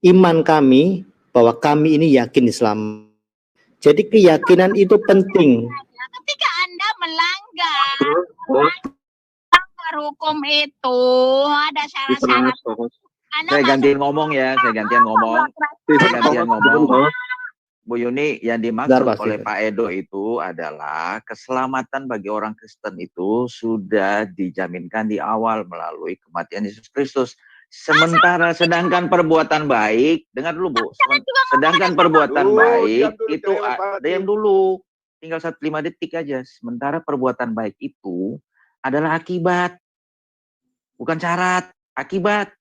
iman kami bahwa kami ini yakin Islam. Jadi keyakinan itu penting. Ketika Anda melanggar hukum itu ada syarat-syarat. Saya gantian ngomong ya, Bu Yuni, yang dimaksud oleh Pak Edo itu adalah keselamatan bagi orang Kristen itu sudah dijaminkan di awal melalui kematian Yesus Kristus. Sedangkan perbuatan baik, dengar dulu Bu, sedangkan perbuatan baik itu ada yang dulu, tinggal 5 detik aja. Sementara perbuatan baik itu adalah akibat, bukan syarat, akibat.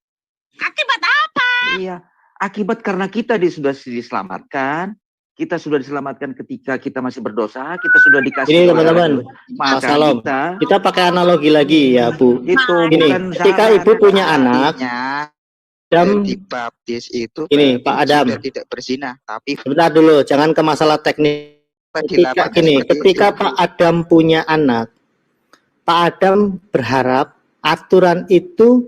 Akibat apa? Iya, akibat karena kita sudah diselamatkan. Kita sudah diselamatkan ketika kita masih berdosa, kita sudah dikasih. Ini teman-teman, Mas Salom, kita pakai analogi lagi ya Bu. Itu gini, ketika ibu punya anak, dan dibaptis itu ini Pak Adam tidak berzina, tapi sebentar dulu, jangan ke masalah teknis. Ketika Pak Adam punya anak, Pak Adam berharap aturan itu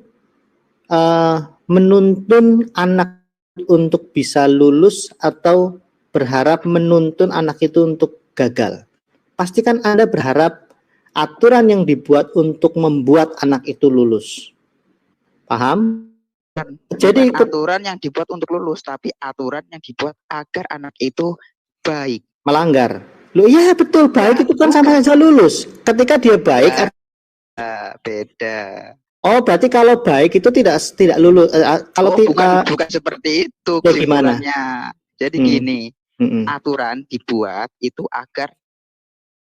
menuntun anak untuk bisa lulus atau berharap menuntun anak itu untuk gagal. Pastikan Anda berharap aturan yang dibuat untuk membuat anak itu lulus. Paham? Jadi aturan yang dibuat untuk lulus, tapi aturan yang dibuat agar anak itu baik. Melanggar. Loh iya betul, baik itu kan sama saja lulus. Ketika dia baik beda. Oh, berarti kalau baik itu tidak lulus. Kalau bukan seperti itu gimana? Jadi gini. Aturan dibuat itu agar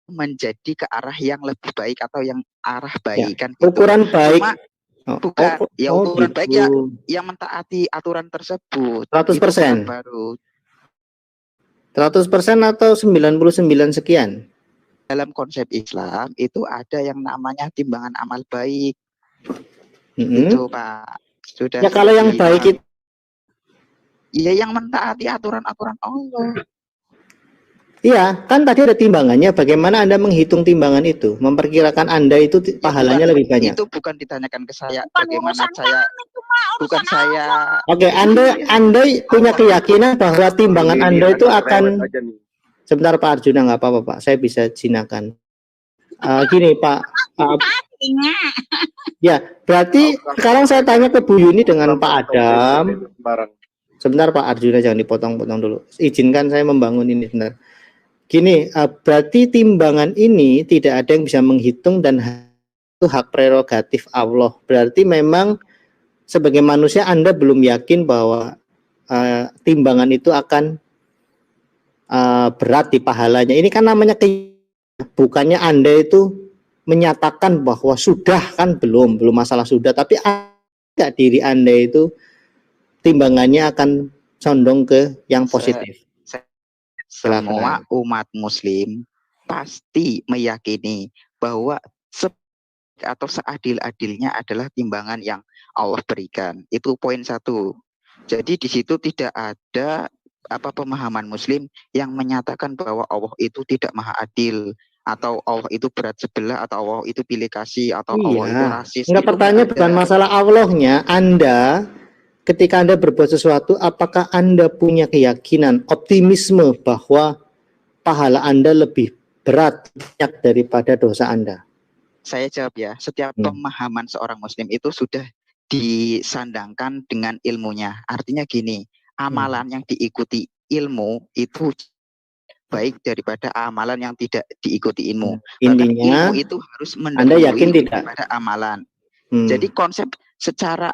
menjadi ke arah yang lebih baik atau yang arah baik kan gitu. Ukuran baik ukuran baik ya yang mentaati aturan tersebut 100%. Baru 100% atau 99 sekian? dalam konsep Islam itu ada yang namanya timbangan amal baik. Mm-hmm. Itu Pak. Sudah. Ya kalau yang baik itu, ya yang mentaati aturan-aturan Allah. Iya, kan tadi ada timbangannya. Bagaimana Anda menghitung timbangan itu? Memperkirakan Anda itu pahalanya lebih banyak. Itu bukan ditanyakan ke saya. Bagaimana saya? Bukan saya. Oke, Anda punya keyakinan bahwa timbangan Anda itu akan. Sebentar Pak Arjuna, nggak apa-apa Pak. Saya bisa jinakan. Gini Pak. Ya, berarti sekarang saya tanya ke Bu Yuni dengan Pak Adam. Sebentar Pak Arjuna, jangan dipotong-potong dulu. Izinkan saya membangun ini sebentar. Gini, berarti timbangan ini tidak ada yang bisa menghitung dan itu hak prerogatif Allah. Berarti memang sebagai manusia Anda belum yakin bahwa timbangan itu akan berat di pahalanya. Ini kan namanya bukannya Anda itu menyatakan bahwa sudah, kan belum masalah sudah, tapi enggak diri Anda itu timbangannya akan condong ke yang positif. Semua umat muslim pasti meyakini bahwa atau seadil-adilnya adalah timbangan yang Allah berikan. Itu poin 1. Jadi di situ tidak ada pemahaman muslim yang menyatakan bahwa Allah itu tidak maha adil, atau Allah itu berat sebelah, atau Allah itu pilih kasih, atau Allah itu rasis. Enggak, pertanyaan bukan masalah Allahnya. Anda ketika Anda berbuat sesuatu, apakah Anda punya keyakinan, optimisme bahwa pahala Anda lebih berat daripada dosa Anda? Saya jawab ya, setiap pemahaman seorang muslim itu sudah disandangkan dengan ilmunya. Artinya gini, amalan yang diikuti ilmu itu baik daripada amalan yang tidak diikuti ilmu. Intinya, ilmu itu harus Anda yakin tidak daripada amalan. Jadi konsep secara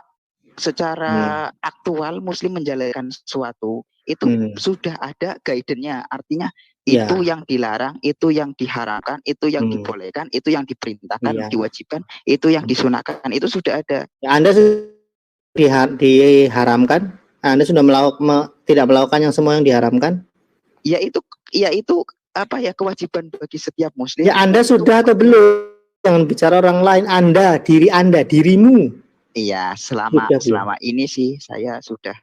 aktual muslim menjalankan sesuatu itu sudah ada guidance-nya. Artinya itu yang dilarang, itu yang diharamkan, itu yang dibolehkan, itu yang diperintahkan, diwajibkan, itu yang disunahkan, itu sudah ada. Anda diharamkan? Anda sudah tidak melakukan yang semua yang diharamkan? Ya itu kewajiban bagi setiap muslim. Ya Anda sudah atau belum? Jangan bicara orang lain. Anda, dirimu. Iya, selama ini sih saya sudah.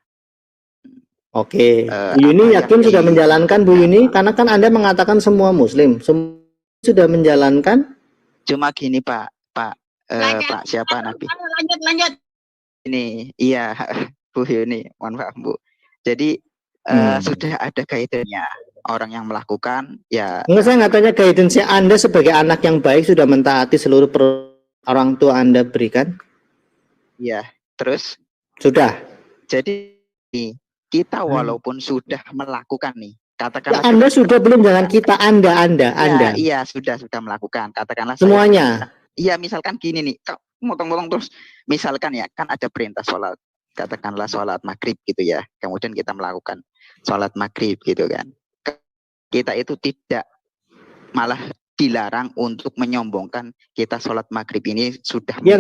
Oke. Bu Yuni yakin sudah menjalankan, Bu Yuni? Karena kan Anda mengatakan semua muslim sudah menjalankan. Cuma gini Pak siapa Nabi? Lanjut. Ini iya Bu Yuni, mohon maaf Bu. Jadi sudah ada guidance-nya. Orang yang melakukan ya. Enggak, saya nggak tanya guidance-nya. Anda sebagai anak yang baik sudah mentaati seluruh orang tua Anda berikan? Ya, terus? Sudah. Jadi kita walaupun sudah melakukan nih, katakanlah. Ya, Anda sudah belum, jangan kita, Anda. Iya, sudah melakukan. Katakanlah semuanya. Iya, misalkan gini nih, motong-motong terus. Misalkan ya, kan ada perintah sholat. Katakanlah sholat maghrib gitu ya. Kemudian kita melakukan sholat maghrib gitu kan. Kita itu tidak malah dilarang untuk menyombongkan kita sholat maghrib ini sudah. Ya,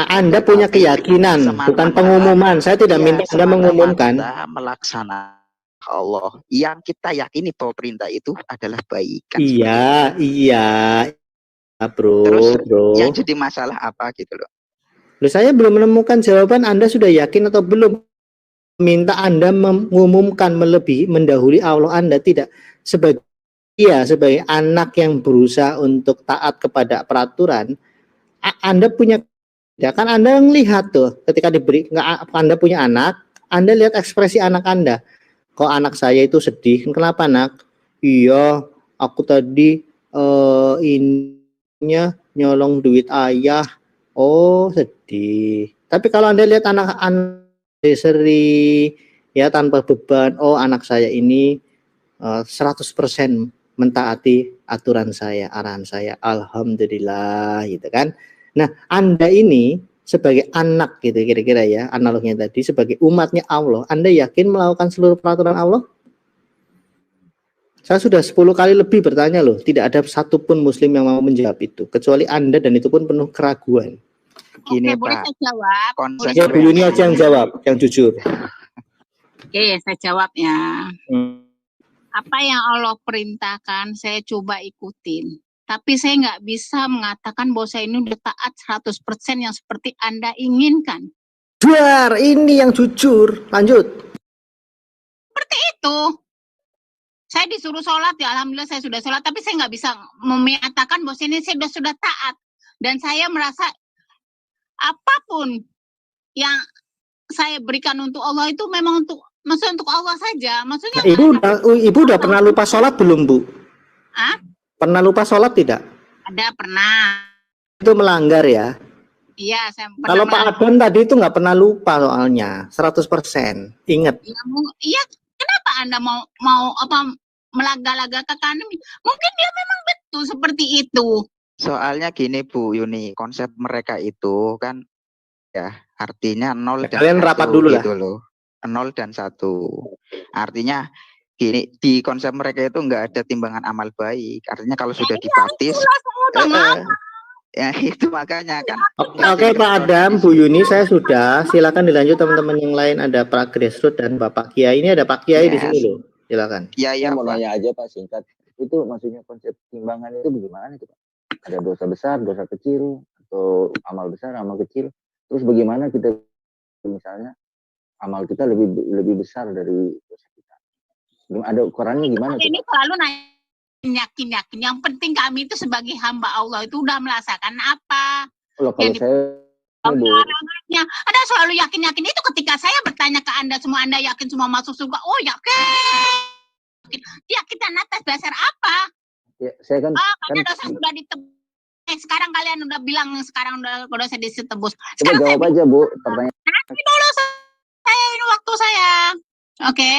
Anda punya keyakinan, bukan pengumuman. Saya tidak minta Anda mengumumkan. Kita melaksanakan Allah yang kita yakini bahwa perintah itu adalah baik. Kan Iya, bro. Terus yang jadi masalah apa gitu loh? Saya belum menemukan jawaban. Anda sudah yakin atau belum? Minta Anda mengumumkan mendahului Allah Anda, tidak. Sebagai anak yang berusaha untuk taat kepada peraturan, Anda punya, ya kan Anda melihat tuh ketika Anda punya anak, Anda lihat ekspresi anak Anda. Kok anak saya itu sedih? Kenapa nak? Iya, aku tadi nyolong duit ayah. Oh, sedih. Tapi kalau Anda lihat anak-anak seri ya tanpa beban, oh anak saya ini 100% mentaati aturan saya, arahan saya, alhamdulillah gitu kan. Nah, Anda ini sebagai anak gitu kira-kira ya, analoginya tadi sebagai umatnya Allah, Anda yakin melakukan seluruh peraturan Allah? Saya sudah 10 kali lebih bertanya loh, tidak ada satupun muslim yang mau menjawab itu, kecuali Anda, dan itu pun penuh keraguan. Gini Oke, boleh Pak, saya jawab? Ya, Bu Yuni aja yang jawab, yang jujur. Oke, saya jawab ya. Apa yang Allah perintahkan, saya coba ikutin. Tapi saya nggak bisa mengatakan bahwa saya ini udah taat 100% yang seperti Anda inginkan. Juar, ini yang jujur. Lanjut. Seperti itu. Saya disuruh sholat, ya alhamdulillah saya sudah sholat, tapi saya nggak bisa menyatakan bahwa ini saya sudah taat. Dan saya merasa apapun yang saya berikan untuk Allah itu memang maksudnya untuk Allah saja. Maksudnya Ibu udah pernah lupa sholat belum, Bu? Hah? Pernah lupa sholat tidak? Ada, pernah. Itu melanggar ya? Iya, saya pernah. Kalau Pak Adam tadi itu nggak pernah lupa soalnya, 100%. Ingat. Iya, kenapa Anda mau apa melaga-lagakan? Mungkin dia memang betul seperti itu. Soalnya gini Bu Yuni, konsep mereka itu kan ya artinya 0 dan kalian 1 rapat dulu gitu lah. loh. 0 dan 1. Artinya gini, di konsep mereka itu nggak ada timbangan amal baik. Artinya kalau sudah dibaptis, ya itu makanya kan. Oke Pak Adam, Bu Yuni, saya sudah. Silakan dilanjut teman-teman yang lain. Ada Pak Grassroot dan Bapak Kiai. Ini ada Pak Kiai di sini loh. Silakan. Ya, Saya mau nanya aja Pak singkat. Itu maksudnya konsep timbangan itu bagaimana itu Pak? Ada dosa besar, dosa kecil, atau amal besar, amal kecil. Terus bagaimana kita misalnya amal kita lebih besar dari dosa kita? Ada ukurannya gimana? Ini selalu yakin. Yang penting kami itu sebagai hamba Allah itu udah merasakan apa. Loh, kalau larangannya ada selalu yakin itu ketika saya bertanya ke Anda semua, Anda yakin semua masuk surga? Oh yakin. Yakin atas dasar apa? Ya, saya kan karena dosa sudah ditebus. Sekarang kalian udah bilang sekarang udah dosa ditebus. Coba jawab aja Bu pertanyaan. Nanti dulu saya ini waktu saya. Oke.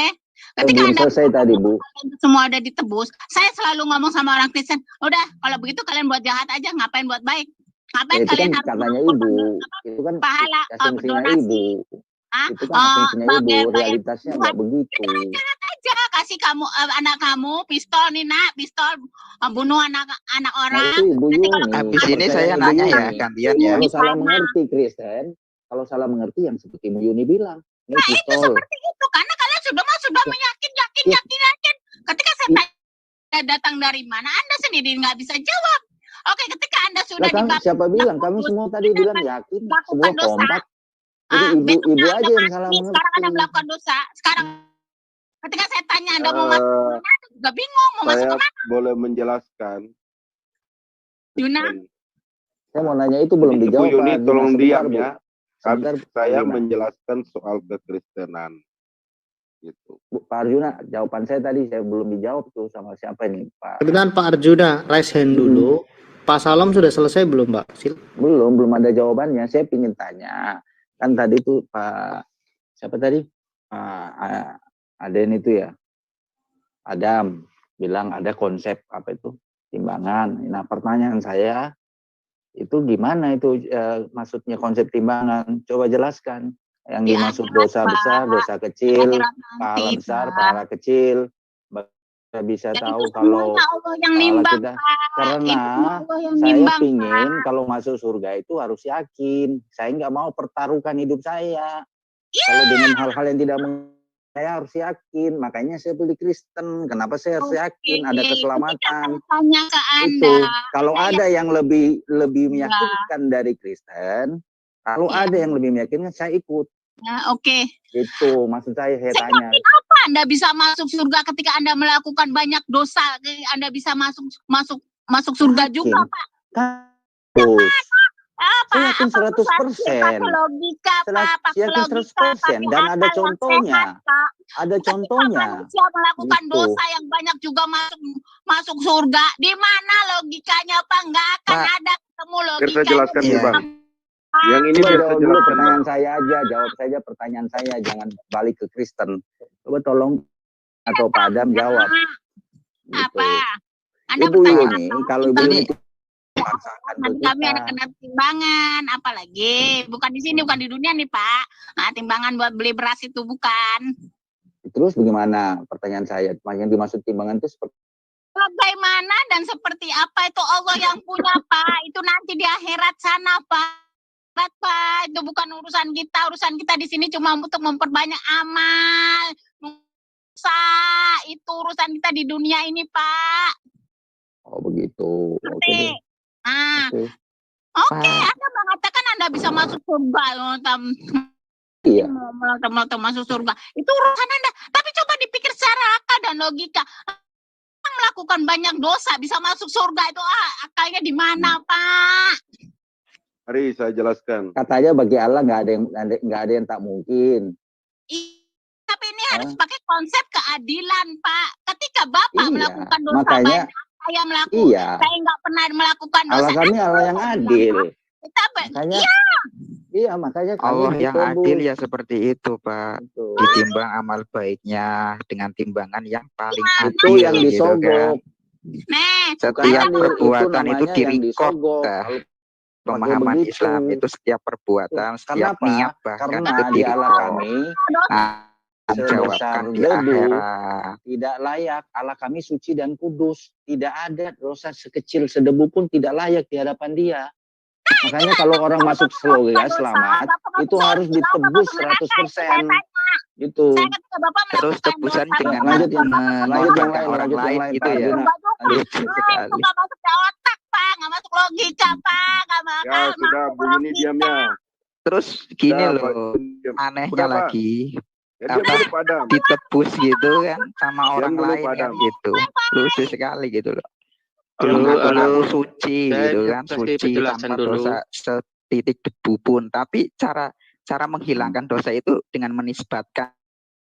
Ketika belum Anda selesai tadi Bu. Semua udah ditebus. Saya selalu ngomong sama orang Kristen, udah kalau begitu kalian buat jahat aja, ngapain buat baik? Ngapain itu kalian kan katanya Ibu, itu kan pahala asumsinya Ibu. Itu kan asumsinya Ibu, realitasnya nggak begitu. Jahat aja, kasih kamu anak kamu pistol nih nak, pistol bunuh anak orang. Nah, itu Ibu Yuni. Habis ini saya nanya ya, gantian ya. Kalau salah mengerti Kristen, kalau salah mengerti yang seperti Ibu Yuni bilang, ini pistol. Itu seperti itu karena kalian sudah yakin. Ketika saya tanya datang dari mana, Anda sendiri nggak bisa jawab. Oke, ketika Anda sudah siapa bilang? Kami semua tadi bilang yakin, semua kompak. Jadi ibu aja yang salah mengerti. Sekarang Anda melakukan dosa. Sekarang ketika saya tanya Anda mau masuk kemana, juga bingung mau masuk kemana. Boleh menjelaskan. Yuna. Saya mau nanya itu belum dijawab. Ibu Yuni, tolong diam ya. Saya Arjuna. menjelaskan soal kekristenan. Gitu. Pak Arjuna, jawaban saya tadi saya belum dijawab tuh sama siapa ini Pak. Kebetulan Pak Arjuna raise hand dulu. Pak Salam sudah selesai belum Pak? Belum ada jawabannya. Saya ingin tanya. Kan tadi tuh Pak siapa tadi? Aden itu ya. Adam bilang ada konsep apa itu? Timbangan. Nah, pertanyaan saya itu gimana itu maksudnya konsep timbangan? Coba jelaskan. Yang dimaksud dosa besar, dosa kecil, pahala besar, pahala kecil. Bisa tahu kalau kita, karena saya pingin kalau masuk surga itu harus yakin. Saya nggak mau pertaruhkan hidup saya. Kalau dengan hal-hal yang tidak saya harus yakin. Makanya saya pilih Kristen. Kenapa saya harus yakin? Ada keselamatan. Itu kalau ada yang lebih meyakinkan dari Kristen, kalau ada yang lebih meyakinkan, saya ikut. Ya, oke. Itu maksud saya tanya. Apa Anda bisa masuk surga ketika Anda melakukan banyak dosa? Anda bisa masuk surga juga, Pak? Saya yakin 100%. Logika, Pak. Yakin 100%. Dan ada contohnya. Ada contohnya. Manusia melakukan dosa yang banyak juga masuk surga. Di mana logikanya, Pak? Nggak akan ada ketemu logikanya. Saya jelaskan nih, Bang. Yang ini jawab dulu pertanyaan saya aja, jawab saja pertanyaan saya, jangan balik ke Kristen. Coba tolong atau Pak Adam jawab. Apa? Anda Ibu Yuni, kalau Ibu Yuni kami ada kena timbangan, apalagi bukan di sini, bukan di dunia nih Pak. Nah, timbangan buat beli beras itu bukan. Terus bagaimana pertanyaan saya? Yang dimaksud timbangan itu seperti bagaimana dan seperti apa itu Allah yang punya Pak. Itu nanti di akhirat sana Pak. Pak, itu bukan urusan kita di sini cuma untuk memperbanyak amal, dosa. Itu urusan kita di dunia ini, Pak. Oh begitu. Oke deh. Ah, Oke. Anda mengatakan Anda bisa masuk surga. Iya. Masuk surga. Itu urusan Anda. Tapi coba dipikir secara akal dan logika. Melakukan banyak dosa bisa masuk surga itu akalnya di mana, Pak? Mari saya jelaskan. Katanya bagi Allah nggak ada yang tak mungkin. Tapi ini harus pakai konsep keadilan, Pak. Ketika Bapak melakukan dosa makanya, banyak, saya melakukan, saya nggak pernah melakukan dosa. Allah kami Allah yang adil. Makanya, iya makanya kami Allah yang adil ditebus. ya seperti itu, Pak. Ditimbang amal baiknya dengan timbangan yang paling adil. Itu yang disogok. Setiap perbuatan itu dirikok. Pemahaman Islam itu setiap perbuatan, setiap niat bahkan itu di Allah dirikok. kami Menjawabkan di akhirat. Tidak layak. Allah kami suci dan kudus. Tidak ada dosa sekecil sedebu pun tidak layak di hadapan Dia. Makanya kalau orang masuk surga selamat, itu harus ditebus 100%. Gitu. Terus tebusan dengan lanjut yang orang lain gitu ya. Lucu sekali. Nggak masuk ke otak, Pak. Nggak masuk logika, Pak. Ya sudah, Bu Yuni diamnya. Terus gini loh, anehnya lagi. Ditebus gitu kan sama orang lain kan gitu. Lucu sekali gitu loh. Mengaku suci gitu kan, suci tanpa dosa setitik debu pun. Tapi cara menghilangkan dosa itu dengan menisbatkan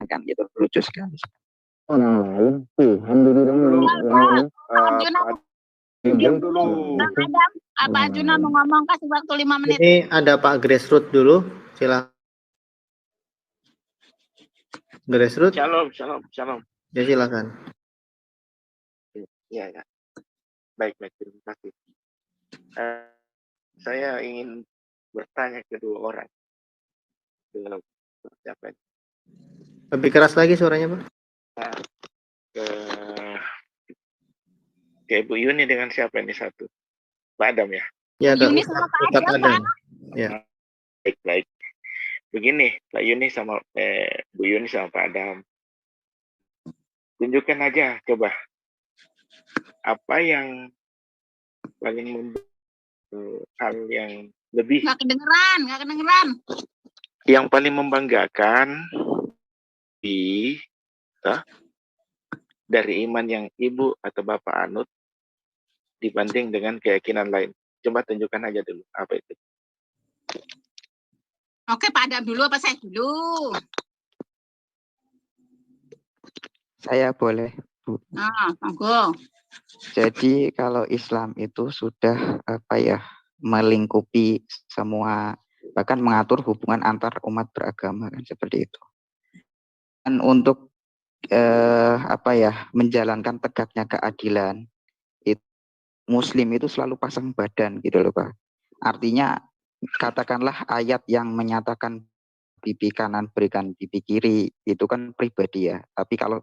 kan gitu. Lucu sekali. Orang lain, Diam dulu. Pak Arjuna mau ngomong, kasih waktu 5 menit. Ini ada Pak Grassroot dulu, silakan. Grassroot. Shalom. Ya silakan. Ya. Baik, terima kasih. Saya ingin bertanya ke dua orang. Siapa? Lebih keras lagi suaranya, Pak. Ke Bu Yuni dengan siapa ini satu? Pak Adam ya? Ya, Bu Yuni sama Pak Adam. Ya. Baik. Begini, Pak Yuni sama Bu Yuni sama Pak Adam. Tunjukkan aja coba apa yang paling hal yang lebih nggak kedengeran yang paling membanggakan dari iman yang ibu atau bapak anut dibanding dengan keyakinan lain. Coba tunjukkan aja dulu apa itu. Oke, Pak Adam dulu apa saya dulu? Saya boleh, Bu. Monggo. Jadi kalau Islam itu sudah melingkupi semua, bahkan mengatur hubungan antar umat beragama kan seperti itu. Dan untuk menjalankan tegaknya keadilan, Muslim itu selalu pasang badan gitu loh, Pak. Artinya katakanlah ayat yang menyatakan pipi kanan berikan pipi kiri itu kan pribadi ya. Tapi kalau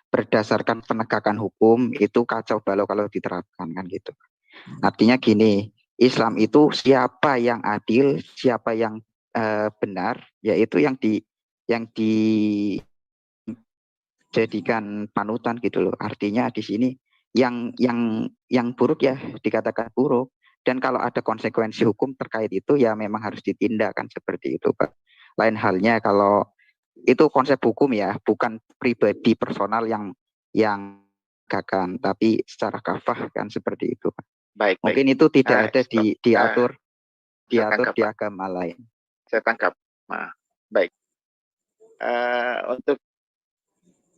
berdasarkan penegakan hukum itu kacau balau kalau diterapkan kan gitu. Artinya gini, Islam itu siapa yang adil, siapa yang benar, yaitu yang dijadikan panutan gitu loh. Artinya di sini yang buruk ya dikatakan buruk, dan kalau ada konsekuensi hukum terkait itu ya memang harus ditindak kan seperti itu, Pak. Lain halnya kalau itu konsep hukum ya, bukan pribadi personal yang gagan, tapi secara kafah kan seperti itu, Pak. Baik. Mungkin itu tidak ada diatur di agama lain. Saya tangkap. Baik. Untuk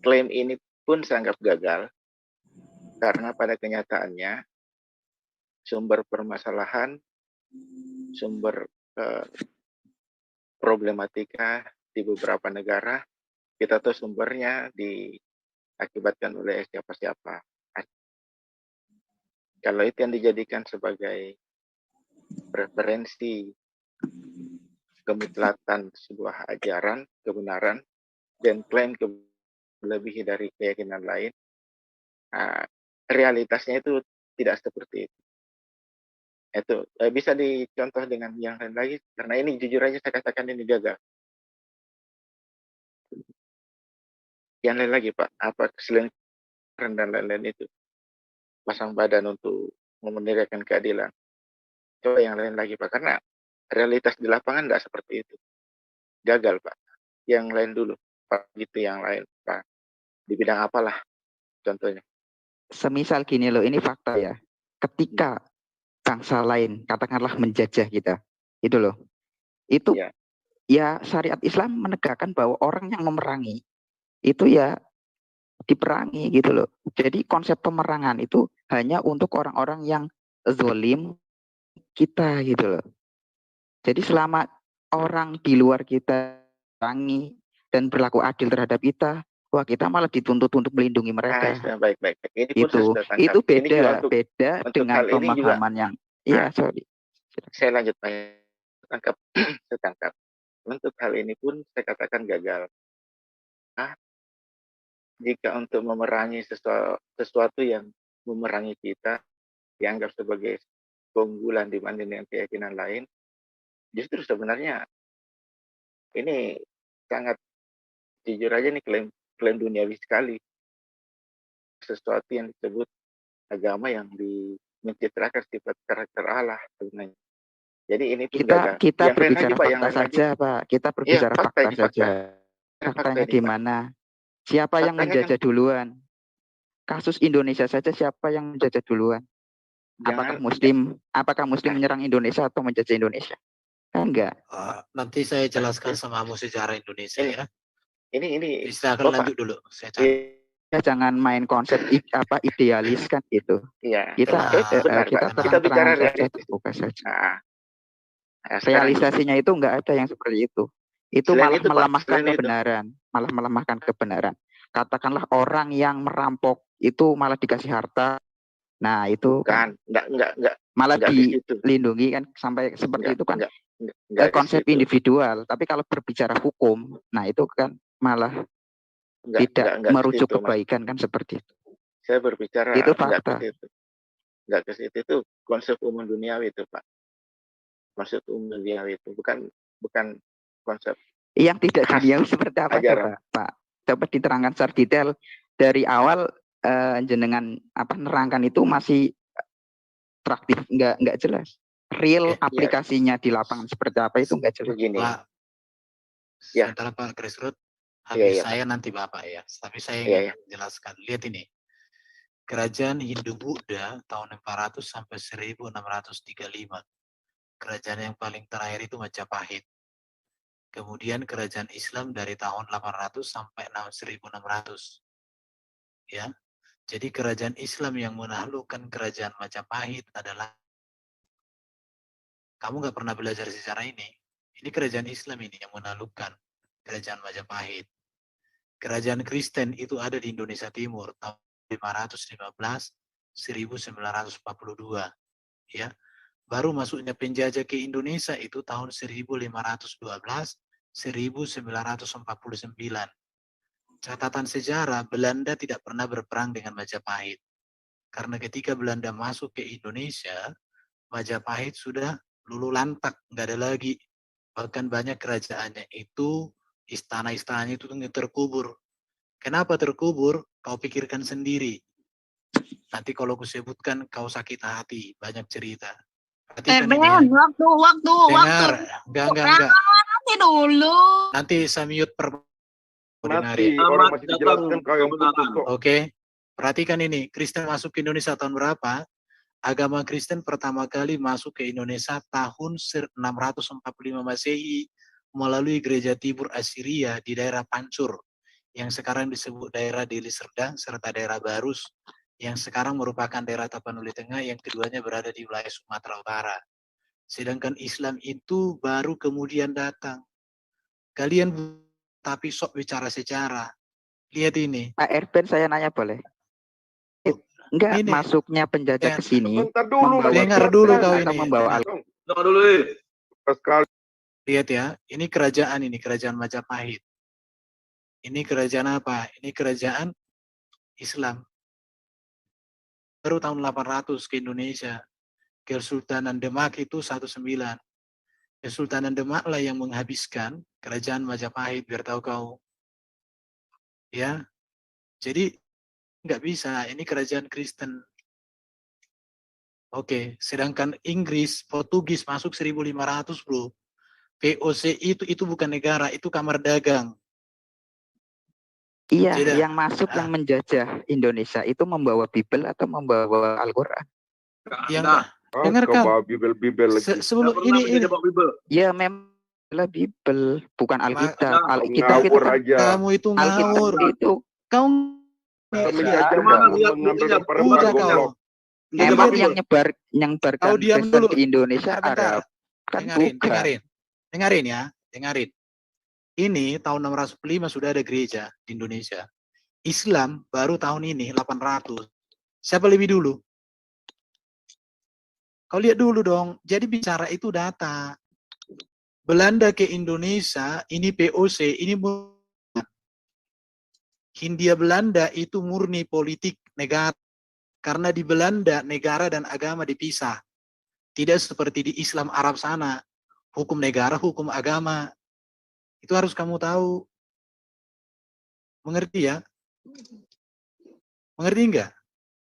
klaim ini pun saya anggap gagal karena pada kenyataannya sumber permasalahan, sumber problematika di beberapa negara kita tahu sumbernya diakibatkan oleh siapa-siapa. Kalau itu yang dijadikan sebagai referensi kemutlatan sebuah ajaran, kebenaran, dan klaim lebih dari keyakinan lain, realitasnya itu tidak seperti itu. Itu bisa dicontoh dengan yang lain lagi, karena ini jujur aja saya katakan ini gagal. Yang lain lagi Pak, apa keselengkaran dan lain-lain itu. Pasang badan untuk menegakkan keadilan. Coba yang lain lagi Pak, karena realitas di lapangan tidak seperti itu. Gagal Pak. Yang lain dulu, Pak, gitu yang lain Pak. Di bidang apalah contohnya. Semisal gini loh, ini fakta ya. Ketika bangsa lain katakanlah menjajah kita, itu loh. Itu ya syariat Islam menegakkan bahwa orang yang memerangi itu ya diperangi gitu loh. Jadi konsep pemerangan itu hanya untuk orang-orang yang zalim kita gitu loh. Jadi selama orang di luar kita perangi dan berlaku adil terhadap kita, wah kita malah dituntut untuk melindungi mereka. Baik. Ini pun saya sudah tangkap. Itu Ini juga beda untuk dengan hal ini juga, pemahaman yang sorry. Saya lanjut Pak. Saya tangkap. Untuk hal ini pun saya katakan gagal. Jika untuk memerangi sesuatu yang memerangi kita dianggap sebagai keunggulan dibanding dengan keyakinan lain, justru sebenarnya ini sangat jujur aja nih klaim duniawi sekali. Sesuatu yang disebut agama yang mencitrakan sifat karakter Allah sebenarnya. Jadi ini pun gagal. Kita yang berbicara lagi, fakta saja Pak. Kita berbicara fakta saja. Faktanya di mana? Siapa yang menjajah duluan? Kasus Indonesia saja siapa yang menjajah duluan? Apakah Muslim menyerang Indonesia atau menjajah Indonesia? Kan enggak. Nanti saya jelaskan sama kamu sejarah Indonesia ya. Ini silakan lanjut dulu. Saya jangan main konsep idealis kan gitu. Iya. Kita bicara realistis saja. Realisasinya itu enggak ada yang seperti itu. Itu malah melemahkan kebenaran, malah melemahkan kebenaran. Katakanlah orang yang merampok itu malah dikasih harta. Nah, itu kan enggak malah dilindungi kan sampai seperti itu kan. Konsep individual, tapi kalau berbicara hukum, nah itu kan malah tidak merujuk kebaikan kan seperti itu. Saya berbicara itu fakta. Enggak ke situ, itu konsep umum duniawi itu Pak. Konsep umum duniawi itu bukan konsep yang tidak duniawi seperti apa Pak? Coba diterangkan secara detail dari awal. Jenengan nerangkan itu masih traktif, enggak jelas. Real aplikasinya di lapangan seperti apa itu enggak jelas. Begini. Pak, sementara Pak Grassroot, habis saya nanti Bapak ya. Tapi saya ingin menjelaskan. Lihat ini. Kerajaan Hindu-Buddha tahun 400 sampai 1635. Kerajaan yang paling terakhir itu Majapahit. Kemudian kerajaan Islam dari tahun 800 sampai 1600. Ya. Jadi kerajaan Islam yang menaklukkan kerajaan Majapahit adalah, kamu nggak pernah belajar sejarah ini. Ini kerajaan Islam ini yang menaklukkan kerajaan Majapahit. Kerajaan Kristen itu ada di Indonesia Timur tahun 515 1942. Ya. Baru masuknya penjajah ke Indonesia itu tahun 1512 1949. Catatan sejarah, Belanda tidak pernah berperang dengan Majapahit. Karena ketika Belanda masuk ke Indonesia, Majapahit sudah luluh lantak, nggak ada lagi. Bahkan banyak kerajaannya itu, istana-istananya itu terkubur. Kenapa terkubur? Kau pikirkan sendiri. Nanti kalau aku sebutkan, kau sakit hati, banyak cerita. Waktu. Enggak. Nanti dulu. Nanti saya mute Nanti orang masih dijelaskan kau yang putus kok. Oke, perhatikan ini. Kristen masuk ke Indonesia tahun berapa? Agama Kristen pertama kali masuk ke Indonesia tahun 645 Masehi melalui gereja Tibur Assyria di daerah Pancur, yang sekarang disebut daerah Deli Serdang serta daerah Barus, yang sekarang merupakan daerah Tapanuli Tengah, yang keduanya berada di wilayah Sumatera Utara. Sedangkan Islam itu baru kemudian datang. Kalian tapi sok bicara sejarah. Lihat ini. Pak Erben, saya nanya boleh? Enggak, ini masuknya penjajah ke sini. Dengar dulu kau ini. Dengar dulu. Lihat ya, ini kerajaan Majapahit. Ini kerajaan apa? Ini kerajaan Islam. Baru tahun 800 ke Indonesia. Kesultanan Demak itu 19. Kesultanan Demak lah yang menghabiskan kerajaan Majapahit, biar tahu kau. Ya, Jadi nggak bisa, ini kerajaan Kristen. Oke, sedangkan Inggris, Portugis masuk 1500 bro. VOC itu bukan negara, itu kamar dagang. Iya, Tidak. yang masuk yang menjajah Indonesia itu membawa Bible atau membawa Al-Quran? Yang dengar kau. Bibel lagi. Sebelum ini. Ya memang Bible, bukan Alkitab. Alkitab itu aja. Kamu itu ngawur. Itu kau kami diajar udah kau. Emang yang nyebarkan diam Kristen dulu. di Indonesia Bentar. Arab. Kan Dengarin ya. Ini tahun 605 sudah ada gereja di Indonesia. Islam baru tahun ini 800. Siapa lebih dulu? Kau lihat dulu dong. Jadi bicara itu data. Belanda ke Indonesia, ini POC, ini Hindia Belanda itu murni politik negara. Karena di Belanda negara dan agama dipisah. Tidak seperti di Islam Arab sana. Hukum negara, hukum agama. Itu harus kamu tahu. Mengerti ya? Mengerti enggak?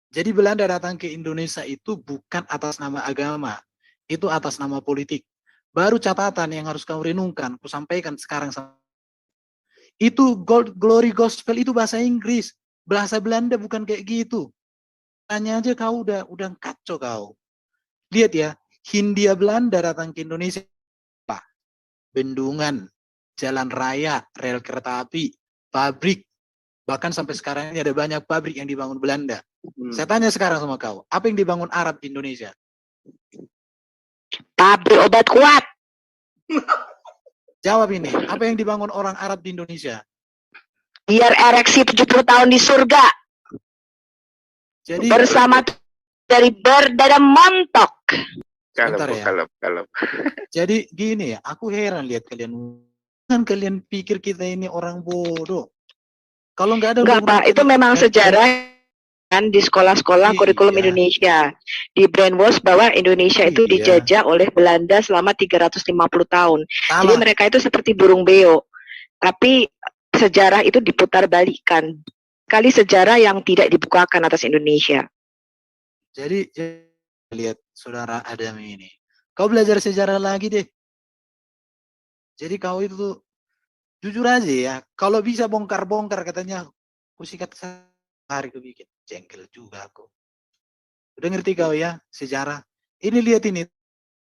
Jadi Belanda datang ke Indonesia itu bukan atas nama agama. Itu atas nama politik. Baru catatan yang harus kamu renungkan. Aku sampaikan sekarang. Itu glory gospel itu bahasa Inggris. Bahasa Belanda bukan kayak gitu. Tanya aja kau udah kacau kau. Lihat ya, Hindia Belanda datang ke Indonesia. Bendungan, jalan raya, rel kereta api, pabrik. Bahkan sampai sekarang ini ada banyak pabrik yang dibangun Belanda. Saya tanya sekarang sama kau, apa yang dibangun Arab di Indonesia? Pabrik obat kuat. Jawab ini, apa yang dibangun orang Arab di Indonesia? Biar ereksi 70 tahun di surga. Jadi bersama dari berdada montok. Kalau. Jadi gini ya, aku heran lihat kalian. Kan kalian pikir kita ini orang bodoh. Kalau nggak ada. Enggak Pak, itu memang sejarah kan di sekolah-sekolah kurikulum Indonesia. Di brainwash bahwa Indonesia itu dijajah oleh Belanda selama 350 tahun. Jadi mereka itu seperti burung beo. Tapi sejarah itu diputar balikan. Kali sejarah yang tidak dibukakan atas Indonesia. Jadi lihat saudara Adam ini. Kau belajar sejarah lagi deh. Jadi kau itu jujur aja ya. Kalau bisa bongkar-bongkar katanya. Aku sikat sehari aku bikin. Jengkel juga aku. Udah ngerti kau ya sejarah. Ini lihat ini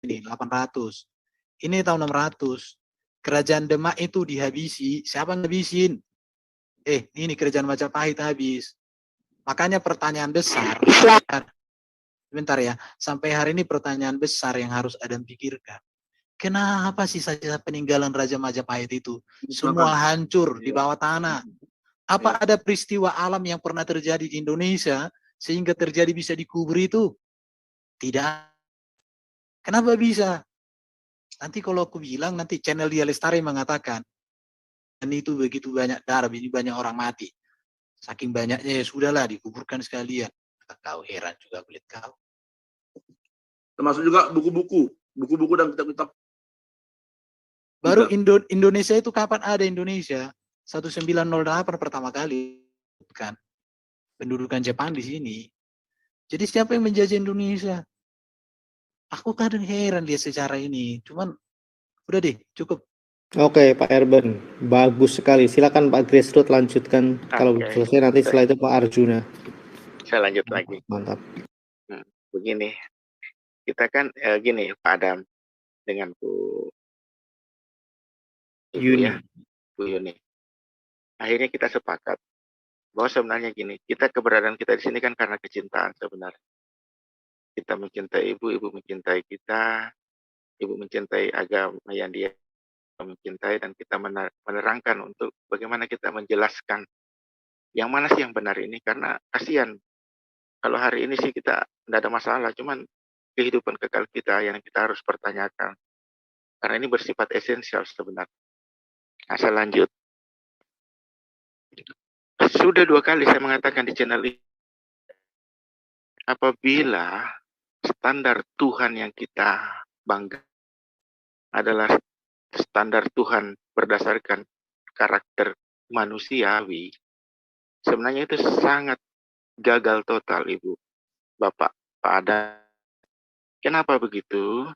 800. Ini tahun 600. Kerajaan Demak itu dihabisi. Siapa ngabisin? Ini kerajaan Majapahit habis. Makanya pertanyaan besar. Sebentar ya. Sampai hari ini pertanyaan besar yang harus Adam pikirkan. Kenapa sih saja peninggalan Raja Majapahit itu semua hancur di bawah tanah? Apa ada peristiwa alam yang pernah terjadi di Indonesia sehingga terjadi bisa dikubur itu? Tidak. Kenapa bisa? Nanti kalau aku bilang nanti channel Dia Lestari mengatakan dan itu begitu banyak darah, banyak orang mati. Saking banyaknya ya sudahlah dikuburkan sekalian. Kau heran juga kulit kau. Termasuk juga buku-buku dan kitab-kitab. Baru Indonesia itu kapan ada Indonesia? 1908 pertama kali kan pendudukan Jepang di sini. Jadi siapa yang menjajah Indonesia? Aku kadang heran lihat sejarah ini. Cuman udah deh, cukup. Oke, Pak Erben, bagus sekali. Silakan Pak Grassroot lanjutkan. Kalau selesai nanti setelah itu Pak Arjuna. Saya lanjut lagi. Mantap. Begini, kita kan gini Pak Adam dengan Bu Yuni. Bu Yuni. Akhirnya kita sepakat bahwa sebenarnya gini, keberadaan kita di sini kan karena kecintaan sebenarnya. Kita mencintai ibu, ibu mencintai kita, ibu mencintai agama yang dia mencintai, dan kita menerangkan untuk bagaimana kita menjelaskan yang mana sih yang benar ini, karena kasihan kalau hari ini sih kita tidak ada masalah, cuman kehidupan kekal kita yang kita harus pertanyakan karena ini bersifat esensial sebenarnya. Nah, saya lanjut. Sudah 2 kali saya mengatakan di channel ini, apabila standar Tuhan yang kita bangga adalah standar Tuhan berdasarkan karakter manusiawi, sebenarnya itu sangat gagal total, Ibu, Bapak, Pak Ada. Kenapa begitu?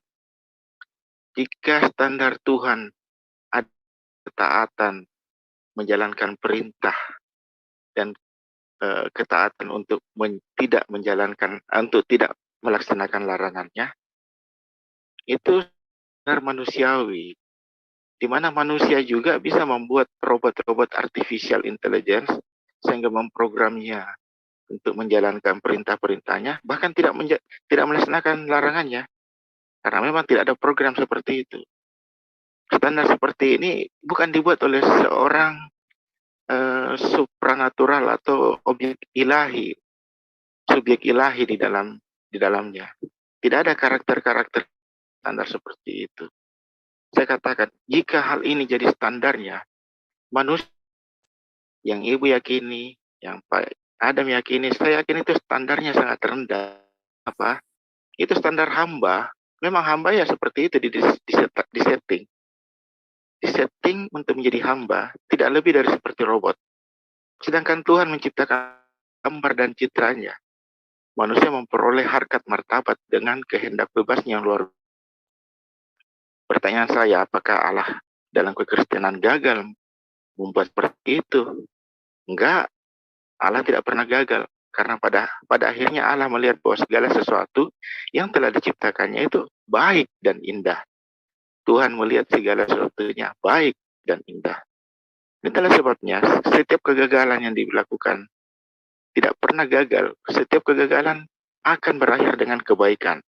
Jika standar Tuhan ada ketaatan menjalankan perintah dan ketaatan untuk tidak menjalankan, untuk tidak melaksanakan larangannya, itu standar manusiawi, di mana manusia juga bisa membuat robot-robot artificial intelligence sehingga memprogramnya untuk menjalankan perintah-perintahnya, bahkan tidak melaksanakan larangannya, karena memang tidak ada program seperti itu. Standar seperti ini bukan dibuat oleh seorang supranatural atau subjek ilahi di dalamnya. Tidak ada karakter-karakter standar seperti itu. Saya katakan, jika hal ini jadi standarnya, manusia yang Ibu yakini, yang Pak Adam yakini, saya yakin itu standarnya sangat rendah. Apa? Itu standar hamba. Memang hamba ya seperti itu disetting untuk menjadi hamba, tidak lebih dari seperti robot. Sedangkan Tuhan menciptakan gambar dan citranya. Manusia memperoleh harkat martabat dengan kehendak bebasnya yang luar biasa. Pertanyaan saya, apakah Allah dalam kekristenan gagal membuat seperti itu? Enggak, Allah tidak pernah gagal. Karena pada akhirnya Allah melihat bahwa segala sesuatu yang telah diciptakannya itu baik dan indah. Tuhan melihat segala sesuatunya baik dan indah. Itulah sebabnya setiap kegagalan yang dilakukan tidak pernah gagal. Setiap kegagalan akan berakhir dengan kebaikan.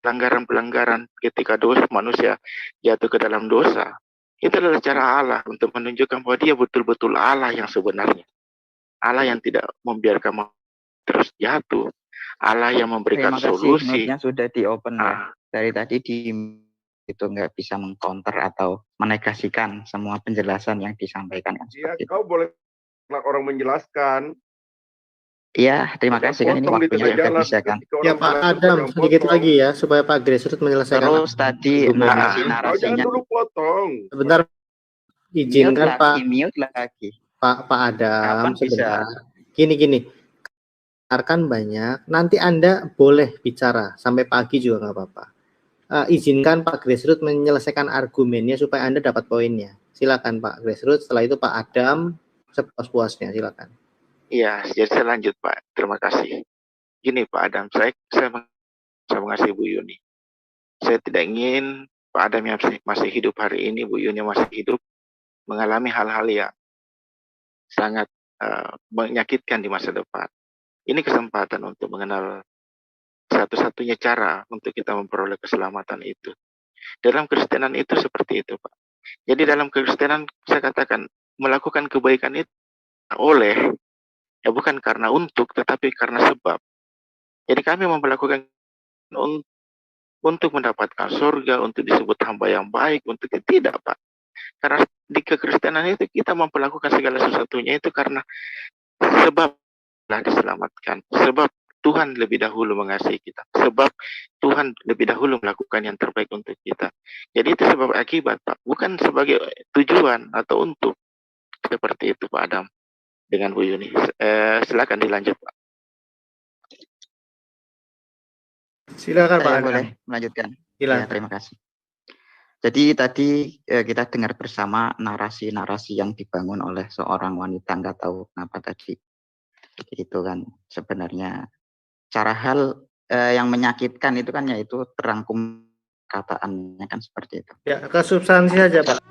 Pelanggaran-pelanggaran ketika manusia jatuh ke dalam dosa, itu adalah cara Allah untuk menunjukkan bahwa dia betul-betul Allah yang sebenarnya. Allah yang tidak membiarkan terus jatuh. Allah yang memberikan solusi. Terima kasih, sudah di-open ya. Dari tadi itu nggak bisa mengcounter atau menegasikan semua penjelasan yang disampaikan. Iya, kau boleh orang menjelaskan. Iya, terima kasih kan ini waktunya sudah bisa kan. Ya Pak Adam, sedikit lagi ya supaya Pak Grassroots menyelesaikan. Terus tadi narasinya. Jangan dulu potong. Sebentar, izinkan mute lagi. Pak Adam sebentar. Gini. Dengarkan banyak. Nanti Anda boleh bicara sampai pagi juga nggak apa-apa. Izinkan Pak Grassroots menyelesaikan argumennya supaya Anda dapat poinnya. Silakan Pak Grassroots. Setelah itu Pak Adam sepuas-puasnya. Silakan. Iya, jadi saya lanjut Pak. Terima kasih. Gini Pak Adam, saya mengasihi Bu Yuni. Saya tidak ingin Pak Adam yang masih hidup hari ini, Bu Yuni masih hidup, mengalami hal-hal yang sangat menyakitkan di masa depan. Ini kesempatan untuk mengenal satu-satunya cara untuk kita memperoleh keselamatan itu. Dalam Kristenan itu seperti itu Pak. Jadi dalam Kristenan saya katakan melakukan kebaikan itu oleh, ya bukan karena untuk, tetapi karena sebab. Jadi kami melakukan untuk mendapatkan surga, untuk disebut hamba yang baik, untuk tidak Pak. Karena di kekristenan itu kita memperlakukan segala sesuatunya itu karena sebab telah diselamatkan. Sebab Tuhan lebih dahulu mengasihi kita. Sebab Tuhan lebih dahulu melakukan yang terbaik untuk kita. Jadi itu sebab akibat Pak. Bukan sebagai tujuan atau untuk. Seperti itu Pak Adam. Dengan Bu Yuni. Silakan dilanjut Pak. Silakan Pak Adam. Boleh melanjutkan. Ya, terima kasih. Jadi tadi kita dengar bersama narasi-narasi yang dibangun oleh seorang wanita, nggak tahu kenapa tadi. Itu kan sebenarnya cara hal yang menyakitkan itu kan yaitu terangkum kataannya kan seperti itu. Ya, ke substansi aja Pak.